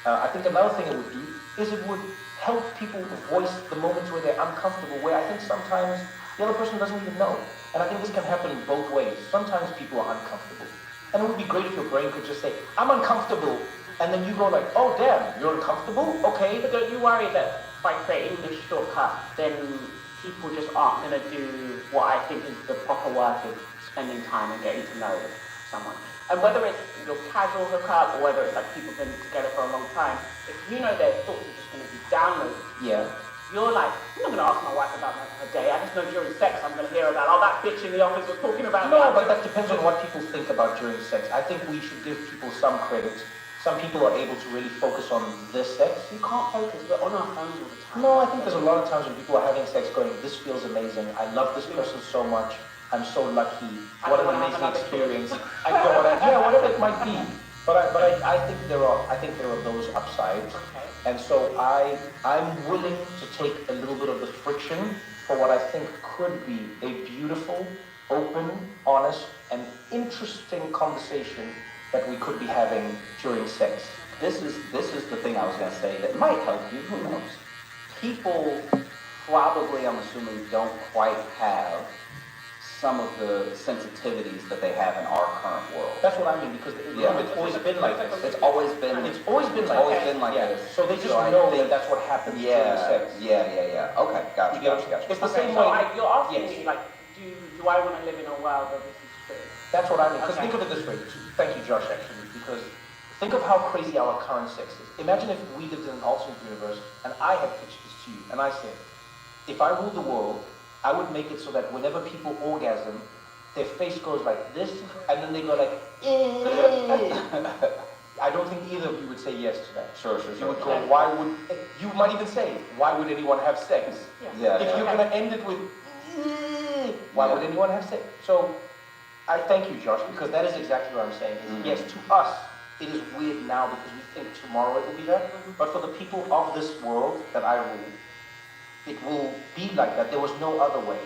I think another thing it would do is it would help people voice the moments where they're uncomfortable, where I think sometimes the other person doesn't even know. And I think this can happen in both ways. Sometimes people are uncomfortable. And it would be great if your brain could just say, I'm uncomfortable. And then you go like, oh damn, you're uncomfortable? Okay. But don't you worry that by creating this shortcut, then people just aren't going to do what I think is the proper work of spending time and getting to know someone. And whether it's your casual hookup or whether it's like people been together for a long time, if you know their thoughts are just going to be downloaded, you're like, I'm not going to ask my wife about her day. I just know during sex I'm going to hear about, oh, that bitch in the office was talking about No, but that depends on what people think about during sex. I think we should give people some credit. Some people are able to really focus on this sex. You can't focus, we're on our phones all the time. No, I think there's a lot of times when people are having sex going, this feels amazing. I love this person so much. I'm so lucky. What an amazing experience. I don't want to, whatever it might be. But I think there are those upsides. Okay. And so I'm willing to take a little bit of the friction for what I think could be a beautiful, open, honest, and interesting conversation that we could be having during sex. This is the thing I was going to say that might help you. Who knows? People probably, I'm assuming, don't quite have some of the sensitivities that they have in our current world. That's what I mean, because it's always been like this. It's always been like this. So they just know that that's what happens during sex. Yeah. Okay, gotcha. It's the same so way. you're asking me, like, do I want to live in a world where this is true? That's what I mean. Because think of it this way. Thank you, Josh, actually, because think of how crazy our current sex is. Imagine if we lived in an alternate universe and I had pitched this to you and I said, if I ruled the world, I would make it so that whenever people orgasm, their face goes like this, and then they go like, I don't think either of you would say yes to that. Sure. You would go, you might even say, why would anyone have sex? Yeah. If you're going to end it with, why would anyone have sex? So, I thank you, Josh, because that is exactly what I'm saying. Yes, to us, it is weird now because we think tomorrow it will be that, but for the people of this world that I rule, it will be like that. There was no other way.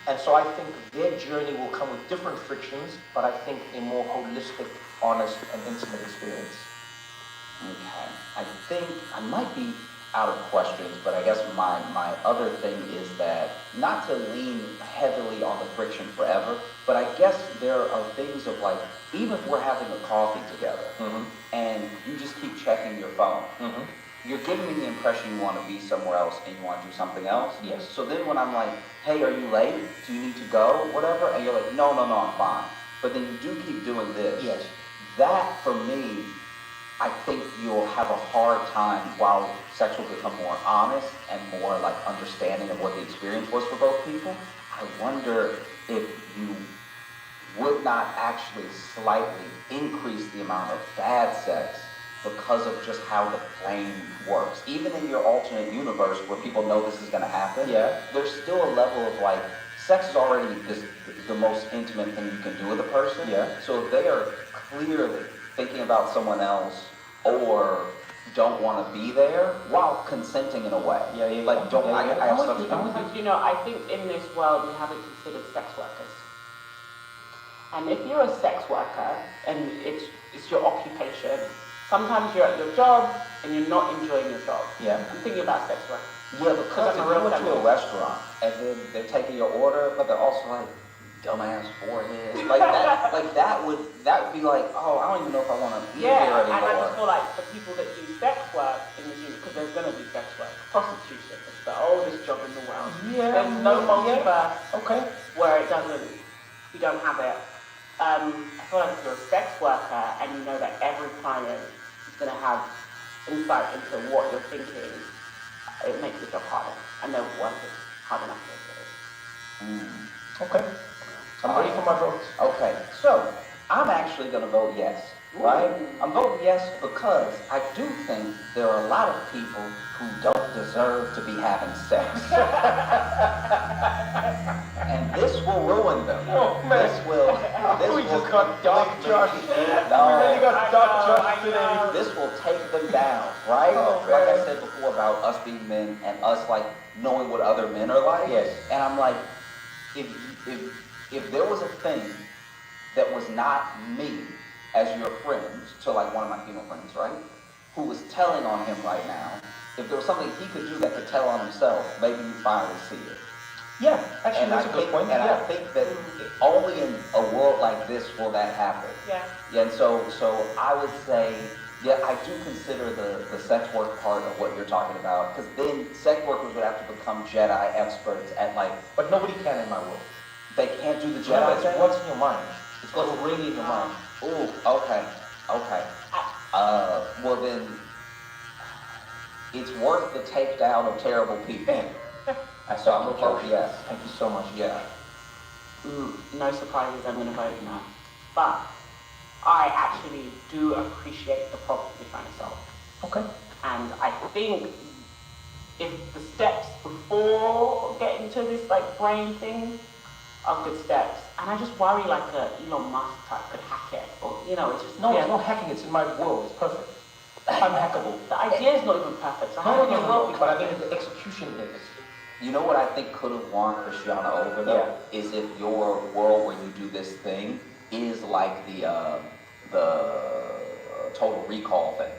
And so I think their journey will come with different frictions, but I think a more holistic, honest, and intimate experience. Okay. I think I might be out of questions, but I guess my other thing is that not to lean heavily on the friction forever, but I guess there are things of like, even if we're having a coffee together and you just keep checking your phone, you're giving me the impression you want to be somewhere else and you want to do something else. Yes. So then when I'm like, hey, are you late? Do you need to go? Whatever. And you're like, no, I'm fine. But then you do keep doing this. Yes. That, for me, I think you'll have a hard time while sex will become more honest and more like understanding of what the experience was for both people. I wonder if you would not actually slightly increase the amount of bad sex because of just how the brain works. Even in your alternate universe where people know this is going to happen, there's still a level of like, sex is already the most intimate thing you can do with a person. So if they are clearly thinking about someone else or don't want to be there while consenting in a way. Like, don't I have something. Because, you know, I think in this world we haven't considered sex workers. And if you're a sex worker and it's your occupation, sometimes you're at your job and you're not enjoying your job. I'm thinking about sex work. Yeah, because if you went to a restaurant and then they're taking your order, but they're also like, dumbass forehead. Like that would be like, oh, I don't even know if I want to be here anymore. And I just feel like for people that do sex work in the universe, because there's going to be sex work, prostitution is the oldest job in the world. There's no multiverse where you don't have it. I feel like if you're a sex worker and you know that every client is going to have insight into what you're thinking, it makes the job harder, and they're working hard enough to do it. Okay. I'm ready for my vote. Okay, so I'm actually going to vote yes, right? I'm voting yes because I do think there are a lot of people who don't deserve to be having sex. And this will ruin them. Oh, man. We just got dark Josh. We really got dark Josh today. This will take them down, right? Like I said before about us being men and us like knowing what other men are like. And I'm like, if there was a thing that was not me as your friends, to like one of my female friends, right, who was telling on him right now, if there was something he could do that could tell on himself, maybe you finally see it. Actually, that's a good point. And I think that only in a world like this will that happen. And so I would say, I do consider the sex work part of what you're talking about, because then sex workers would have to become Jedi experts at like. But nobody can in my world. They can't do the Jedi thing? It's what's in your mind. It's what's really in your mind. Ooh, okay. Well then, it's worth the takedown of terrible people. So I'm going to vote yes. Thank you so much. No surprises, I'm going to vote no. But I actually do appreciate the problem you're trying to solve. Okay. And I think if the steps before getting to this like brain thing are good steps, and I just worry like a Elon Musk type could hack it, or it's just it's not hacking. It's in my world. It's perfect. I'm hackable. The idea is not even perfect. So No. But I mean, the execution is. You know what I think could have won Christiana over though? Is if your world where you do this thing is like the Total Recall thing.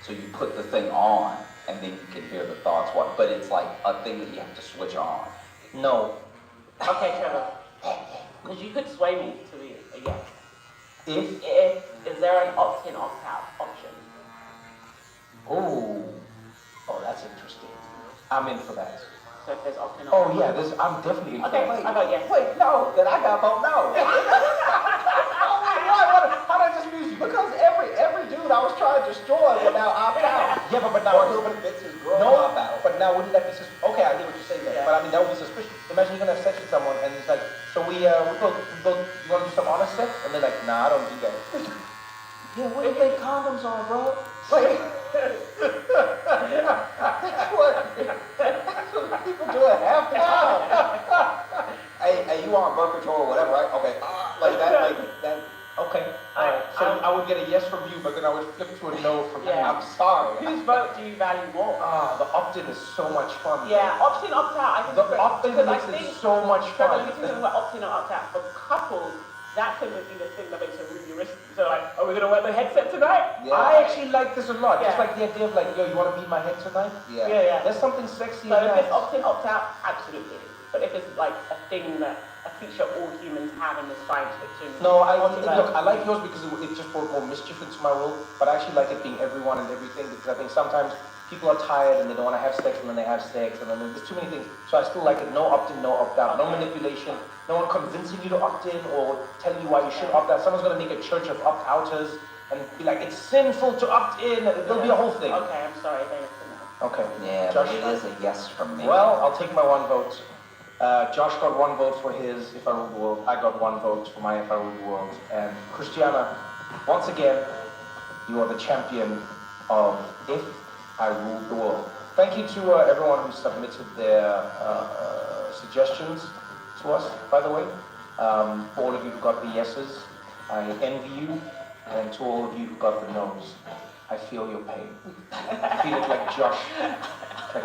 So you put the thing on and then you can hear the thoughts. But it's like a thing that you have to switch on. No. Okay, Trevor. Because you could sway me to be a yes. If is there an opt-in, opt-out option? Oh, that's interesting. I'm in for that. So if there's opt-in, opt-out. Oh yeah, I'm definitely in for that. Okay, I vote yes. Wait, no, then I got vote no. How did I just lose you? Because every dude I was trying to destroy will now opt out. Yeah, but now he'll convince his girl to opt out. But now wouldn't that be suspicious? Okay, I hear what you're saying there. But I mean, that would be suspicious. Imagine you're gonna have sex with someone and it's like, so we go, you wanna do some honest sex? And they're like, nah, I don't do that. Yeah, what do you think condoms are, bro? Wait. That's what people do at half the time. hey, you want birth control or whatever, right? Okay. Like that. Okay. Alright. So I would get a yes from you, but then I would flip to a no from you. I'm sorry. Whose vote do you value more? The opt-in is so much fun. Yeah, opt-in, opt-out. I think the opt-in makes it so much fun. Let me tell you about opt-in or opt-out. For couples, that could be the thing that makes it really risky. So like, are we gonna wear the headset tonight? Yeah. I actually like this a lot. Just Yeah. like the idea of like, yo, you want to be my head tonight? Yeah. There's something sexy So in if that. it's opt in, opt out, absolutely. But if it's like a thing that, a feature all humans have in this science fiction. No, multiverse. look, I like yours because it just brought more mischief into my world, but I actually like it being everyone and everything because I think sometimes people are tired and they don't want to have sex and then they have sex and then there's too many things. So I still like it, no opt-in, no opt-out, no manipulation, no one convincing you to opt-in or telling you why you should opt-out. Someone's going to make a church of opt-outers and be like, it's sinful to opt-in. There'll be a whole thing. Okay, I'm sorry. Okay. Yeah, Josh? it is a yes from me. Well, I'll take my one vote. Josh got one vote for his If I Ruled the World. I got one vote for my If I Ruled the World. And Christiana, once again, you are the champion of If I Ruled the World. Thank you to everyone who submitted their suggestions to us, by the way. For all of you who got the yeses, I envy you. And to all of you who got the no's, I feel your pain. I feel it like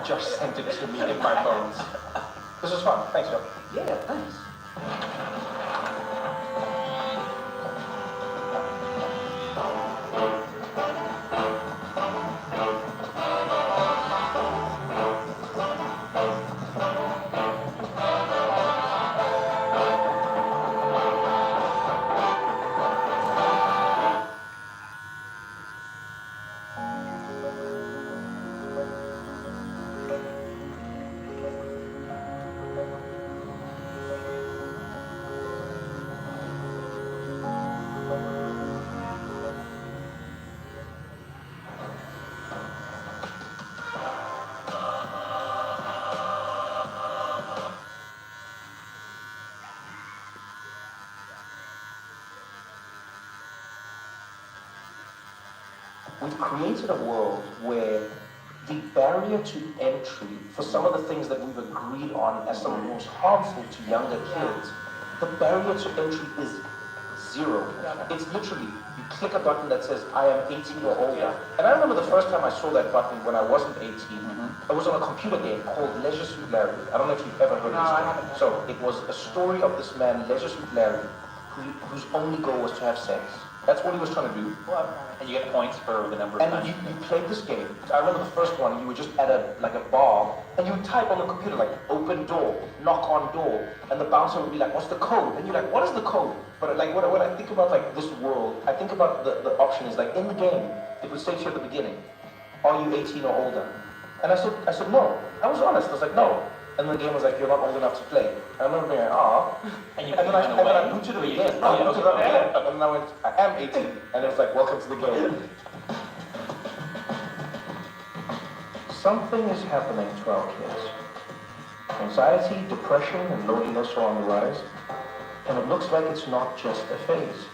Josh sent it to me in my bones. This was fun. Thanks, Josh. Yeah, thanks. We've created a world where the barrier to entry for some of the things that we've agreed on as some of the most harmful to younger kids, the barrier to entry is zero. It's literally, you click a button that says, I am 18 or older. And I remember the first time I saw that button when I wasn't 18, it was on a computer game called Leisure Suit Larry. I don't know if you've ever heard of this game. So it was a story of this man, Leisure Suit Larry, whose only goal was to have sex. That's what he was trying to do. And you get points for the number of And times. you played this game. I remember the first one, you were just at a bar, and you would type on the computer like, open door, knock on door, and the bouncer would be like, what's the code? And you're like, what is the code? But like, when I think about like this world, I think about the option is like, in the game, it would say to you at the beginning, are you 18 or older? And I said no. I was honest, I was like, no. And the game was like, you're not old enough to play. And I remember being like, ah. And then I booted it again. And then I went, I am 18. And it was like, welcome to the game. Something is happening to our kids. Anxiety, depression, and loneliness are on the rise. And it looks like it's not just a phase.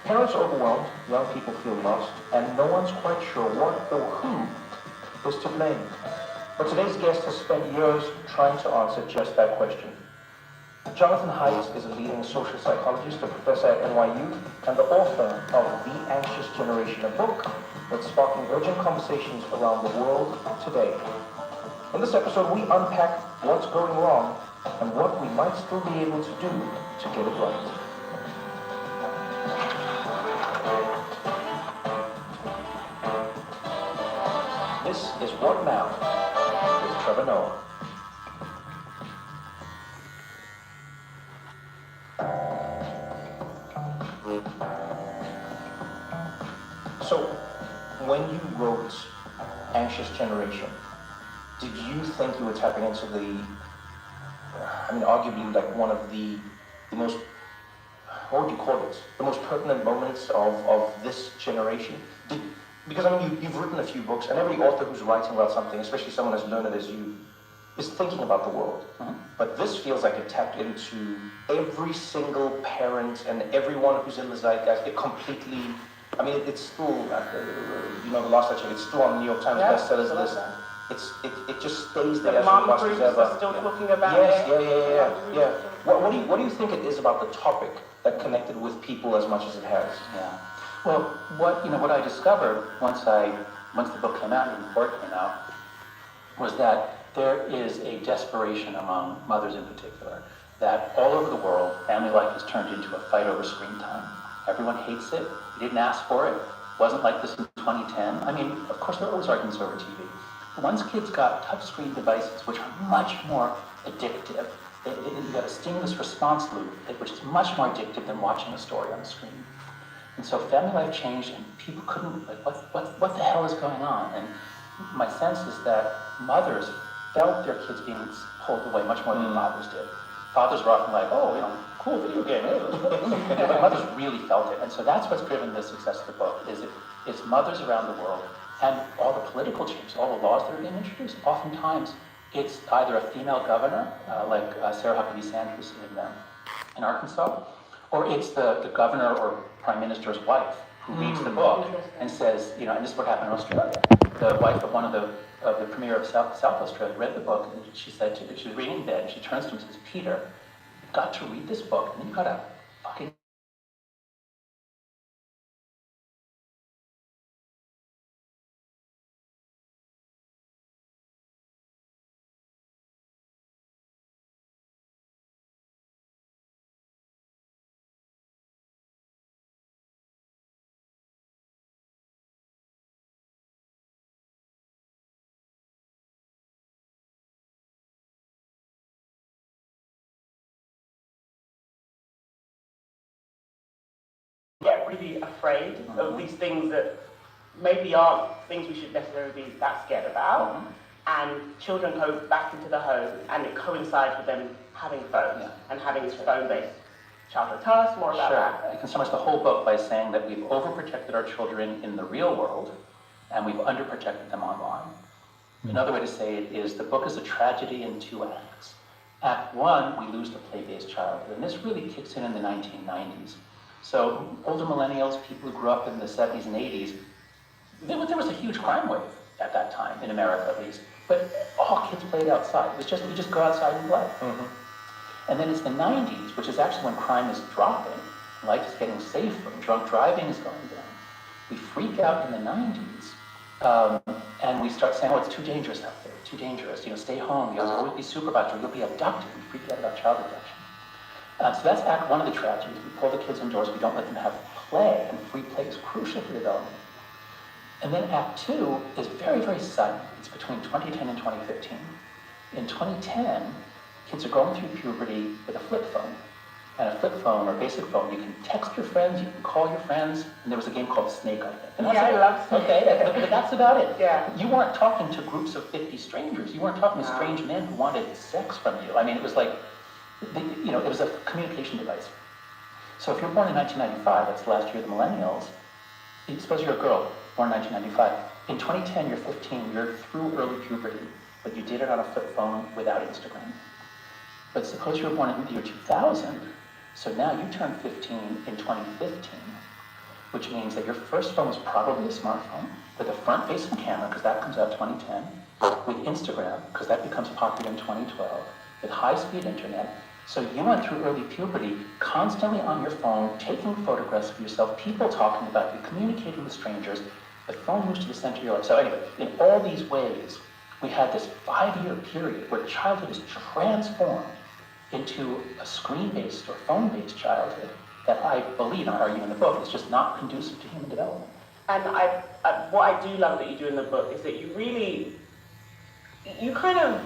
Parents are overwhelmed, young people feel lost, and no one's quite sure what or who is to blame. But today's guest has spent years trying to answer just that question. Jonathan Haidt is a leading social psychologist, a professor at NYU, and the author of The Anxious Generation, a book that's sparking urgent conversations around the world today. In this episode, we unpack what's going wrong and what we might still be able to do to get it right. This is What Now? With Trevor Noah. So, when you wrote Anxious Generation, did you think you were tapping into arguably like one of the most, what would you call it? The most pertinent moments of this generation? Because you've written a few books, and every author who's writing about something, especially someone as learned as you, is thinking about the world. But this feels like it tapped into every single parent and everyone who's in the zeitgeist. It completely, it's still, the last I checked, it's still on the New York Times bestsellers list. It just stays there as robust as ever. Are still talking about Yeah. What do you think it is about the topic that connected with people as much as it has? Yeah. Well, what I discovered once the book came out and the report came out was that there is a desperation among mothers in particular that all over the world, family life has turned into a fight over screen time. Everyone hates it. You didn't ask for it. It wasn't like this in 2010. I mean, of course, there are always arguments over TV. But once kids got touchscreen devices, which are much more addictive, you got a stimulus response loop, which is much more addictive than watching a story on the screen. And so family life changed, and people couldn't, like, what the hell is going on? And my sense is that mothers felt their kids being pulled away much more than fathers did. Fathers were often like, oh, cool video game. But mothers really felt it. And so that's what's driven the success of the book, is it's mothers around the world, and all the political changes, all the laws that are being introduced. Oftentimes, it's either a female governor, like Sarah Huckabee Sanders in Arkansas, or it's the governor or prime minister's wife who reads the book and says, and this is what happened in Australia. The wife of one of the premier of South Australia read the book, and she said to him, she was reading in bed, and she turns to him and says, Peter, you've got to read this book, and then you've got to fucking get really afraid of these things that maybe aren't things we should necessarily be that scared about. And children go back into the home, and it coincides with them having phones and having this phone-based childhood. Tell us more about that. I can summarize the whole book by saying that we've overprotected our children in the real world, and we've underprotected them online. Another way to say it is the book is a tragedy in 2 acts. Act 1, we lose the play-based childhood, and this really kicks in the 1990s. So older millennials, people who grew up in the 70s and 80s, there was a huge crime wave at that time, in America at least. But all kids played outside. It was just, you just go outside and play. And then it's the 90s, which is actually when crime is dropping, life is getting safer, drunk driving is going down. We freak out in the 90s, and we start saying, oh, it's too dangerous out there, too dangerous. Stay home, you'll always be supervised, or you'll be abducted. We freak out about child abduction. So that's act 1 of the tragedies. We pull the kids indoors, we don't let them have play, and free play is crucial for development. And then act 2 is very, very sudden. It's between 2010 and 2015. In 2010, kids are going through puberty with a flip phone. And a flip phone or basic phone, you can text your friends, you can call your friends, and there was a game called Snake, I think. And I love Snake. Okay, but that's about it. Yeah. You weren't talking to groups of 50 strangers. You weren't talking to strange men who wanted sex from you. I mean, it was like, it was a communication device. So if you're born in 1995, that's the last year of the millennials, suppose you're a girl born in 1995. In 2010, you're 15, you're through early puberty, but you did it on a flip phone without Instagram. But suppose you were born in the year 2000, so now you turn 15 in 2015, which means that your first phone was probably a smartphone with a front-facing camera, because that comes out 2010, with Instagram, because that becomes popular in 2012, with high-speed internet. So you went through early puberty constantly on your phone, taking photographs of yourself, people talking about you, communicating with strangers. The phone moves to the center of your life. So anyway, in all these ways, we had this 5-year period where childhood is transformed into a screen-based or phone-based childhood that I believe, and I argue in the book, is just not conducive to human development. And what I do love that you do in the book is that you kind of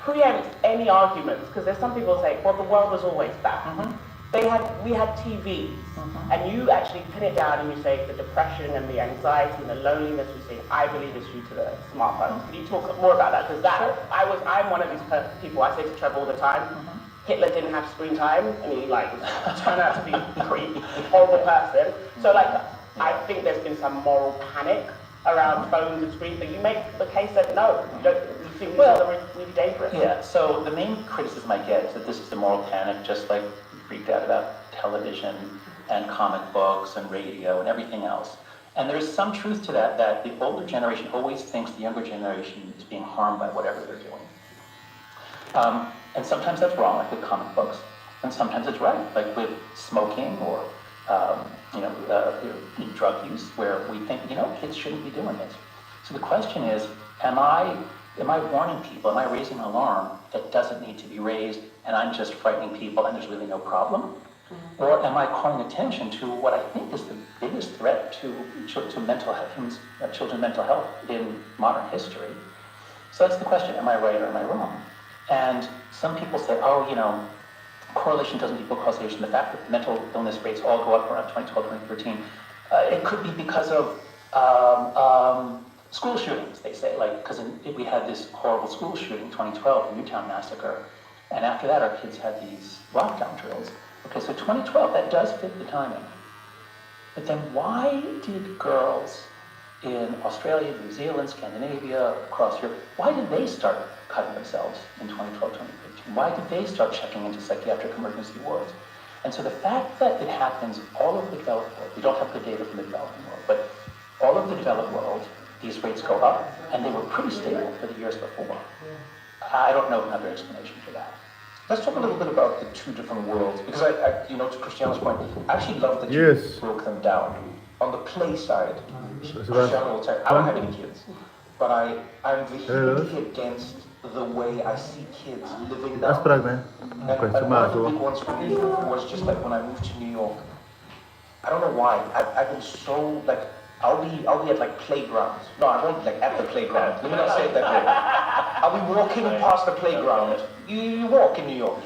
preempt any arguments, because there's some people say, well, the world was always bad. We had TVs, and you actually pin it down and you say the depression and the anxiety and the loneliness we see, I believe is due to the smartphones. Can you talk more about that? Because I'm one of these people, I say to Trevor all the time, Hitler didn't have screen time, and he turned out to be a pretty horrible person. So I think there's been some moral panic around phones and screens, but you make the case that no, you think these are really dangerous. Yeah, so the main criticism I get is that this is the moral panic, just like we freaked out about television and comic books and radio and everything else. And there's some truth to that the older generation always thinks the younger generation is being harmed by whatever they're doing. And sometimes that's wrong, like with comic books, and sometimes it's right, like with smoking or drug use, where we think, kids shouldn't be doing this. So the question is, am I Am I warning people? Am I raising an alarm that doesn't need to be raised, and I'm just frightening people and there's really no problem? Or am I calling attention to what I think is the biggest threat to mental health, children's mental health in modern history? So that's the question, am I right or am I wrong? And some people say, oh, correlation doesn't equal causation. The fact that mental illness rates all go up around 2012, 2013, it could be because of school shootings, they say, because we had this horrible school shooting, 2012, the Newtown massacre, and after that our kids had these lockdown drills. Okay, so 2012, that does fit the timing. But then why did girls in Australia, New Zealand, Scandinavia, across Europe, why did they start cutting themselves in 2012, 2013? Why did they start checking into psychiatric emergency wards? And so the fact that it happens all over the developed world, we don't have the data from the developing world, but all over the developed world, these rates go up, and they were pretty stable for the years before. I don't know another explanation for that. Let's talk a little bit about the two different worlds, because to Christiana's point, I actually love that you broke them down. On the play side, Christiana will say, I don't have any kids, but I'm vehemently against the way I see kids living now. And one of the big ones for me was just like when I moved to New York. I don't know why. I've been so like, I'll be at like playgrounds. No, I won't like at the playground. Let me not say it that way. I'll be walking past the playground. You walk in New York,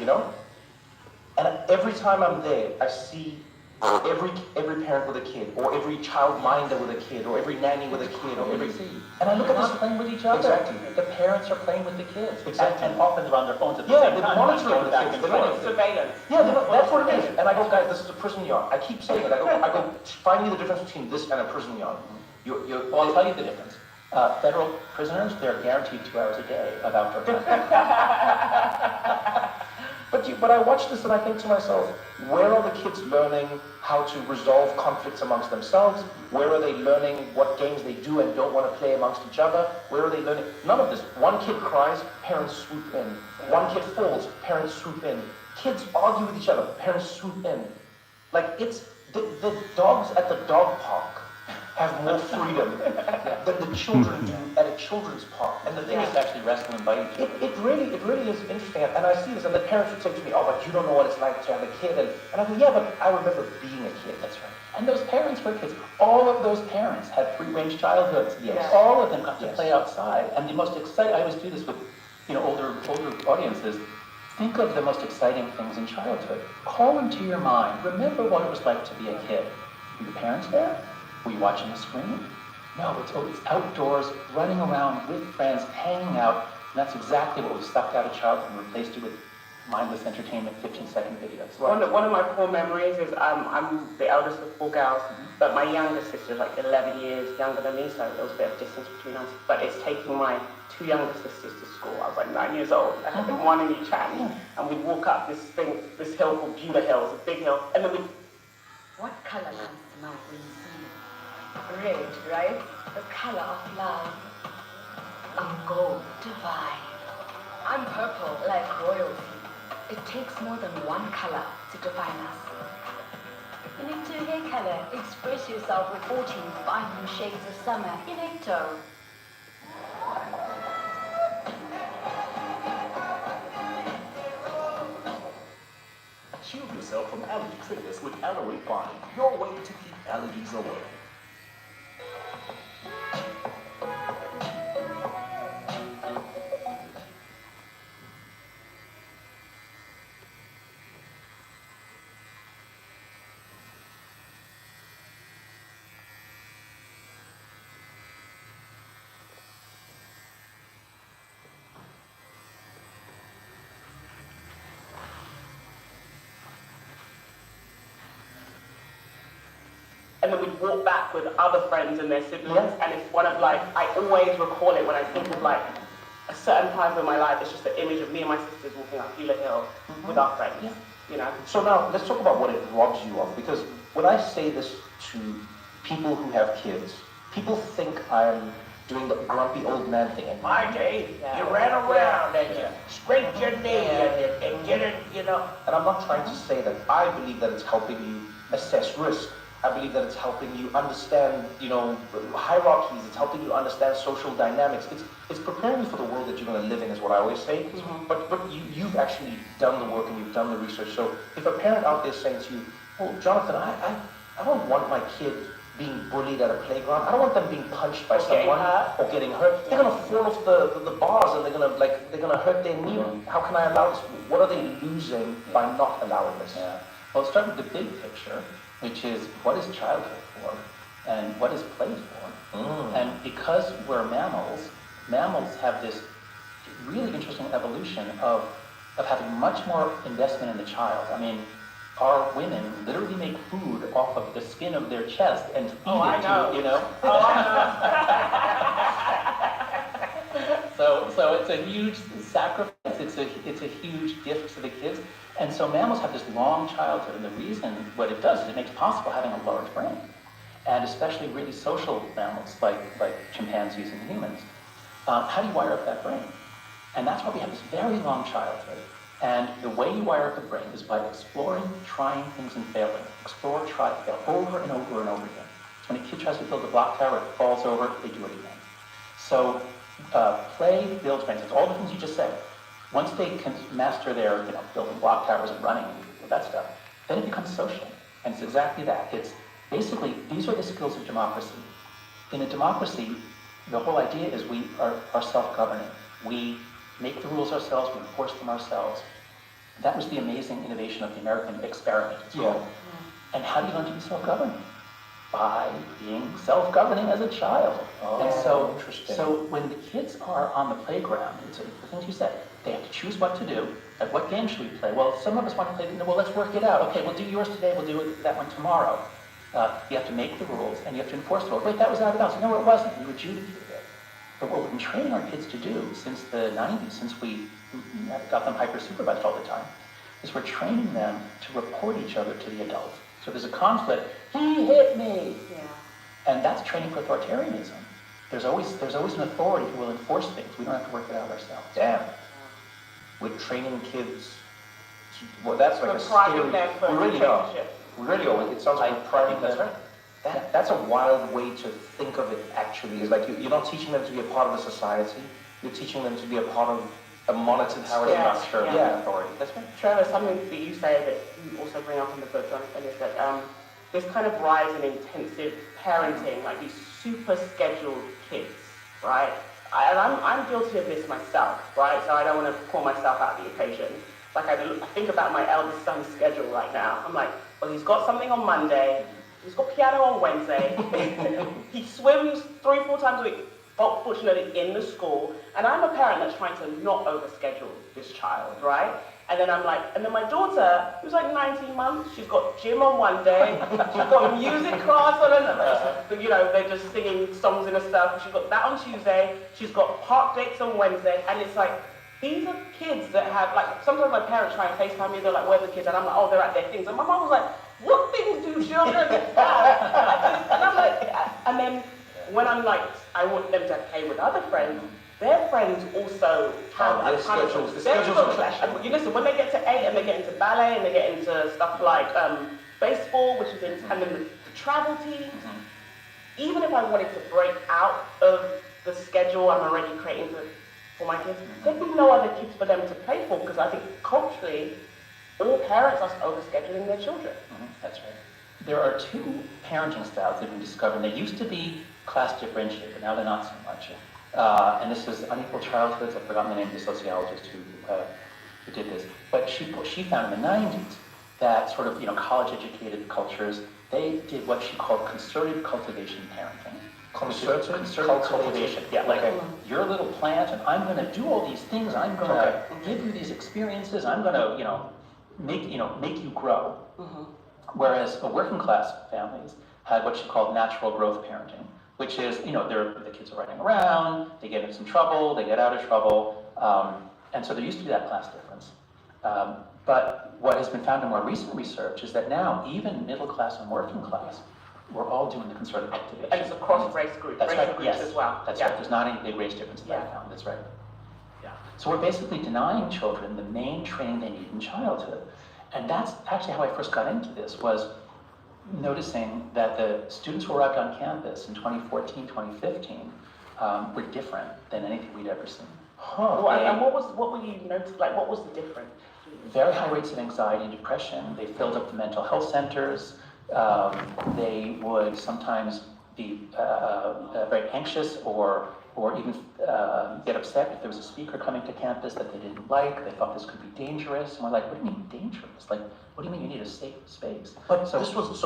And every time I'm there, I see every parent with a kid, or every childminder with a kid, or every nanny with a kid, or every. And I look at this playing with each other. Exactly. The parents are playing with the kids. Exactly. And often they're on their phones at the same time. They're monitoring the kids. Surveillance. Yeah, that's what it is. And I go, guys, this is a prison yard. I keep saying it. I go, find me the difference between this and a prison yard. Well, I'll tell you the difference. Federal prisoners, they're guaranteed 2 hours a day of outdoor contact. But I watch this and I think to myself, where are the kids learning how to resolve conflicts amongst themselves? Where are they learning what games they do and don't want to play amongst each other? Where are they learning? None of this. One kid cries, parents swoop in. One kid falls, parents swoop in. Kids argue with each other, parents swoop in. Like it's the dogs at the dog park have more freedom than the children do at a children's park. And the thing is actually wrestle and bite each other. It really is interesting. And I see this, and the parents would say to me, oh, but you don't know what it's like to have a kid. And I go, yeah, but I remember being a kid. That's right. And those parents were kids. All of those parents had free-range childhoods. Yes. All of them got to play outside. And the most exciting, I always do this with older audiences. Think of the most exciting things in childhood. Call into your mind. Remember what it was like to be a kid. Were your parents there? Were you watching the screen? No, it's outdoors, running around with friends, hanging out, and that's exactly what we've sucked out of childhood and replaced it with mindless entertainment, 15-second videos. Right. One of my core memories is I'm the eldest of 4 girls, but my younger sister is like 11 years younger than me, so there was a bit of distance between us. But it's taking my 2 younger sisters to school. I was like 9 years old. I had one in each hand, and we'd walk up this hill called Buda Hill. It's a big hill, and then we'd. What color comes to mind when you see it? Red, right? The color of love. I'm gold, divine. I'm purple, like royalty. It takes more than one color to define us. Into hair color, express yourself with 14 vibrant shades of summer. Electo. Shield yourself from allergy triggers with Allergy Fine, your way to keep allergies away. And then we'd walk back with other friends and their siblings, and it's one of like, I always recall it when I think of like a certain time in my life. It's just the image of me and my sisters walking up Beulah Hill with our friends, So now, let's talk about what it robs you of, because when I say this to people who have kids, people think I'm doing the grumpy old man thing. And my day, you ran around and you scraped your knee and get it, And I'm not trying to say that I believe that it's helping you assess risk. I believe that it's helping you understand, hierarchies. It's helping you understand social dynamics. It's preparing you for the world that you're going to live in, is what I always say. But you've actually done the work and you've done the research. So if a parent out there saying to you, well, Jonathan, I don't want my kid being bullied at a playground. I don't want them being punched by someone or getting hurt. They're gonna fall off the bars and they're gonna hurt their knee. How can I allow this? What are they losing by not allowing this? Yeah. Well, let's start with the big picture, which is what is childhood for, and what is play for? And because we're mammals have this really interesting evolution of having much more investment in the child. I mean, our women literally make food off of the skin of their chest and feed it to, you know? Oh, I know. So it's a huge sacrifice, it's a huge gift to the kids. And so mammals have this long childhood, and the reason what it does is it makes possible having a large brain. And especially really social mammals like chimpanzees and humans. How do you wire up that brain? And that's why we have this very long childhood. And the way you wire up the brain is by exploring, trying things and failing. Explore, try, fail, over and over and over again. So when a kid tries to build a block tower, it falls over, they do it again. So play builds brains. It's all the things you just said. Once they can master their, building block towers and running and that stuff, then it becomes social. And it's exactly that. It's basically, these are the skills of democracy. In a democracy, the whole idea is we are self-governing. We make the rules ourselves, we enforce them ourselves. That was the amazing innovation of the American experiment. And how do you learn to be self-governing? By being self-governing as a child. And so when the kids are on the playground, it's the things you said, they have to choose what to do. Like, what game should we play? Well, some of us want to play, well, let's work it out. Okay, we'll do yours today, we'll do that one tomorrow. You have to make the rules, and you have to enforce the rules. Wait, that was out of bounds. No, it wasn't. You adjudicated it. But what we've been training our kids to do since the 90s, since we got them hyper-supervised all the time, is we're training them to report each other to the adult. So there's a conflict, he hit me! And that's training for authoritarianism. There's always an authority who will enforce things. We don't have to work it out ourselves. Damn. We're training kids well, that's like a scary, we really are. We really are. It sounds like we're priming them. That's a wild way to think of it, actually. It's like you're not teaching them to be a part of a society. You're teaching them to be a part of a monitored power structure and authority. That's right. Trevor, something that you say that you also bring up in the book, Jonathan, is that this kind of rise in intensive parenting, like these super scheduled kids, right? And I'm guilty of this myself, right? So I don't want to call myself out of the equation. Like I think about my eldest son's schedule right now. I'm like, well, he's got something on Monday. He's got piano on Wednesday. He swims 3-4 times a week, fortunately, in the school. And I'm a parent that's trying to not overschedule this child, right? And then I'm like, and then my daughter, who's like 19 months, she's got gym on one day, she's got music class on another, you know, they're just singing songs in a circle. She's got that on Tuesday, she's got park dates on Wednesday, and it's like, these are kids that have, like, sometimes my parents try and FaceTime me, they're like, where's the kids? And I'm like, oh, they're at their things. And my mom was like, what things do children have? And I'm like, and then when I'm like, I want them to play with other friends, their friends also have a ton of schedules. You listen, when they get to 8 and they get into ballet and they get into stuff like baseball, which is and then the travel teams, even if I wanted to break out of the schedule I'm already creating for my kids, there'd be no other kids for them to play for, because I think culturally, all parents are overscheduling their children. That's right. There are two parenting styles that have been discovered. They used to be class differentiated, but now they're not so much. And this is Unequal Childhoods. I've forgotten the name of the sociologist who did this. But she found in the 90s that sort of, college-educated cultures, they did what she called concerted cultivation parenting. Concerted cultivation. Yeah, like you're a little plant, and I'm going to do all these things. I'm going to give you these experiences. I'm going to, make you grow. Whereas working class families had what she called natural growth parenting, which is, the kids are running around, they get in some trouble, they get out of trouble, and so there used to be that class difference. But what has been found in more recent research is that now, even middle class and working class, we're all doing the concerted cultivation. And it's across race groups, That's right. Groups as well. That's right. There's not any big race difference that I found. That's right. Yeah. So we're basically denying children the main training they need in childhood. And that's actually how I first got into this, was noticing that the students who arrived on campus in 2014, 2015 were different than anything we'd ever seen. Well, and what were you noticing? Like, what was the difference? Very high rates of anxiety and depression. They filled up the mental health centers. They would sometimes be very anxious or even get upset if there was a speaker coming to campus that they didn't like. They thought this could be dangerous. And we're like, what do you mean dangerous? Like, what do you mean you need a safe space? But this was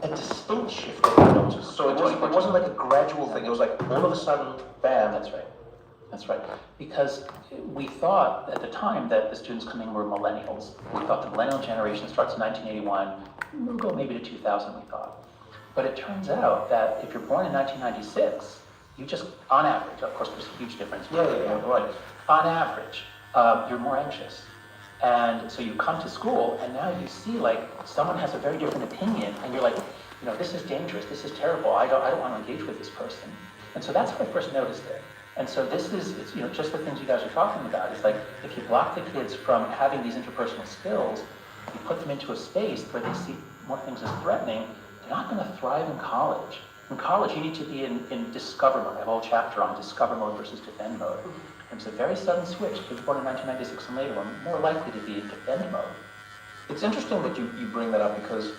a distinct shift that you noticed. So it wasn't like a gradual thing. It was like all of a sudden, bam. That's right. That's right. Because we thought at the time that the students coming were millennials. We thought the millennial generation starts in 1981. We'll go maybe to 2000, we thought. But it turns out that if you're born in 1996, you just, on average, of course there's a huge difference. Yeah, right. On average, you're more anxious. And so you come to school and now you see like someone has a very different opinion and you're like, you know, this is dangerous, this is terrible, I don't want to engage with this person. And so that's how I first noticed it. And so this is, it's, you know, just the things you guys are talking about. It's like, if you block the kids from having these interpersonal skills, you put them into a space where they see more things as threatening, they're not going to thrive in college. In college, you need to be in discover mode. I have a whole chapter on discover mode versus defend mode. And it's a very sudden switch. Kids born in 1996 and later are more likely to be in defend mode. It's interesting that you bring that up because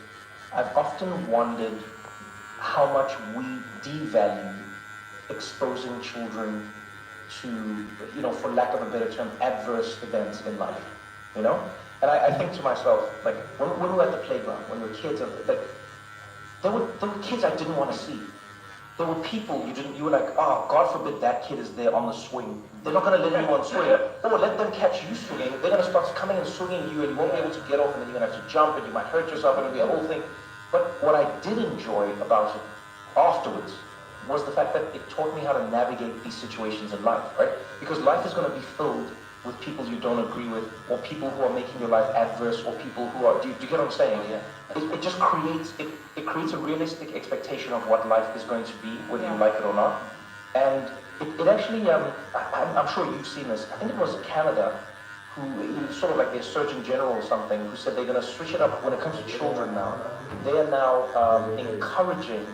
I've often wondered how much we devalue exposing children to, you know, for lack of a better term, adverse events in life, you know? And I think to myself, like, when we were at the playground, when we were kids, like, there were kids I didn't want to see. There were people you were like, oh, God forbid that kid is there on the swing. They're not going to let anyone swing. Or let them catch you swinging. They're going to start coming and swinging you and you won't be able to get off and then you're going to have to jump and you might hurt yourself and it'll be a whole thing. But what I did enjoy about it afterwards was the fact that it taught me how to navigate these situations in life, right? Because life is going to be filled with people you don't agree with, or people who are making your life adverse, or people who are, do you get what I'm saying? Yeah. It just creates, it creates a realistic expectation of what life is going to be, whether you like it or not. And it actually, I'm sure you've seen this, I think it was Canada, who sort of like their Surgeon General or something, who said they're going to switch it up when it comes to children now. They are now encouraging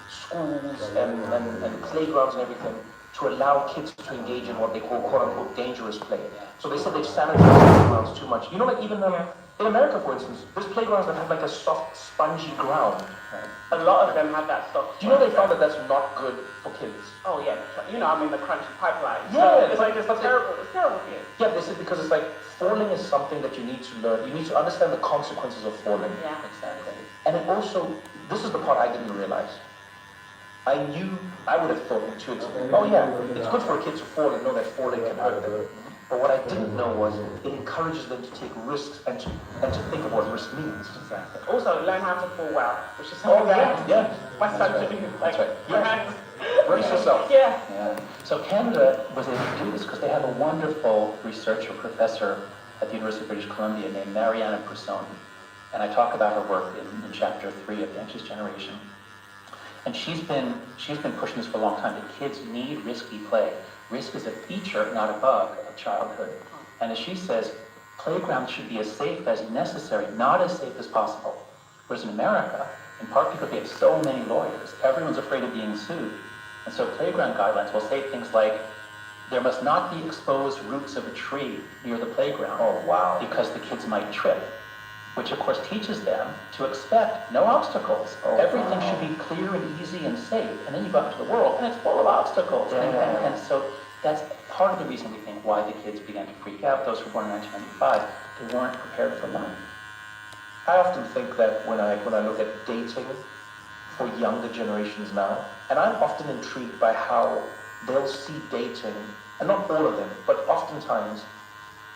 schools and playgrounds and everything to allow kids to engage in what they call quote-unquote dangerous play. So they said they've sanitized playgrounds too much. You know, like even in America, for instance, there's playgrounds that have like a soft, spongy ground. A lot of them have that soft. Do you know they found that that's not good for kids? Oh yeah, you know, I mean the crunchy pipeline. Yeah, so it's like it's terrible for kids. Yeah, they said because it's like falling is something that you need to learn. You need to understand the consequences of falling. Yeah, exactly. And it also, this is the part I didn't realize. I knew, I would have thought intuitively, oh yeah, it's good for a kid to fall and know that falling can hurt them. But what I didn't know was it encourages them to take risks and to think of what risk means. Exactly. Also, learn how to fall well, which is something yeah. My son should do. Like, right. Brace yourself. Yeah. So Canada was able to do this because they have a wonderful researcher professor at the University of British Columbia named Mariana Personi. And I talk about her work in chapter 3 of The Anxious Generation. And she's been pushing this for a long time, that kids need risky play. Risk is a feature, not a bug, of childhood. And as she says, playgrounds should be as safe as necessary, not as safe as possible. Whereas in America, in part because we have so many lawyers, everyone's afraid of being sued. And so playground guidelines will say things like, there must not be exposed roots of a tree near the playground. Oh, wow. Because the kids might trip. Which of course teaches them to expect no obstacles. Everything should be clear and easy and safe. And then you go out into the world and it's full of obstacles. And so that's part of the reason we think why the kids began to freak out. Those who were born in 1995, they weren't prepared for life. I often think that when I look at dating for younger generations now, and I'm often intrigued by how they'll see dating, and not all of them, but oftentimes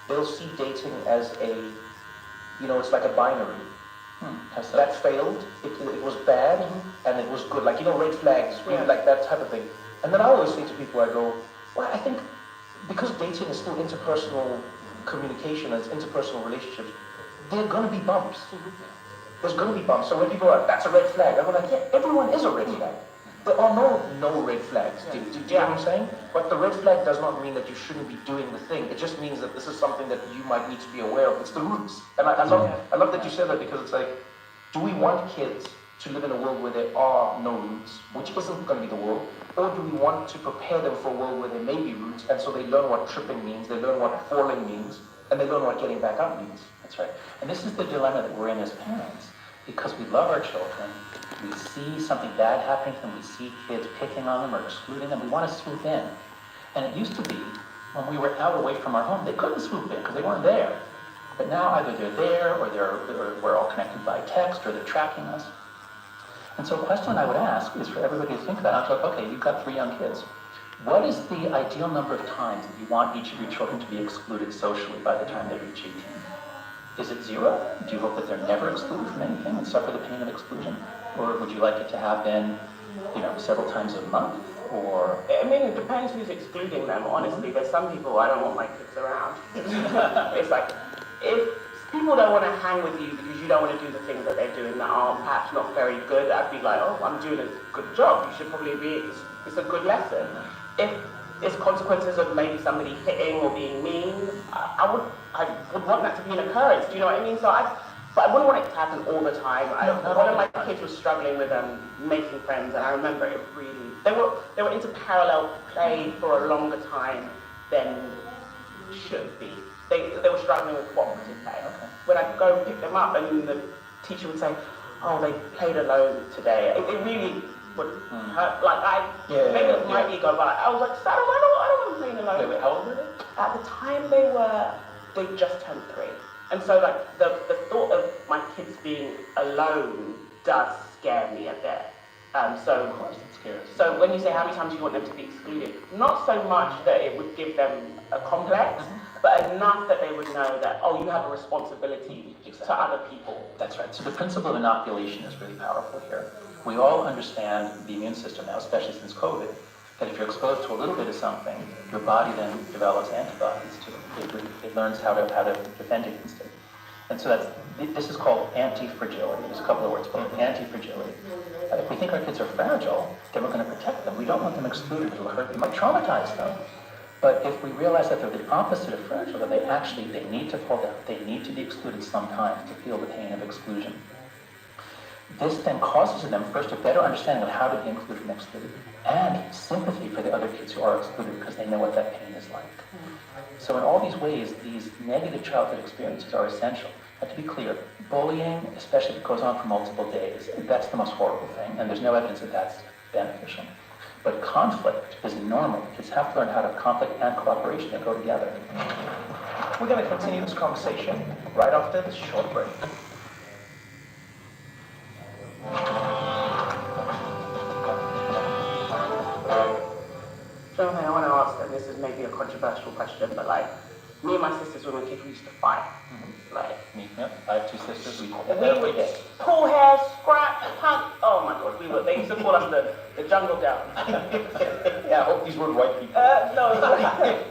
they'll see dating as a, you know, it's like a binary. That failed, it was bad, and it was good. Like, you know, red flags, like that type of thing. And then I always say to people, I go, well, I think because dating is still interpersonal communication, and it's interpersonal relationships, there are going to be bumps. There's going to be bumps. So when people are like, that's a red flag, I'm like, yeah, everyone is a red flag. There are no red flags. Do you know what I'm saying? But the red flag does not mean that you shouldn't be doing the thing. It just means that this is something that you might need to be aware of. It's the roots. And I love that you said that, because it's like, do we want kids to live in a world where there are no roots, which isn't going to be the world? Or do we want to prepare them for a world where there may be roots, and so they learn what tripping means, they learn what falling means, and they learn what getting back up means? That's right. And this is the dilemma that we're in as parents, because we love our children, we see something bad happening to them, we see kids picking on them or excluding them, we want to swoop in. And it used to be, when we were out away from our home, they couldn't swoop in because they weren't there. But now either they're there, or we're all connected by text, or they're tracking us. And so a question I would ask is for everybody to think about. I'll talk, okay, you've got 3 young kids. What is the ideal number of times that you want each of your children to be excluded socially by the time they reach 18? Is it 0? Do you hope that they're never excluded from anything and suffer the pain of exclusion? Or would you like it to happen, several times a month? Or I mean, it depends who's excluding them, honestly. There's some people I don't want my kids around. It's like, if people don't want to hang with you because you don't want to do the things that they're doing that are perhaps not very good, I'd be like, oh, I'm doing a good job. You should probably it's a good lesson. If there's consequences of maybe somebody hitting or being mean, I would want that to be an occurrence. Do you know what I mean? But I wouldn't want it to happen all the time. One of my kids was struggling with making friends, and I remember it really. They were into parallel play for a longer time than should be. They were struggling with cooperative play. Okay. When I'd go and pick them up, and the teacher would say, "Oh, they played alone today." It really would hurt. Like my ego, but I was like, "I don't want to play alone." Wait, how old were they? At the time, they just turned 3, and so like the thought of my kids being alone does scare me a bit. So of course it scares. So when you say how many times you want them to be excluded, not so much that it would give them a complex, but enough that they would know that, oh, you have a responsibility to other people. That's right. So the principle of inoculation is really powerful here. We all understand the immune system now, especially since COVID, that if you're exposed to a little bit of something, your body then develops antibodies to it. It learns how to defend against it. And so this is called anti-fragility. There's a couple of words for it. Anti-fragility. If we think our kids are fragile, then we're going to protect them. We don't want them excluded. It'll hurt. It might traumatize them. But if we realize that they're the opposite of fragile, that they need to fall down, they need to be excluded sometimes to feel the pain of exclusion. This then causes in them first a better understanding of how to be included and excluded, and sympathy for the other kids who are excluded because they know what that pain is like. So in all these ways, these negative childhood experiences are essential. But to be clear, bullying, especially if it goes on for multiple days, that's the most horrible thing, and there's no evidence that that's beneficial. But conflict is normal. Kids have to learn how to have conflict and cooperation. They go together. We're going to continue this conversation right after this short break. Something I want to ask, and this is maybe a controversial question, but like, me and my sisters when we were kids, we used to fight. Like, I have 2 sisters. We would pull hair, scrap, punch. Oh my God, they used to call us the jungle girls. Yeah, I hope these weren't white people. No,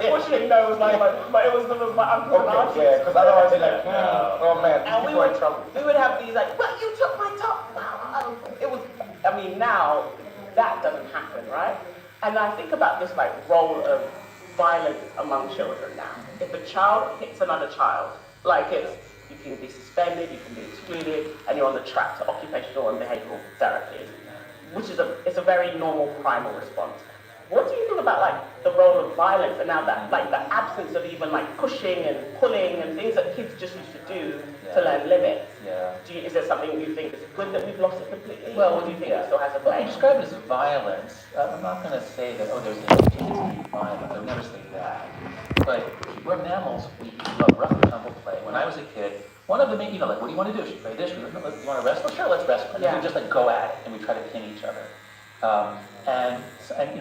fortunately, no, it was my uncle and auntie. Yeah, because otherwise they're like, oh man, and we would have these like, well, you took my top. Now that doesn't happen, right? And I think about this like role of violence among children now. If a child hits another child, you can be suspended, you can be excluded, and you're on the track to occupational and behavioral therapy, which is a very normal primal response. What do you think about like the role of violence and now that like the absence of even like pushing and pulling and things that kids just used to do to learn limits? Yeah. Is there something you think is good that we've lost it completely? Well, or do you think it still has a Well, place? you describe it as violence. I'm not going to say that, there's an opportunity to be violent. I would never say that. But we're mammals. We love rough and tumble play. When I was a kid, one of the main, what do you want to do? Should we play this? You want to wrestle? Sure, let's wrestle. And we just go at it and we try to pin each other.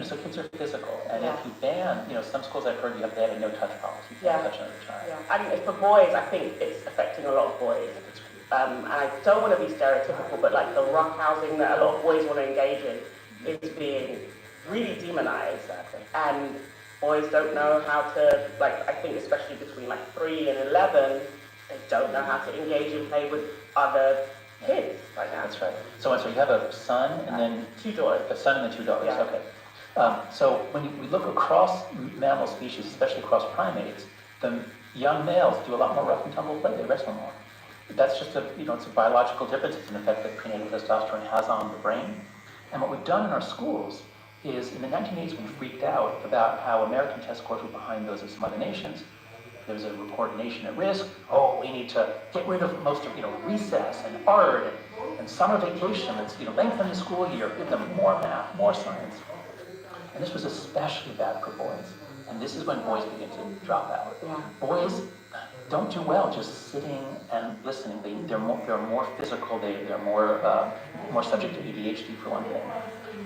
So kids are physical, and if you ban, some schools I've heard you have a no-touch policy. You can't touch another child. Yeah. And for boys, I think it's affecting a lot of boys. And I don't want to be stereotypical, but like the rough housing that a lot of boys want to engage in is being really demonized. Exactly. And boys don't know how to, I think especially between 3 and 11, they don't know how to engage and play with other kids right now. That's right. So you have a son and then 2 daughters. A son and then 2 daughters. Yeah. Okay. So when we look across mammal species, especially across primates, the young males do a lot more rough and tumble play. They wrestle more. That's just it's a biological difference. It's an effect that prenatal testosterone has on the brain. And what we've done in our schools is, in the 1980s, we freaked out about how American test scores were behind those of some other nations. There was a report, Nation at Risk. Oh, we need to get rid of most of, recess and art and summer vacation. Let's, lengthen the school year, give them more math, more science. And this was especially bad for boys. And this is when boys begin to drop out. Yeah. Boys don't do well just sitting and listening. They're more physical. They're more subject to ADHD, for one thing.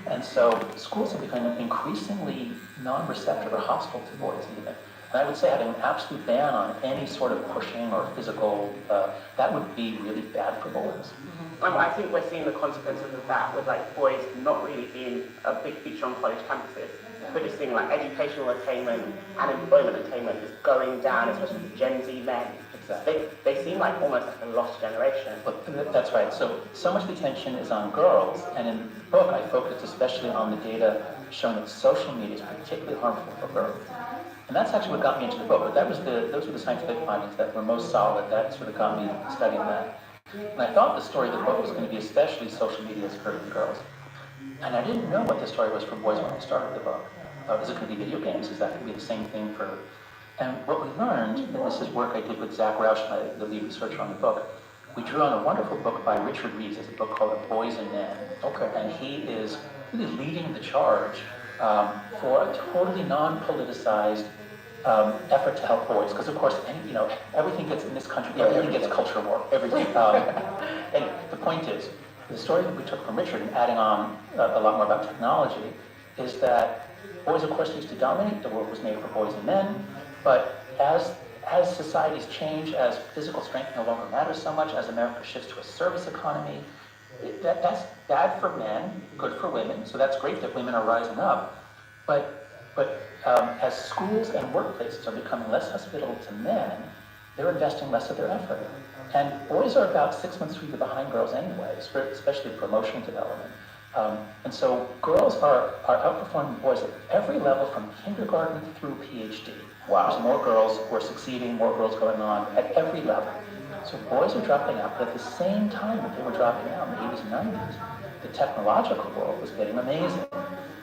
And so schools have become increasingly non-receptive or hostile to boys even. And I would say having an absolute ban on any sort of pushing or physical, that would be really bad for boys. I think we're seeing the consequences of that with like boys not really being a big feature on college campuses. We're just seeing like educational attainment and employment attainment is going down, especially with Gen Z men. Exactly. They seem like almost like a lost generation. That's right. So much of the attention is on girls, and in the book I focused especially on the data showing that social media is particularly harmful for girls. And that's actually what got me into the book. But those were the scientific findings that were most solid. That sort of got me studying that. And I thought the story of the book was going to be especially social media is hurting girls. And I didn't know what the story was for boys when I started the book. Is it going to be video games? Is that going to be the same thing for... And what we learned, and this is work I did with Zach Rausch, the lead researcher on the book, we drew on a wonderful book by Richard Reeves. It's a book called Boys and Men. Okay. And he is really leading the charge for a totally non-politicized effort to help boys. Because of course, everything gets in this country, everything gets culture war. Everything. Anyway, the point is, the story that we took from Richard and adding on a lot more about technology is that boys, of course, used to dominate. The world was made for boys and men. But as societies change, as physical strength no longer matters so much, as America shifts to a service economy, that's bad for men, good for women. So that's great that women are rising up. But as schools and workplaces are becoming less hospitable to men, they're investing less of their effort. And boys are about 6 months or behind girls anyway, especially for emotional development. And so girls are outperforming boys at every level from kindergarten through PhD. Wow. There's more girls who are succeeding, more girls going on at every level. So boys are dropping out, but at the same time that they were dropping out in the 80s and 90s, the technological world was getting amazing.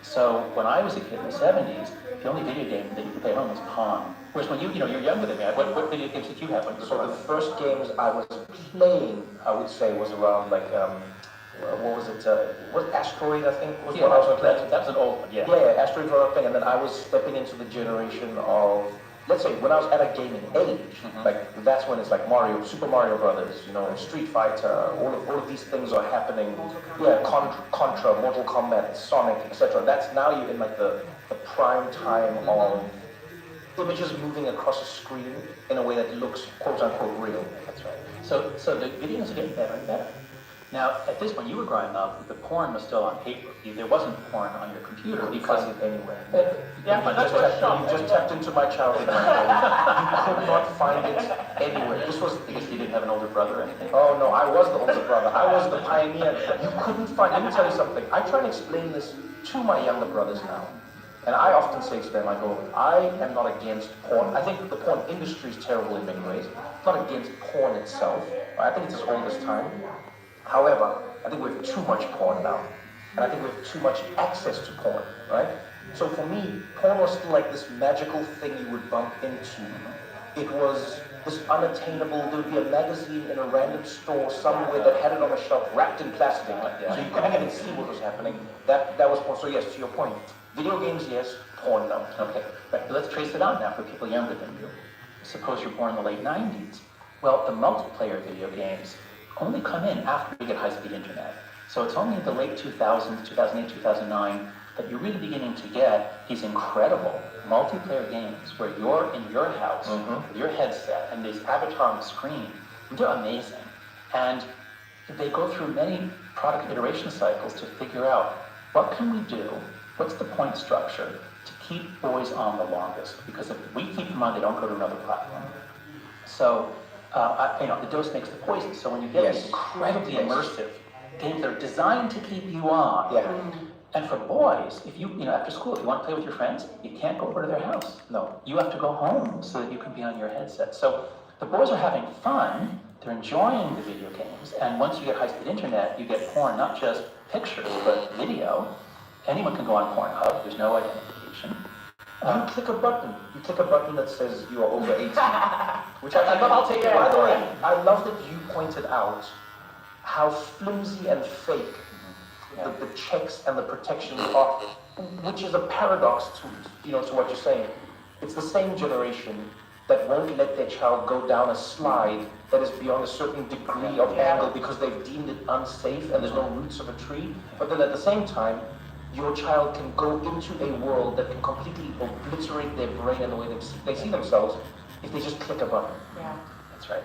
So when I was a kid in the 70s, the only video game that you could play at home was Pong. Whereas when you're younger than me, what video games did you have when you were So the first games I was playing, I would say, was around like, what was it? Was Asteroid, I think, was what I was playing. That was an old one, yeah. Yeah, Asteroid was a thing, and then I was stepping into the generation of, let's say, when I was at a gaming age, like that's when it's like Mario, Super Mario Brothers, Street Fighter, all of these things are happening. Yeah, Contra, Mortal Kombat, Sonic, etc. That's now you're in like the prime time of images moving across a screen in a way that looks quote unquote real. That's right. So the videos are getting better and better. Now, at this point, you were growing up, the porn was still on paper. There wasn't porn on your computer because it anywhere. You just tapped into my childhood. You could not find it anywhere. This was because you didn't have an older brother or anything? Oh no, I was the older brother. I was the pioneer. You couldn't find. Let me tell you something. I try and explain this to my younger brothers now. And I often say to them, I go, I am not against porn. I think the porn industry is terrible in many ways. I'm not against porn itself. I think it's as old as time. However, I think we have too much porn now. And I think we have too much access to porn, right? So for me, porn was still like this magical thing you would bump into. It was this unattainable, there would be a magazine in a random store somewhere that had it on a shelf wrapped in plastic. So you couldn't even see what was happening. That was porn. So yes, to your point, video games, yes, porn, no. Okay, right, let's trace it on now for people younger than you. Suppose you're born in the late 90s. Well, the multiplayer video games only come in after you get high-speed internet. So it's only in the late 2000s, 2008, 2009, that you're really beginning to get these incredible multiplayer games where you're in your house with your headset and this avatar on the screen. They're amazing. And they go through many product iteration cycles to figure out what can we do, what's the point structure to keep boys on the longest. Because if we keep them on, they don't go to another platform. So the dose makes the poison. So when you get these incredibly immersive games that are designed to keep you on, and for boys, if you after school, if you want to play with your friends, you can't go over to their house. No, you have to go home so that you can be on your headset. So The boys are having fun, they're enjoying the video games, and once you get high-speed internet, you get porn, not just pictures, but video. Anyone can go on Pornhub, there's no identification. You click a button. You click a button that says you are over 18. Which I'll take it. By the way, I love that you pointed out how flimsy and fake the checks and the protections are, which is a paradox to what you're saying. It's the same generation that won't let their child go down a slide that is beyond a certain degree of angle because they've deemed it unsafe and there's no roots of a tree. But then at the same time, your child can go into a world that can completely obliterate their brain and the way they see themselves if they just click a button. Yeah. That's right.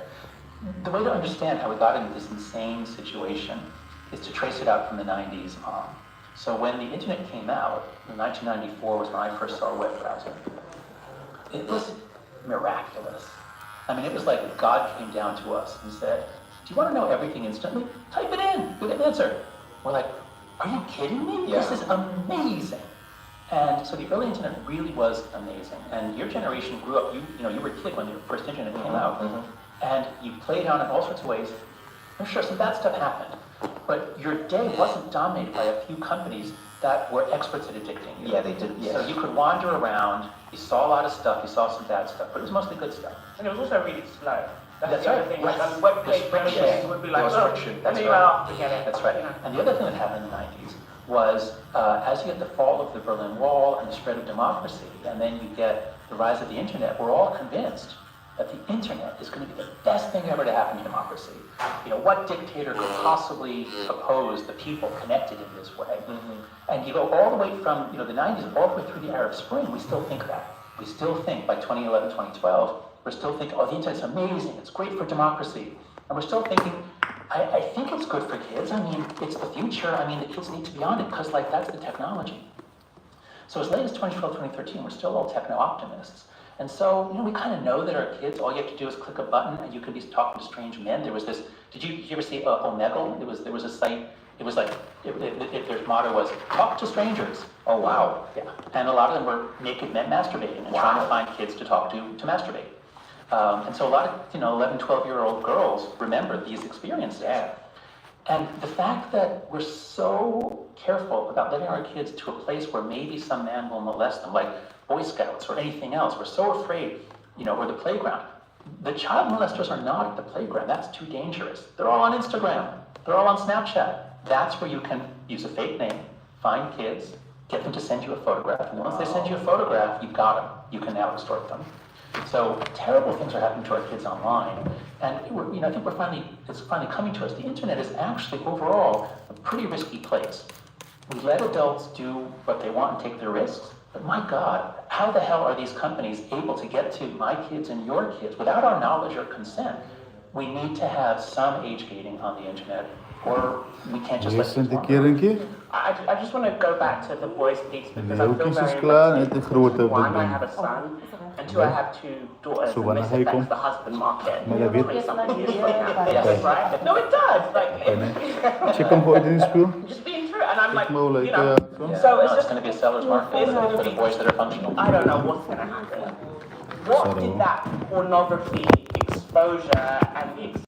The way to understand how we got into this insane situation is to trace it out from the 90s on. So when the internet came out, in 1994 was when I first saw a web browser. It was miraculous. I mean, it was like God came down to us and said, do you want to know everything instantly? Type it in, you'll get an answer. We're like, are you kidding me? Yeah. This is amazing. And so the early internet really was amazing. And your generation grew up, you were a kid when the first internet came out. And you played on it in all sorts of ways. I'm sure some bad stuff happened. But your day wasn't dominated by a few companies that were experts at addicting you. Yeah, they did. Yeah. So you could wander around, you saw a lot of stuff, you saw some bad stuff, but it was mostly good stuff. And it was also really slow. That's the other right. thing. Like on web pages would be like, There was oh, friction. and That's then right. you're like, oh, forget it. That's right. You know. And the other thing that happened in the 90s was as you get the fall of the Berlin Wall and the spread of democracy, and then you get the rise of the internet, we're all convinced that the internet is going to be the best thing ever to happen to democracy. What dictator could possibly oppose the people connected in this way? And you go all the way from the 90s all the way through the Arab Spring, we still think that. We still think by 2011, 2012, we're still thinking, oh, the internet's amazing, it's great for democracy. And we're still thinking, I think it's good for kids. I mean, it's the future. I mean, the kids need to be on it because that's the technology. So as late as 2012, 2013, we're still all techno-optimists. And so, we kind of know that our kids, all you have to do is click a button and you can be talking to strange men. There was this, did you ever see Omegle? There was a site, it was like, their motto was, talk to strangers. Oh, wow. Yeah. And a lot of them were naked men masturbating and trying to find kids to talk to masturbate. And so a lot of, 11, 12-year-old girls remember these experiences. Yeah. And the fact that we're so careful about letting our kids to a place where maybe some man will molest them, like Boy Scouts or anything else, we're so afraid, or the playground. The child molesters are not at the playground. That's too dangerous. They're all on Instagram. They're all on Snapchat. That's where you can use a fake name, find kids, get them to send you a photograph. And once they send you a photograph, you've got them. You can now extort them. So terrible things are happening to our kids online. And I think it's finally coming to us. The internet is actually overall a pretty risky place. We let adults do what they want and take their risks. But my God, how the hell are these companies able to get to my kids and your kids without our knowledge or consent? We need to have some age gating on the internet, or we can't just let Recent kids een keer een keer. I just want to go back to the boys piece because I feel Mailtjes very is klaar en het invested. is groter op One, dit I ding. have a son, and two, I have two daughters. So and wanneer this hij affects komt? the husband market. Maar dat weet 20-something years from now. Yes. Right? No, it does. Like, Check hem voor in het speel. just being true, and I'm like, Mogelijk, you know. Yeah. So No, it's it's just, going to be a seller's market for the boys that are functional. I don't know what's going to happen. What did that pornography exposure and the